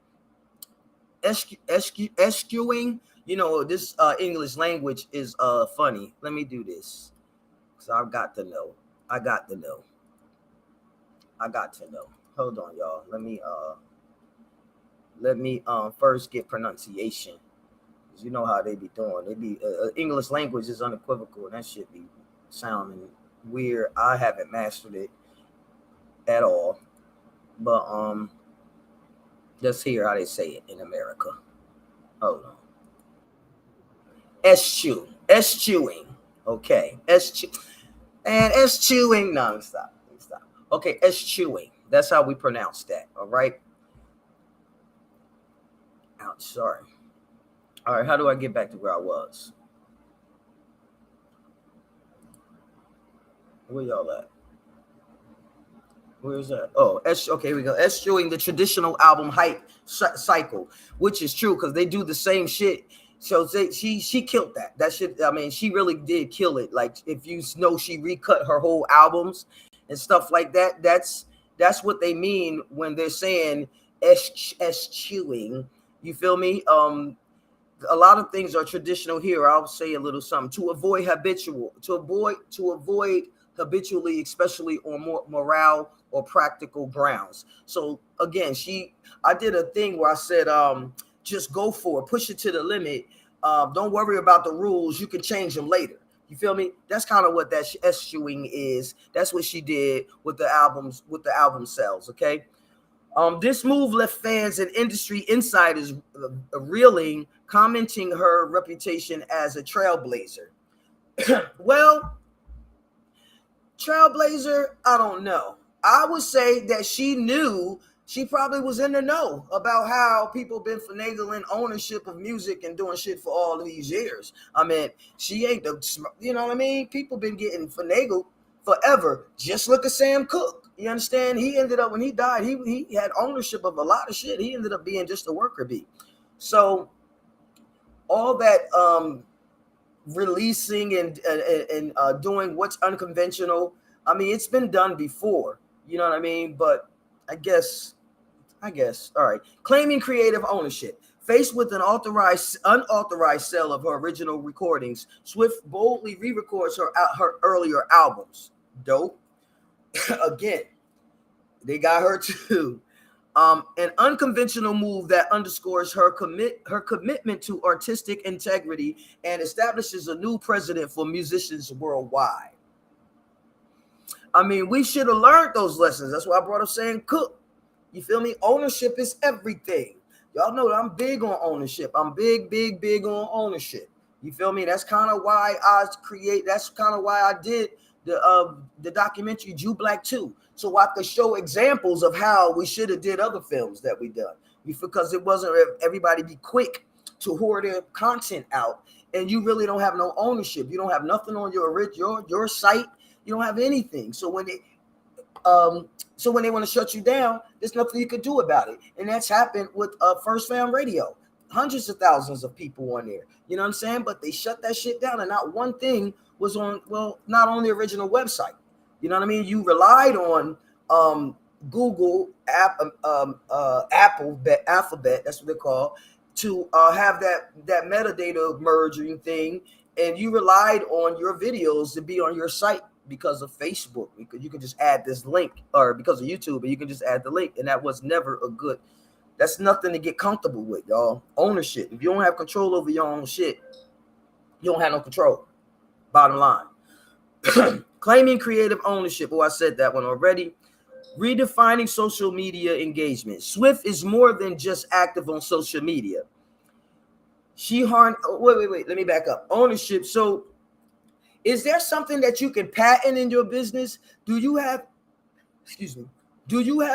Eschewing. You know, this English language is funny. Let me do this. So I've got to know. I got to know. Hold on, y'all. Let me first get pronunciation. Because you know how they be doing. They be English language is unequivocal, and that shit be sounding weird. I haven't mastered it at all. But let's hear how they say it in America. Hold on. Eschewing. Okay. Eschewing. No, stop. Okay, eschewing. That's how we pronounce that. All right. Ouch, sorry. All right, how do I get back to where I was? Where y'all at? Where's that? Oh, okay, here we go. Eschewing the traditional album hype cycle, which is true because they do the same shit. So she killed that. That shit, I mean, she really did kill it. Like, if you know, she recut her whole albums and stuff like that. That's what they mean when they're saying eschewing. You feel me? A lot of things are traditional here. I'll say a little something. To avoid habitually, especially on more morale or practical grounds. So again, I did a thing where I said, just go for it, push it to the limit. Don't worry about the rules. You can change them later. You feel me? That's kind of what that eschewing is. That's what she did with the albums, with the album sales. Okay. This move left fans and industry insiders reeling, commenting her reputation as a trailblazer. Well, trailblazer, I don't know. I would say that she knew, she probably was in the know about how people been finagling ownership of music and doing shit for all these years. I mean, she ain't the, you know what I mean? People been getting finagled forever. Just look at Sam Cooke. You understand? He ended up, when he died, he had ownership of a lot of shit. He ended up being just a worker bee. So all that releasing and doing what's unconventional, I mean, it's been done before. You know what I mean? But I guess, all right. Claiming creative ownership. Faced with an unauthorized sale of her original recordings, Swift boldly re-records her earlier albums. Dope. Again, they got her too. An unconventional move that underscores her commitment to artistic integrity and establishes a new precedent for musicians worldwide. I mean, we should have learned those lessons. That's why I brought up Sam Cooke. You feel me? Ownership is everything. Y'all know that I'm big on ownership. I'm big on ownership. You feel me? That's kind of why that's kind of why I did the documentary Jew Black 2, so I could show examples of how we should have did other films that we done. Because it wasn't everybody be quick to hoard their content out, and you really don't have no ownership. You don't have nothing on your site. You don't have anything. So when they want to shut you down, there's nothing you could do about it. And that's happened with First Fam Radio. Hundreds of thousands of people on there. You know what I'm saying? But they shut that shit down, and not one thing was on, well, not on the original website. You know what I mean? You relied on Google, Alphabet, that's what they call, to have that metadata merging thing, and you relied on your videos to be on your site because of Facebook. You could just add this link, or because of YouTube, and you can just add the link, and that was never a good. That's nothing to get comfortable with, y'all. Ownership. If you don't have control over your own shit, you don't have no control. Bottom line. Claiming creative ownership. Oh, I said that one already. Redefining social media engagement. Swift is more than just active on social media. Wait. Let me back up. Ownership. So, is there something that you can patent in your business? Do you have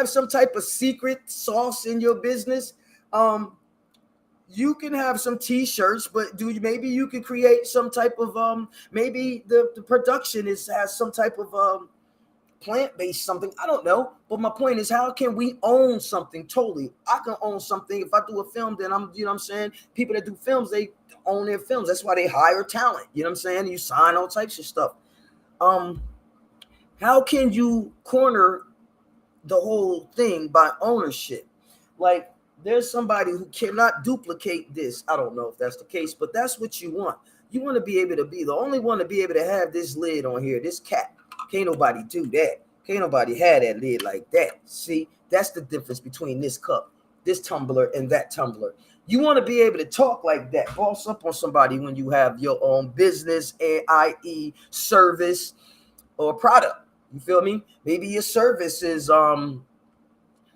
some type of secret sauce in your business? You can have some t-shirts, but maybe you can create some type of maybe the production has some type of plant-based something. I don't know. But my point is, how can we own something totally? I can own something. If I do a film, then I'm, you know what I'm saying? People that do films, they own their films. That's why they hire talent. You know what I'm saying? You sign all types of stuff. How can you corner the whole thing by ownership? Like, there's somebody who cannot duplicate this. I don't know if that's the case, but that's what you want. You want to be able to be the only one to be able to have this lid on here, this cap. Can't nobody do that. Can't nobody have that lid like that. See, that's the difference between this cup, this tumbler, and that tumbler. You want to be able to talk like that, boss up on somebody when you have your own business, i.e. service or product. You feel me? Maybe your service is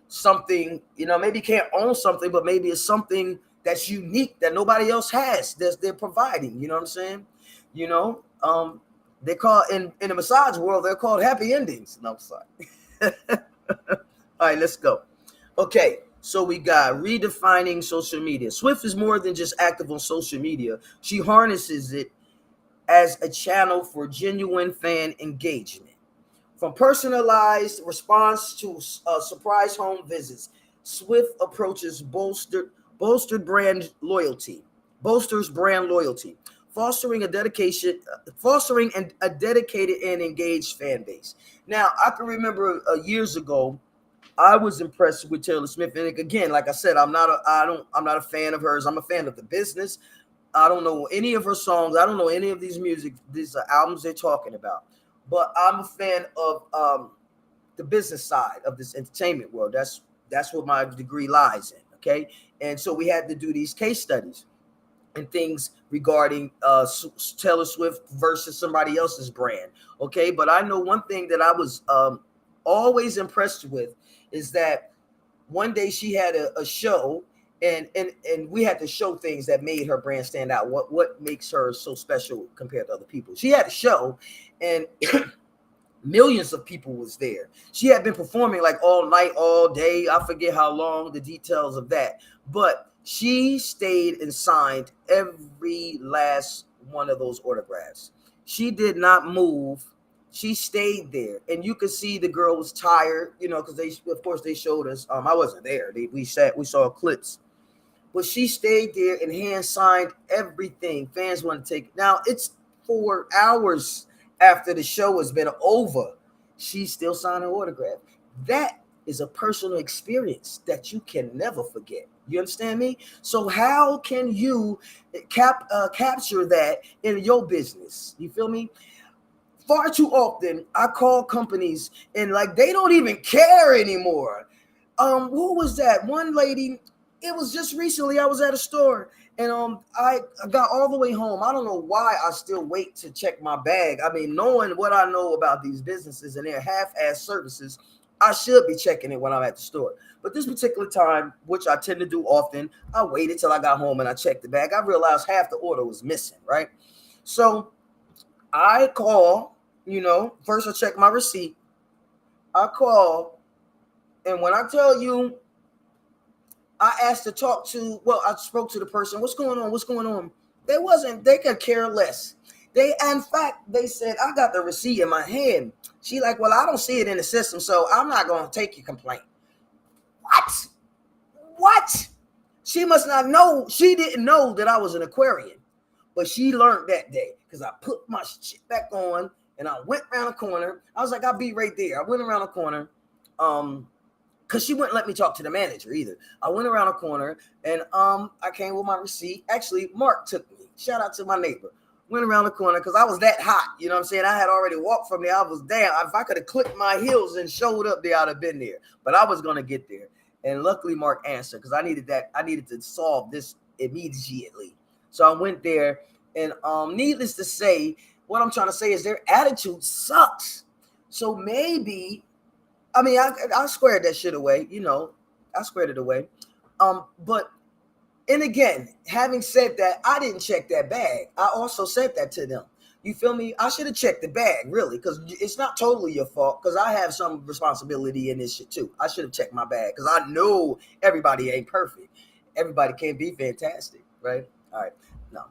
something, maybe you can't own something, but maybe it's something that's unique that nobody else has that they're providing. You know what I'm saying? They call in the massage world, they're called happy endings. No, I'm sorry. All right, let's go. Okay, so we got redefining social media. Swift is more than just active on social media. She harnesses it as a channel for genuine fan engagement. From personalized response to surprise home visits, Swift approaches bolsters brand loyalty, fostering a dedicated and engaged fan base. Now, I can remember years ago, I was impressed with Taylor Swift, and again, like I said, I'm not a fan of hers. I'm a fan of the business. I don't know any of her songs. I don't know any of these albums they're talking about. But I'm a fan of the business side of this entertainment world. That's what my degree lies in, okay? And so we had to do these case studies. and things regarding Taylor Swift versus somebody else's brand. Okay, but I know one thing that I was always impressed with is that one day she had a show, and we had to show things that made her brand stand out. What makes her so special compared to other people? She had a show, and millions of people was there. She had been performing like all night, all day. I forget how long, the details of that, but she stayed and signed every last one of those autographs. She did not move. She stayed there, and you could see the girl was tired, you know, because they showed us. I wasn't there. We saw clips, but she stayed there and hand signed everything. Fans want to take it. Now it's 4 hours after the show has been over. She's still signing autograph. That is a personal experience that you can never forget. You understand me? So how can you capture that in your business? You feel me? Far too often, I call companies and like they don't even care anymore. Who was that? One lady. It was just recently. I was at a store and I got all the way home. I don't know why I still wait to check my bag. I mean, knowing what I know about these businesses and their half-ass services, I should be checking it when I'm at the store. But this particular time, which I tend to do often, I waited till I got home and I checked the bag. I realized half the order was missing, right? So I call, you know, first I check my receipt. I call, and when I tell you, I asked to talk to, well, I spoke to the person. What's going on? What's going on? They could care less. In fact, they said, I got the receipt in my hand. She like, well, I don't see it in the system, so I'm not going to take your complaint. What? She must not know. She didn't know that I was an Aquarian, but she learned that day because I put my shit back on and I went around the corner. I was like, I'll be right there. I went around the corner. Because she wouldn't let me talk to the manager either. I went around a corner and I came with my receipt. Actually, Mark took me. Shout out to my neighbor. Went around the corner because I was that hot. You know what I'm saying? I had already walked from there. I was down. If I could have clicked my heels and showed up there, I'd have been there. But I was going to get there. And luckily, Mark answered because I needed to solve this immediately. So I went there. And needless to say, what I'm trying to say is their attitude sucks. So maybe... I mean, I squared that shit away, you know, I squared it away. But, and again, having said that, I didn't check that bag. I also said that to them. You feel me? I should have checked the bag, really, because it's not totally your fault, because I have some responsibility in this shit, too. I should have checked my bag, because I know everybody ain't perfect. Everybody can't be fantastic, right? All right. No,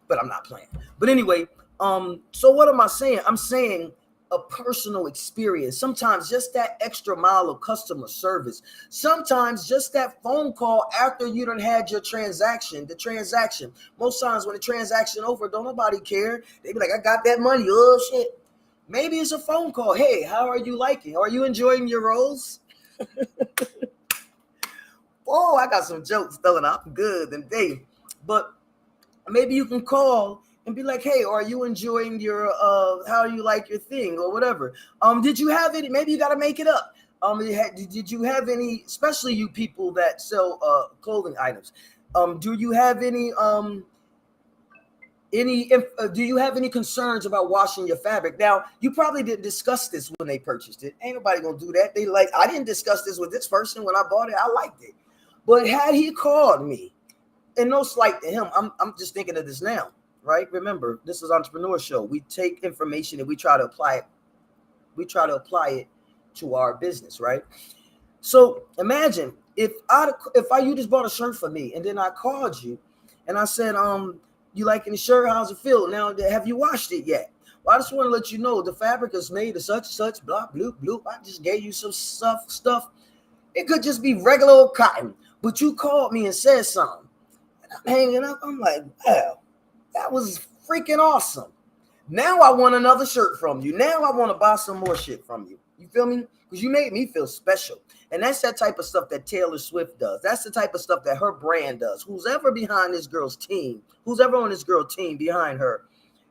but I'm not playing. But anyway, so what am I saying? I'm saying a personal experience. Sometimes just that extra mile of customer service. Sometimes just that phone call after you done had your transaction, the transaction. Most times when the transaction over, don't nobody care. They be like, I got that money. Oh shit. Maybe it's a phone call. Hey, how are you liking? Are you enjoying your roles? Oh, I got some jokes throwing out. I'm good today. But maybe you can call and be like, hey, are you enjoying your, how you like your thing or whatever? Did you have any, maybe you got to make it up. Did you have any, especially you people that sell clothing items? Do you have any do you have any concerns about washing your fabric? Now, you probably didn't discuss this when they purchased it. Ain't nobody going to do that. They like, I didn't discuss this with this person when I bought it. I liked it. But had he called me, and no slight to him, I'm just thinking of this now. Right? Remember, this is Entrepreneur Show. We take information and we try to apply it. We try to apply it to our business, right? So imagine if you just bought a shirt for me and then I called you and I said, you liking the shirt? How's it feel? Now, have you washed it yet? Well, I just want to let you know the fabric is made of such and such, blah, bloop, bloop. I just gave you some stuff. It could just be regular old cotton, but you called me and said something. And I'm hanging up. I'm like, wow. That was freaking awesome. Now I want another shirt from you. Now I want to buy some more shit from you. You feel me? Because you made me feel special. And that's that type of stuff that Taylor Swift does. That's the type of stuff that her brand does. Who's ever behind this girl's team, who's ever on this girl's team behind her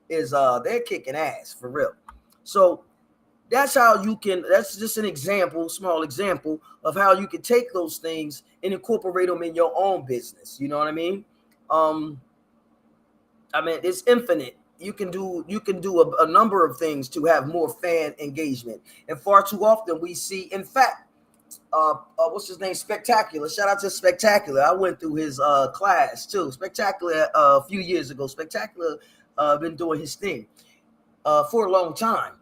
is they're kicking ass for real. So that's how you can, that's just an example, small example of how you can take those things and incorporate them in your own business. You know what I mean? I mean, it's infinite. You can do a number of things to have more fan engagement. And far too often we see, in fact, what's his name? Spectacular. Shout out to Spectacular. I went through his class too. Spectacular a few years ago. Spectacular been doing his thing for a long time.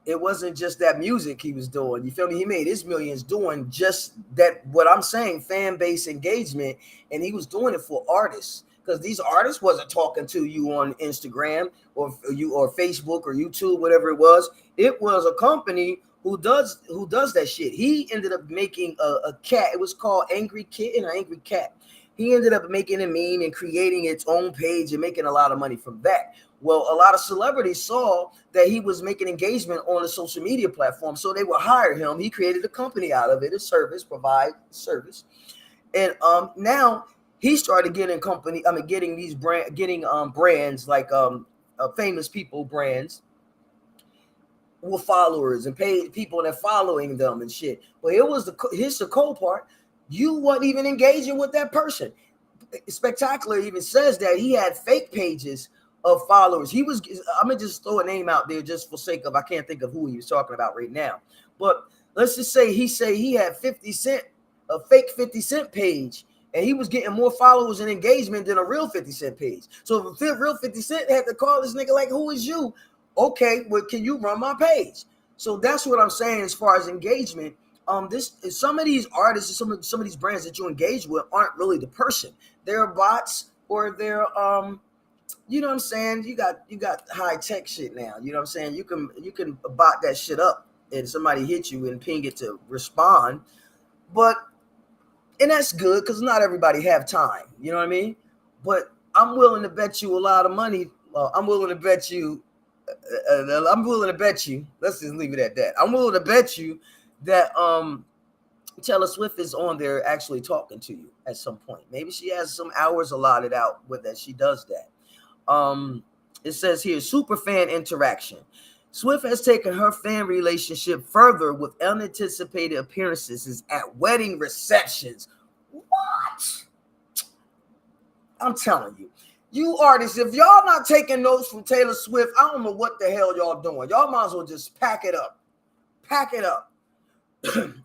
It wasn't just that music he was doing. You feel me? He made his millions doing just that, what I'm saying, fan base engagement, and he was doing it for artists, because these artists wasn't talking to you on Instagram or Facebook or YouTube, whatever it was. It was a company who does that shit. He ended up making a cat. It was called Angry Kitten or Angry Cat. He ended up making a meme and creating its own page and making a lot of money from that. Well, a lot of celebrities saw that he was making engagement on a social media platform, so they would hire him. He created a company out of it, a service, provide service. And now he started getting these brands like famous people brands with followers and paid people that following them and shit. But here's the cold part. You wasn't even engaging with that person. Spectacular even says that he had fake pages of followers. I'm gonna just throw a name out there just for sake of, I can't think of who he was talking about right now. But let's just say he had 50 Cent, a fake 50 Cent page, and he was getting more followers and engagement than a real 50 Cent page. So if the real 50 Cent had to call this nigga like, who is you? Okay, well, can you run my page? So that's what I'm saying as far as engagement. Some of these artists and some of these brands that you engage with aren't really the person. They're bots, or they're you know what I'm saying? You got high tech shit now. You know what I'm saying? You can bot that shit up and somebody hit you and ping it to respond. And that's good, because not everybody have time. You know what I mean? But I'm willing to bet you a lot of money. I'm willing to bet you. Let's just leave it at that. I'm willing to bet you that Taylor Swift is on there actually talking to you at some point. Maybe she has some hours allotted out with that. She does that. It says here, super fan interaction. Swift has taken her fan relationship further with unanticipated appearances at wedding receptions. What? I'm telling you. You artists, if y'all not taking notes from Taylor Swift, I don't know what the hell y'all doing. Y'all might as well just pack it up. Pack it up.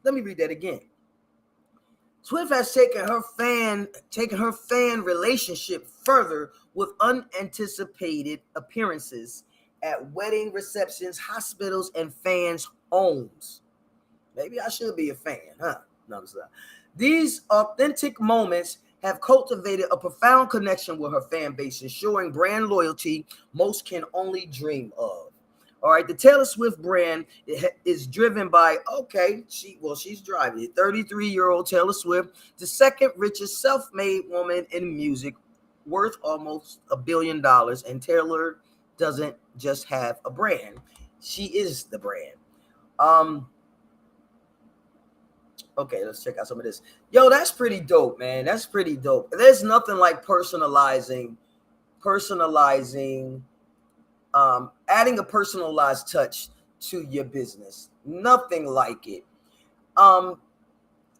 Let me read that again. Swift has taken her fan relationship further with unanticipated appearances at wedding receptions, hospitals, and fans' homes. Maybe I should be a fan, huh? No, I'm sorry. These authentic moments have cultivated a profound connection with her fan base, ensuring brand loyalty most can only dream of. All right, the Taylor Swift brand is driven by, she's driving it. 33-year-old Taylor Swift, the second richest self-made woman in music, worth almost $1 billion. And Taylor doesn't just have a brand. She is the brand. Okay, let's check out some of this. Yo, that's pretty dope, man. That's pretty dope. There's nothing like personalizing, adding a personalized touch to your business. Nothing like it.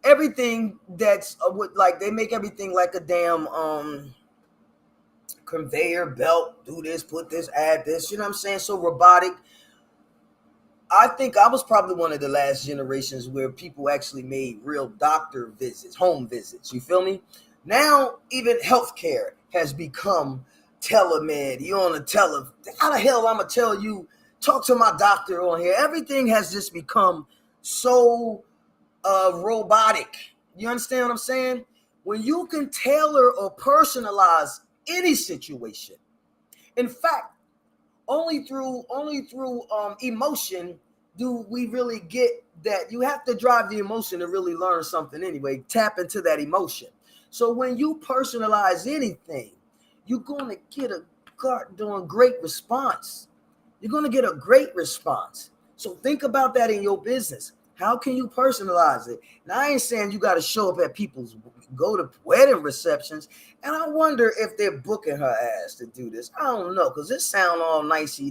Everything that's like, they make everything like a damn conveyor belt. Do this, put this, add this. You know what I'm saying? So robotic. I think I was probably one of the last generations where people actually made real doctor visits, home visits. You feel me? Now, even healthcare has become telemed. You on a how the hell I'm gonna tell you, talk to my doctor on here? Everything has just become so robotic. You understand what I'm saying? When you can tailor or personalize any situation, in fact, only through emotion do we really get that. You have to drive the emotion to really learn something anyway. Tap into that emotion. So when you personalize anything, you're going to get a great response. You're going to get a great response. So think about that in your business. How can you personalize it? Now, I ain't saying you got to show up at go to wedding receptions. And I wonder if they're booking her ass to do this. I don't know, because this sound all nicey.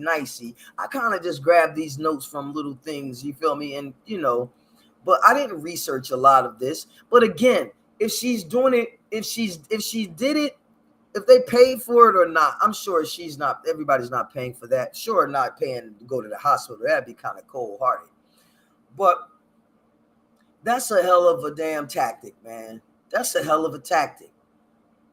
I kind of just grabbed these notes from little things, you feel me? And, but I didn't research a lot of this. But again, if she's doing it, if she did it if they paid for it or not, I'm sure everybody's not paying for that. Sure, not paying to go to the hospital. That'd be kind of cold-hearted. But that's a hell of a damn tactic, man. That's a hell of a tactic.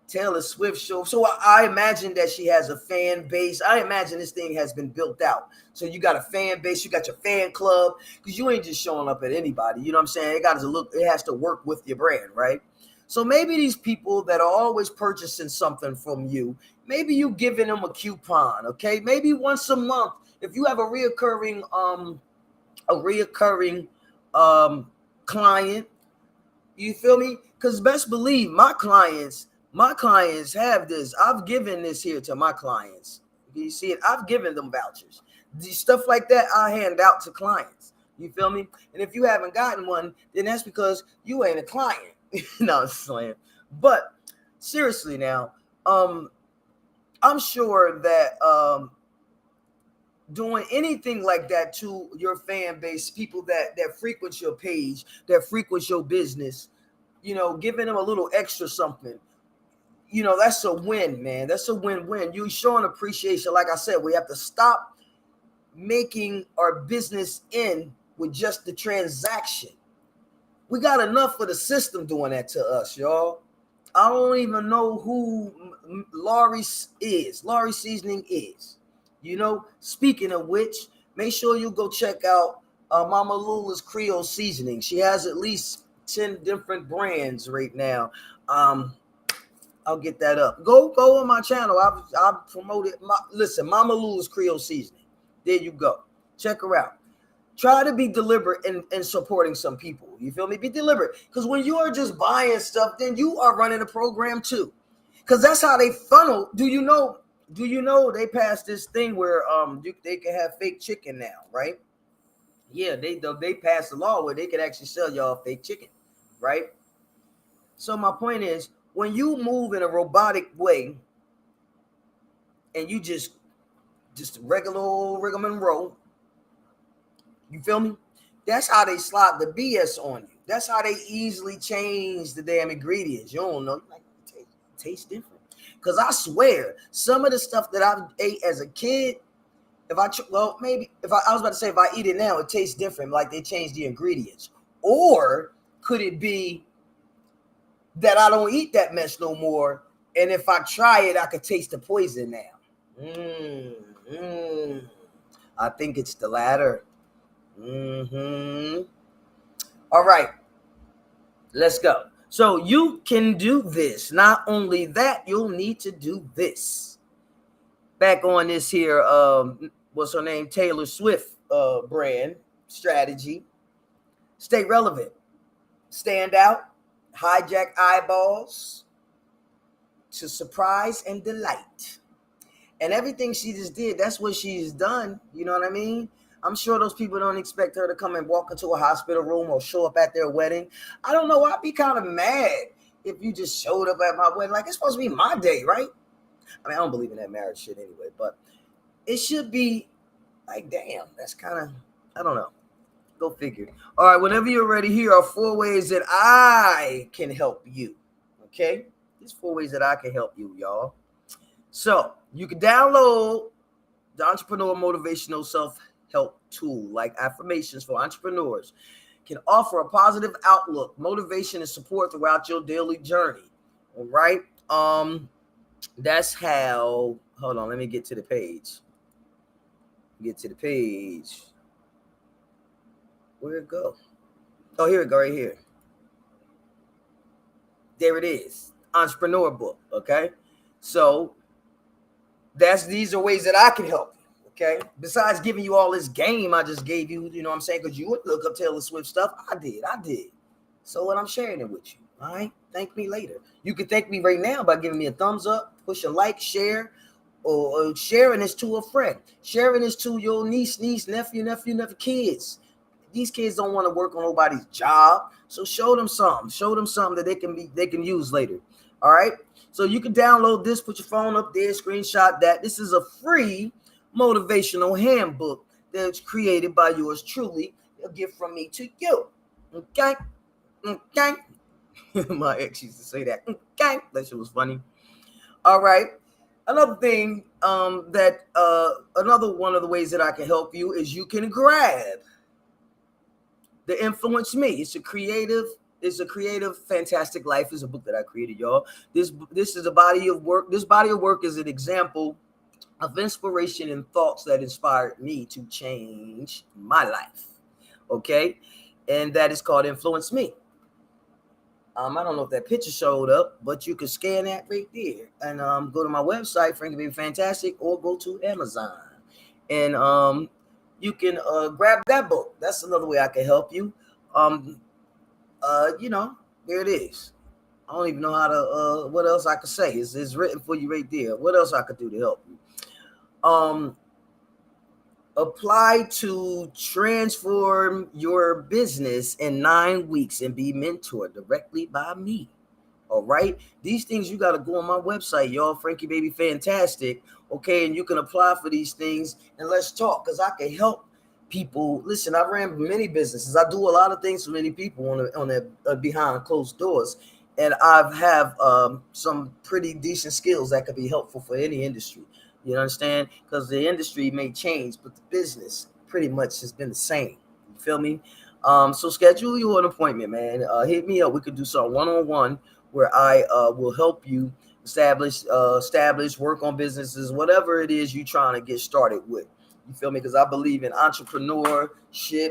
Taylor Swift show. So I imagine that she has a fan base. I imagine this thing has been built out. So you got a fan base, you got your fan club, because you ain't just showing up at anybody. You know what I'm saying? It has to work with your brand, right? So maybe these people that are always purchasing something from you, maybe you giving them a coupon, okay? Maybe once a month, if you have a reoccurring client, you feel me? Because best believe my clients have this. I've given this here to my clients. You see it? I've given them vouchers. Stuff like that I hand out to clients. You feel me? And if you haven't gotten one, then that's because you ain't a client. No, I'm saying. But seriously now, I'm sure that doing anything like that to your fan base, people that frequent your page, that frequent your business, you know, giving them a little extra something, you know, that's a win, man. That's a win-win. You showing appreciation. Like I said, we have to stop making our business end with just the transaction. We got enough of the system doing that to us, y'all. I don't even know who Laurie is. Laurie Seasoning is. You know, speaking of which, make sure you go check out Mama Lula's Creole Seasoning. She has at least 10 different brands right now. I'll get that up. Go on my channel. I've promoted. Listen, Mama Lula's Creole Seasoning. There you go. Check her out. Try to be deliberate in supporting some people. You feel me? Be deliberate. Because when you are just buying stuff, then you are running a program too. Because that's how they funnel. Do you know they passed this thing where they can have fake chicken now, right? Yeah, they passed a law where they could actually sell y'all fake chicken, right? So my point is, when you move in a robotic way and you just regular old rigmarole, you feel me? That's how they slide the BS on you. That's how they easily change the damn ingredients. You don't know. Like, it tastes different. Because I swear, some of the stuff that I ate as a kid, if I was about to say, if I eat it now, it tastes different. Like they changed the ingredients. Or could it be that I don't eat that mess no more, and if I try it, I could taste the poison now? I think it's the latter. All right, let's go. So you can do this. Not only that, you'll need to do this. Back on this here, what's her name? Taylor Swift brand strategy. Stay relevant. Stand out. Hijack eyeballs to surprise and delight. And everything she just did, that's what she's done. You know what I mean? I'm sure those people don't expect her to come and walk into a hospital room or show up at their wedding. I don't know. I'd be kind of mad if you just showed up at my wedding. Like, it's supposed to be my day, right? I mean, I don't believe in that marriage shit anyway, but it should be like, damn, that's kind of, I don't know. Go figure. All right, whenever you're ready, here are 4 ways that I can help you. Okay? These 4 ways that I can help you, y'all. So you can download the Entrepreneur Motivational Self-Help Tool, like affirmations for entrepreneurs. Can offer a positive outlook, motivation, and support throughout your daily journey. All right? That's how, hold on, let me get to the page. Where'd it go? Oh, here it go, right here. There it is. Entrepreneur book. Okay. So these are ways that I can help you. Okay. Besides giving you all this game I just gave you, you know what I'm saying? Because you would look up Taylor Swift stuff. I did. So what I'm sharing it with you. All right. Thank me later. You can thank me right now by giving me a thumbs up, push a like, share, or sharing this to a friend. Sharing this to your niece, nephew, kids. These kids don't want to work on nobody's job, so show them something. Show them something that they can use later. All right. So you can download this, put your phone up there, screenshot that. This is a free motivational handbook that's created by yours truly. A gift from me to you. Okay. My ex used to say that. Okay. That shit was funny. All right. Another thing another one of the ways that I can help you is you can grab the Influence Me. It's a creative, fantastic life is a book that I created, y'all. This is a body of work. This body of work is an example of inspiration and thoughts that inspired me to change my life. Okay. And that is called Influence Me. I don't know if that picture showed up, but you can scan that right there and go to my website, Frankie Baby Fantastic, or go to Amazon. And you can grab that book. That's another way I can help you. You know, there it is. I don't even know how to, what else I could say. It's written for you right there. What else I could do to help you? Apply to transform your business in 9 weeks and be mentored directly by me. All right. These things you got to go on my website, y'all. Frankie Baby Fantastic. Okay. And you can apply for these things and let's talk because I can help people. Listen, I ran many businesses. I do a lot of things for many people on the behind closed doors. And I have some pretty decent skills that could be helpful for any industry. You understand? Because the industry may change, but the business pretty much has been the same. You feel me? So schedule you an appointment, man. Hit me up. We could do some one-on-one where I will help you establish, work on businesses, whatever it is you're trying to get started with. You feel me? Because I believe in entrepreneurship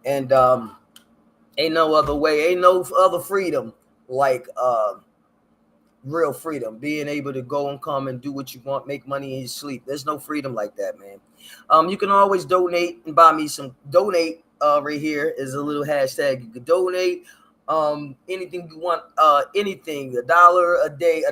and ain't no other way, ain't no other freedom like real freedom, being able to go and come and do what you want, make money in your sleep. There's no freedom like that, man. You can always donate and buy me some. Donate right here is a little hashtag. You can donate anything you want, anything, $1 a day,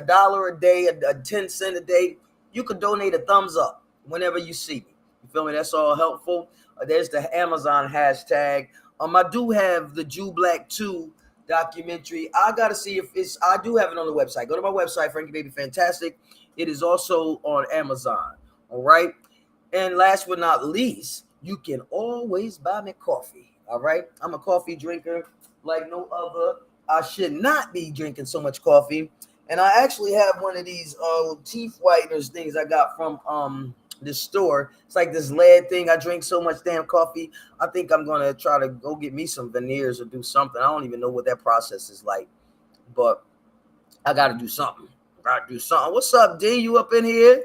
a 10 cent a day. You could donate a thumbs up whenever you see me. You feel me? That's all helpful. There's the Amazon hashtag. I do have the Jew Black 2 documentary. I gotta see if I do have it on the website. Go to my website, Frankie Baby Fantastic. It is also on Amazon. All right. And last but not least, you can always buy me coffee. All right. I'm a coffee drinker like no other. I should not be drinking so much coffee. And I actually have one of these teeth whiteners things I got from this store. It's like this lead thing. I drink so much damn coffee. I think I'm gonna try to go get me some veneers or do something. I don't even know what that process is like, but I gotta do something. What's up, D? You up in here?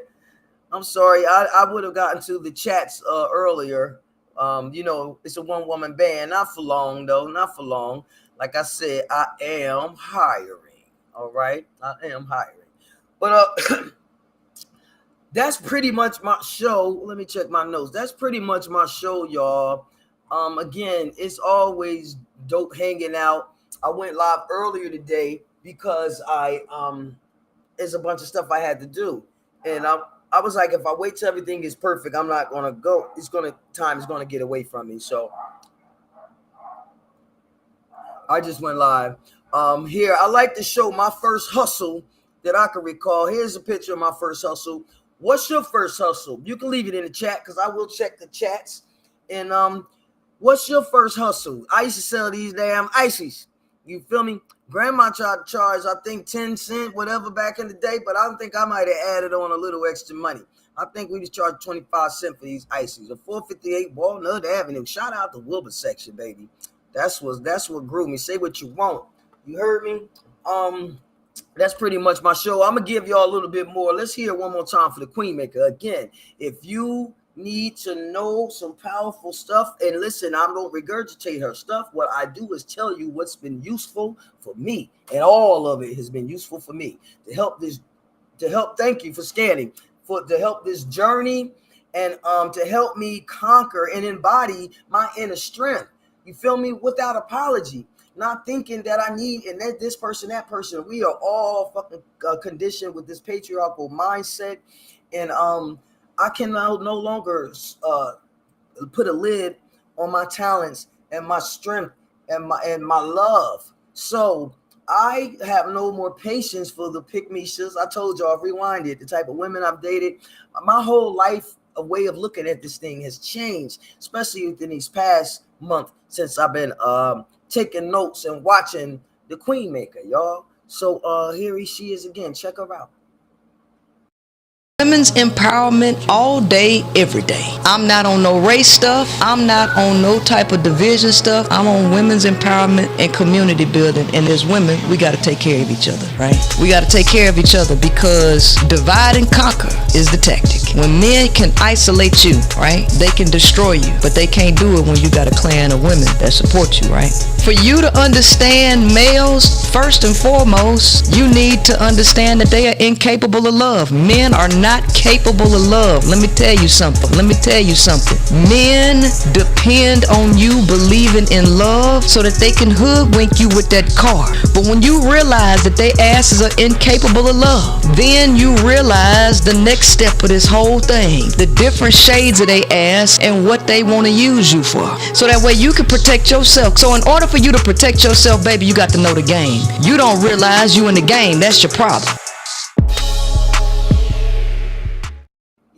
I'm sorry. I would have gotten to the chats earlier. You know, it's a one-woman band. Not for long, though. Not for long. Like I said, I am hiring. All right? I am hiring. But that's pretty much my show. Let me check my notes. That's pretty much my show, y'all. Again, it's always dope hanging out. I went live earlier today because there's a bunch of stuff I had to do. And I was like, if I wait till everything is perfect, I'm not gonna go. Time is gonna get away from me. So I just went live. Here, I like to show my first hustle that I can recall. Here's a picture of my first hustle. What's your first hustle? You can leave it in the chat because I will check the chats. And what's your first hustle? I used to sell these damn ices. You feel me? Grandma tried to charge, I think, 10 cents, whatever, back in the day, but I don't think I might have added on a little extra money. I think we just charged 25 cents for these ices. A 458 Walnut Avenue. Shout out the Wilbur section, baby. That's what grew me. Say what you want. You heard me? That's pretty much my show. I'm gonna give y'all a little bit more. Let's hear it one more time for the Queen Maker. Again, if you need to know some powerful stuff, and listen, I don't regurgitate her stuff. What I do is tell you what's been useful for me, and all of it has been useful for me to help. Thank you for scanning, to help this journey, and to help me conquer and embody my inner strength. You feel me? Without apology. Not thinking that I need and that this person, that person. We are all fucking conditioned with this patriarchal mindset, and I can no longer put a lid on my talents and my strength and my love. So I have no more patience for the pick-me-shits. I told y'all, I've rewinded the type of women I've dated. My whole life, a way of looking at this thing has changed, especially within these past month since I've been taking notes and watching the Queen Maker, y'all. So here she is again. Check her out.
Women's empowerment all day, every day. I'm not on no race stuff. I'm not on no type of division stuff. I'm on women's empowerment and community building. And as women, we got to take care of each other, right? We got to take care of each other because divide and conquer is the tactic. When men can isolate you, right, they can destroy you. But they can't do it when you got a clan of women that support you, right? For you to understand males, first and foremost, you need to understand that they are incapable of love. Men are not capable of love. Let me tell you something. Men depend on you believing in love so that they can hoodwink you with that car. But when you realize that they asses are incapable of love, then you realize the next step of this whole thing, the different shades of they ass and what they want to use you for. So that way you can protect yourself. So in order for you to protect yourself, baby, you got to know the game. You don't realize you in the game. That's your problem.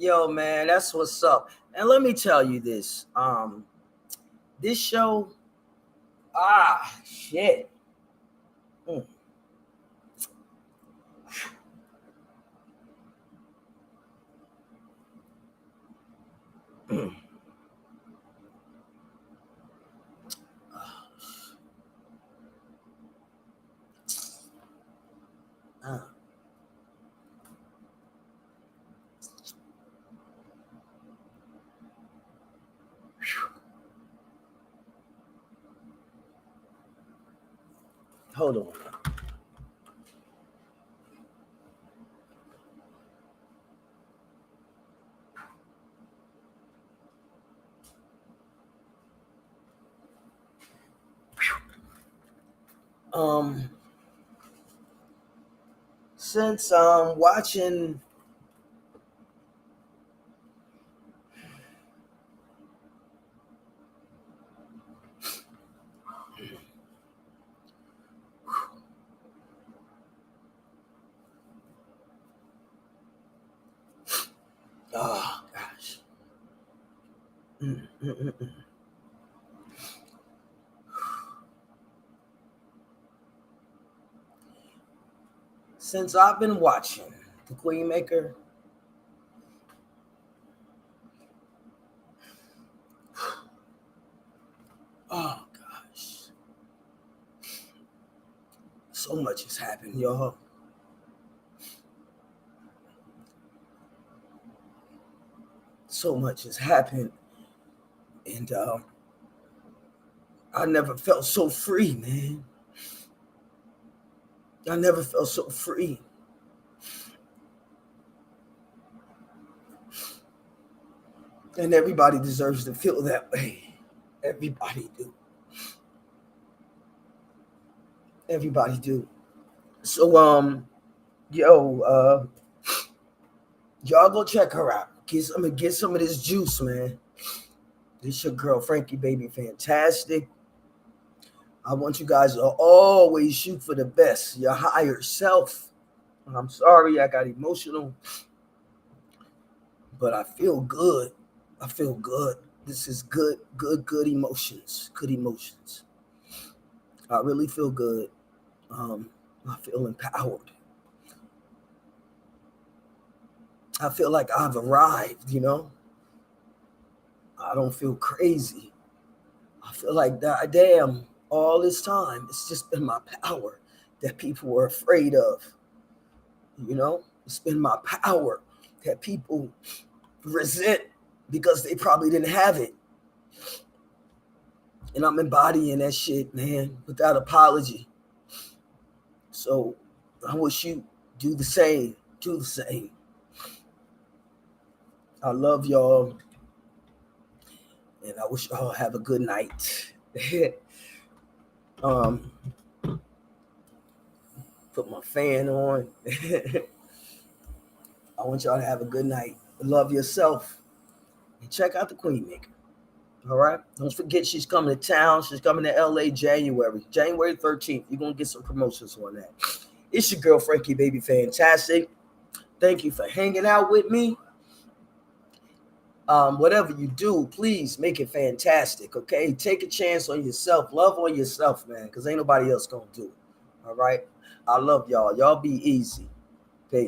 Yo, man, that's what's up. And let me tell you this. This show, shit. Hold on. Since watching oh gosh. Since I've been watching The Queen Maker, oh gosh, so much has happened, y'all. So much has happened, and I never felt so free, man. I never felt so free. And everybody deserves to feel that way. Everybody do. Everybody do. So, y'all go check her out. Get some of this juice, man. This your girl, Frankie Baby Fantastic. I want you guys to always shoot for the best, your higher self. I'm sorry I got emotional, but I feel good. I feel good. This is good emotions. Good emotions. I really feel good. I feel empowered. I feel like I've arrived, you know? I don't feel crazy. I feel like, damn, all this time, it's just been my power that people were afraid of. You know, it's been my power that people resent because they probably didn't have it. And I'm embodying that shit, man, without apology. So I wish you do the same. Do the same. I love y'all. And I wish y'all have a good night. Put my fan on. I want y'all to have a good night. Love yourself. And check out The Queen Maker. All right? Don't forget she's coming to town. She's coming to LA January 13th. You're going to get some promotions on that. It's your girl, Frankie Baby Fantastic. Thank you for hanging out with me. Whatever you do, please make it fantastic, okay? Take a chance on yourself. Love on yourself, man, because ain't nobody else going to do it, all right? I love y'all. Y'all be easy. Peace.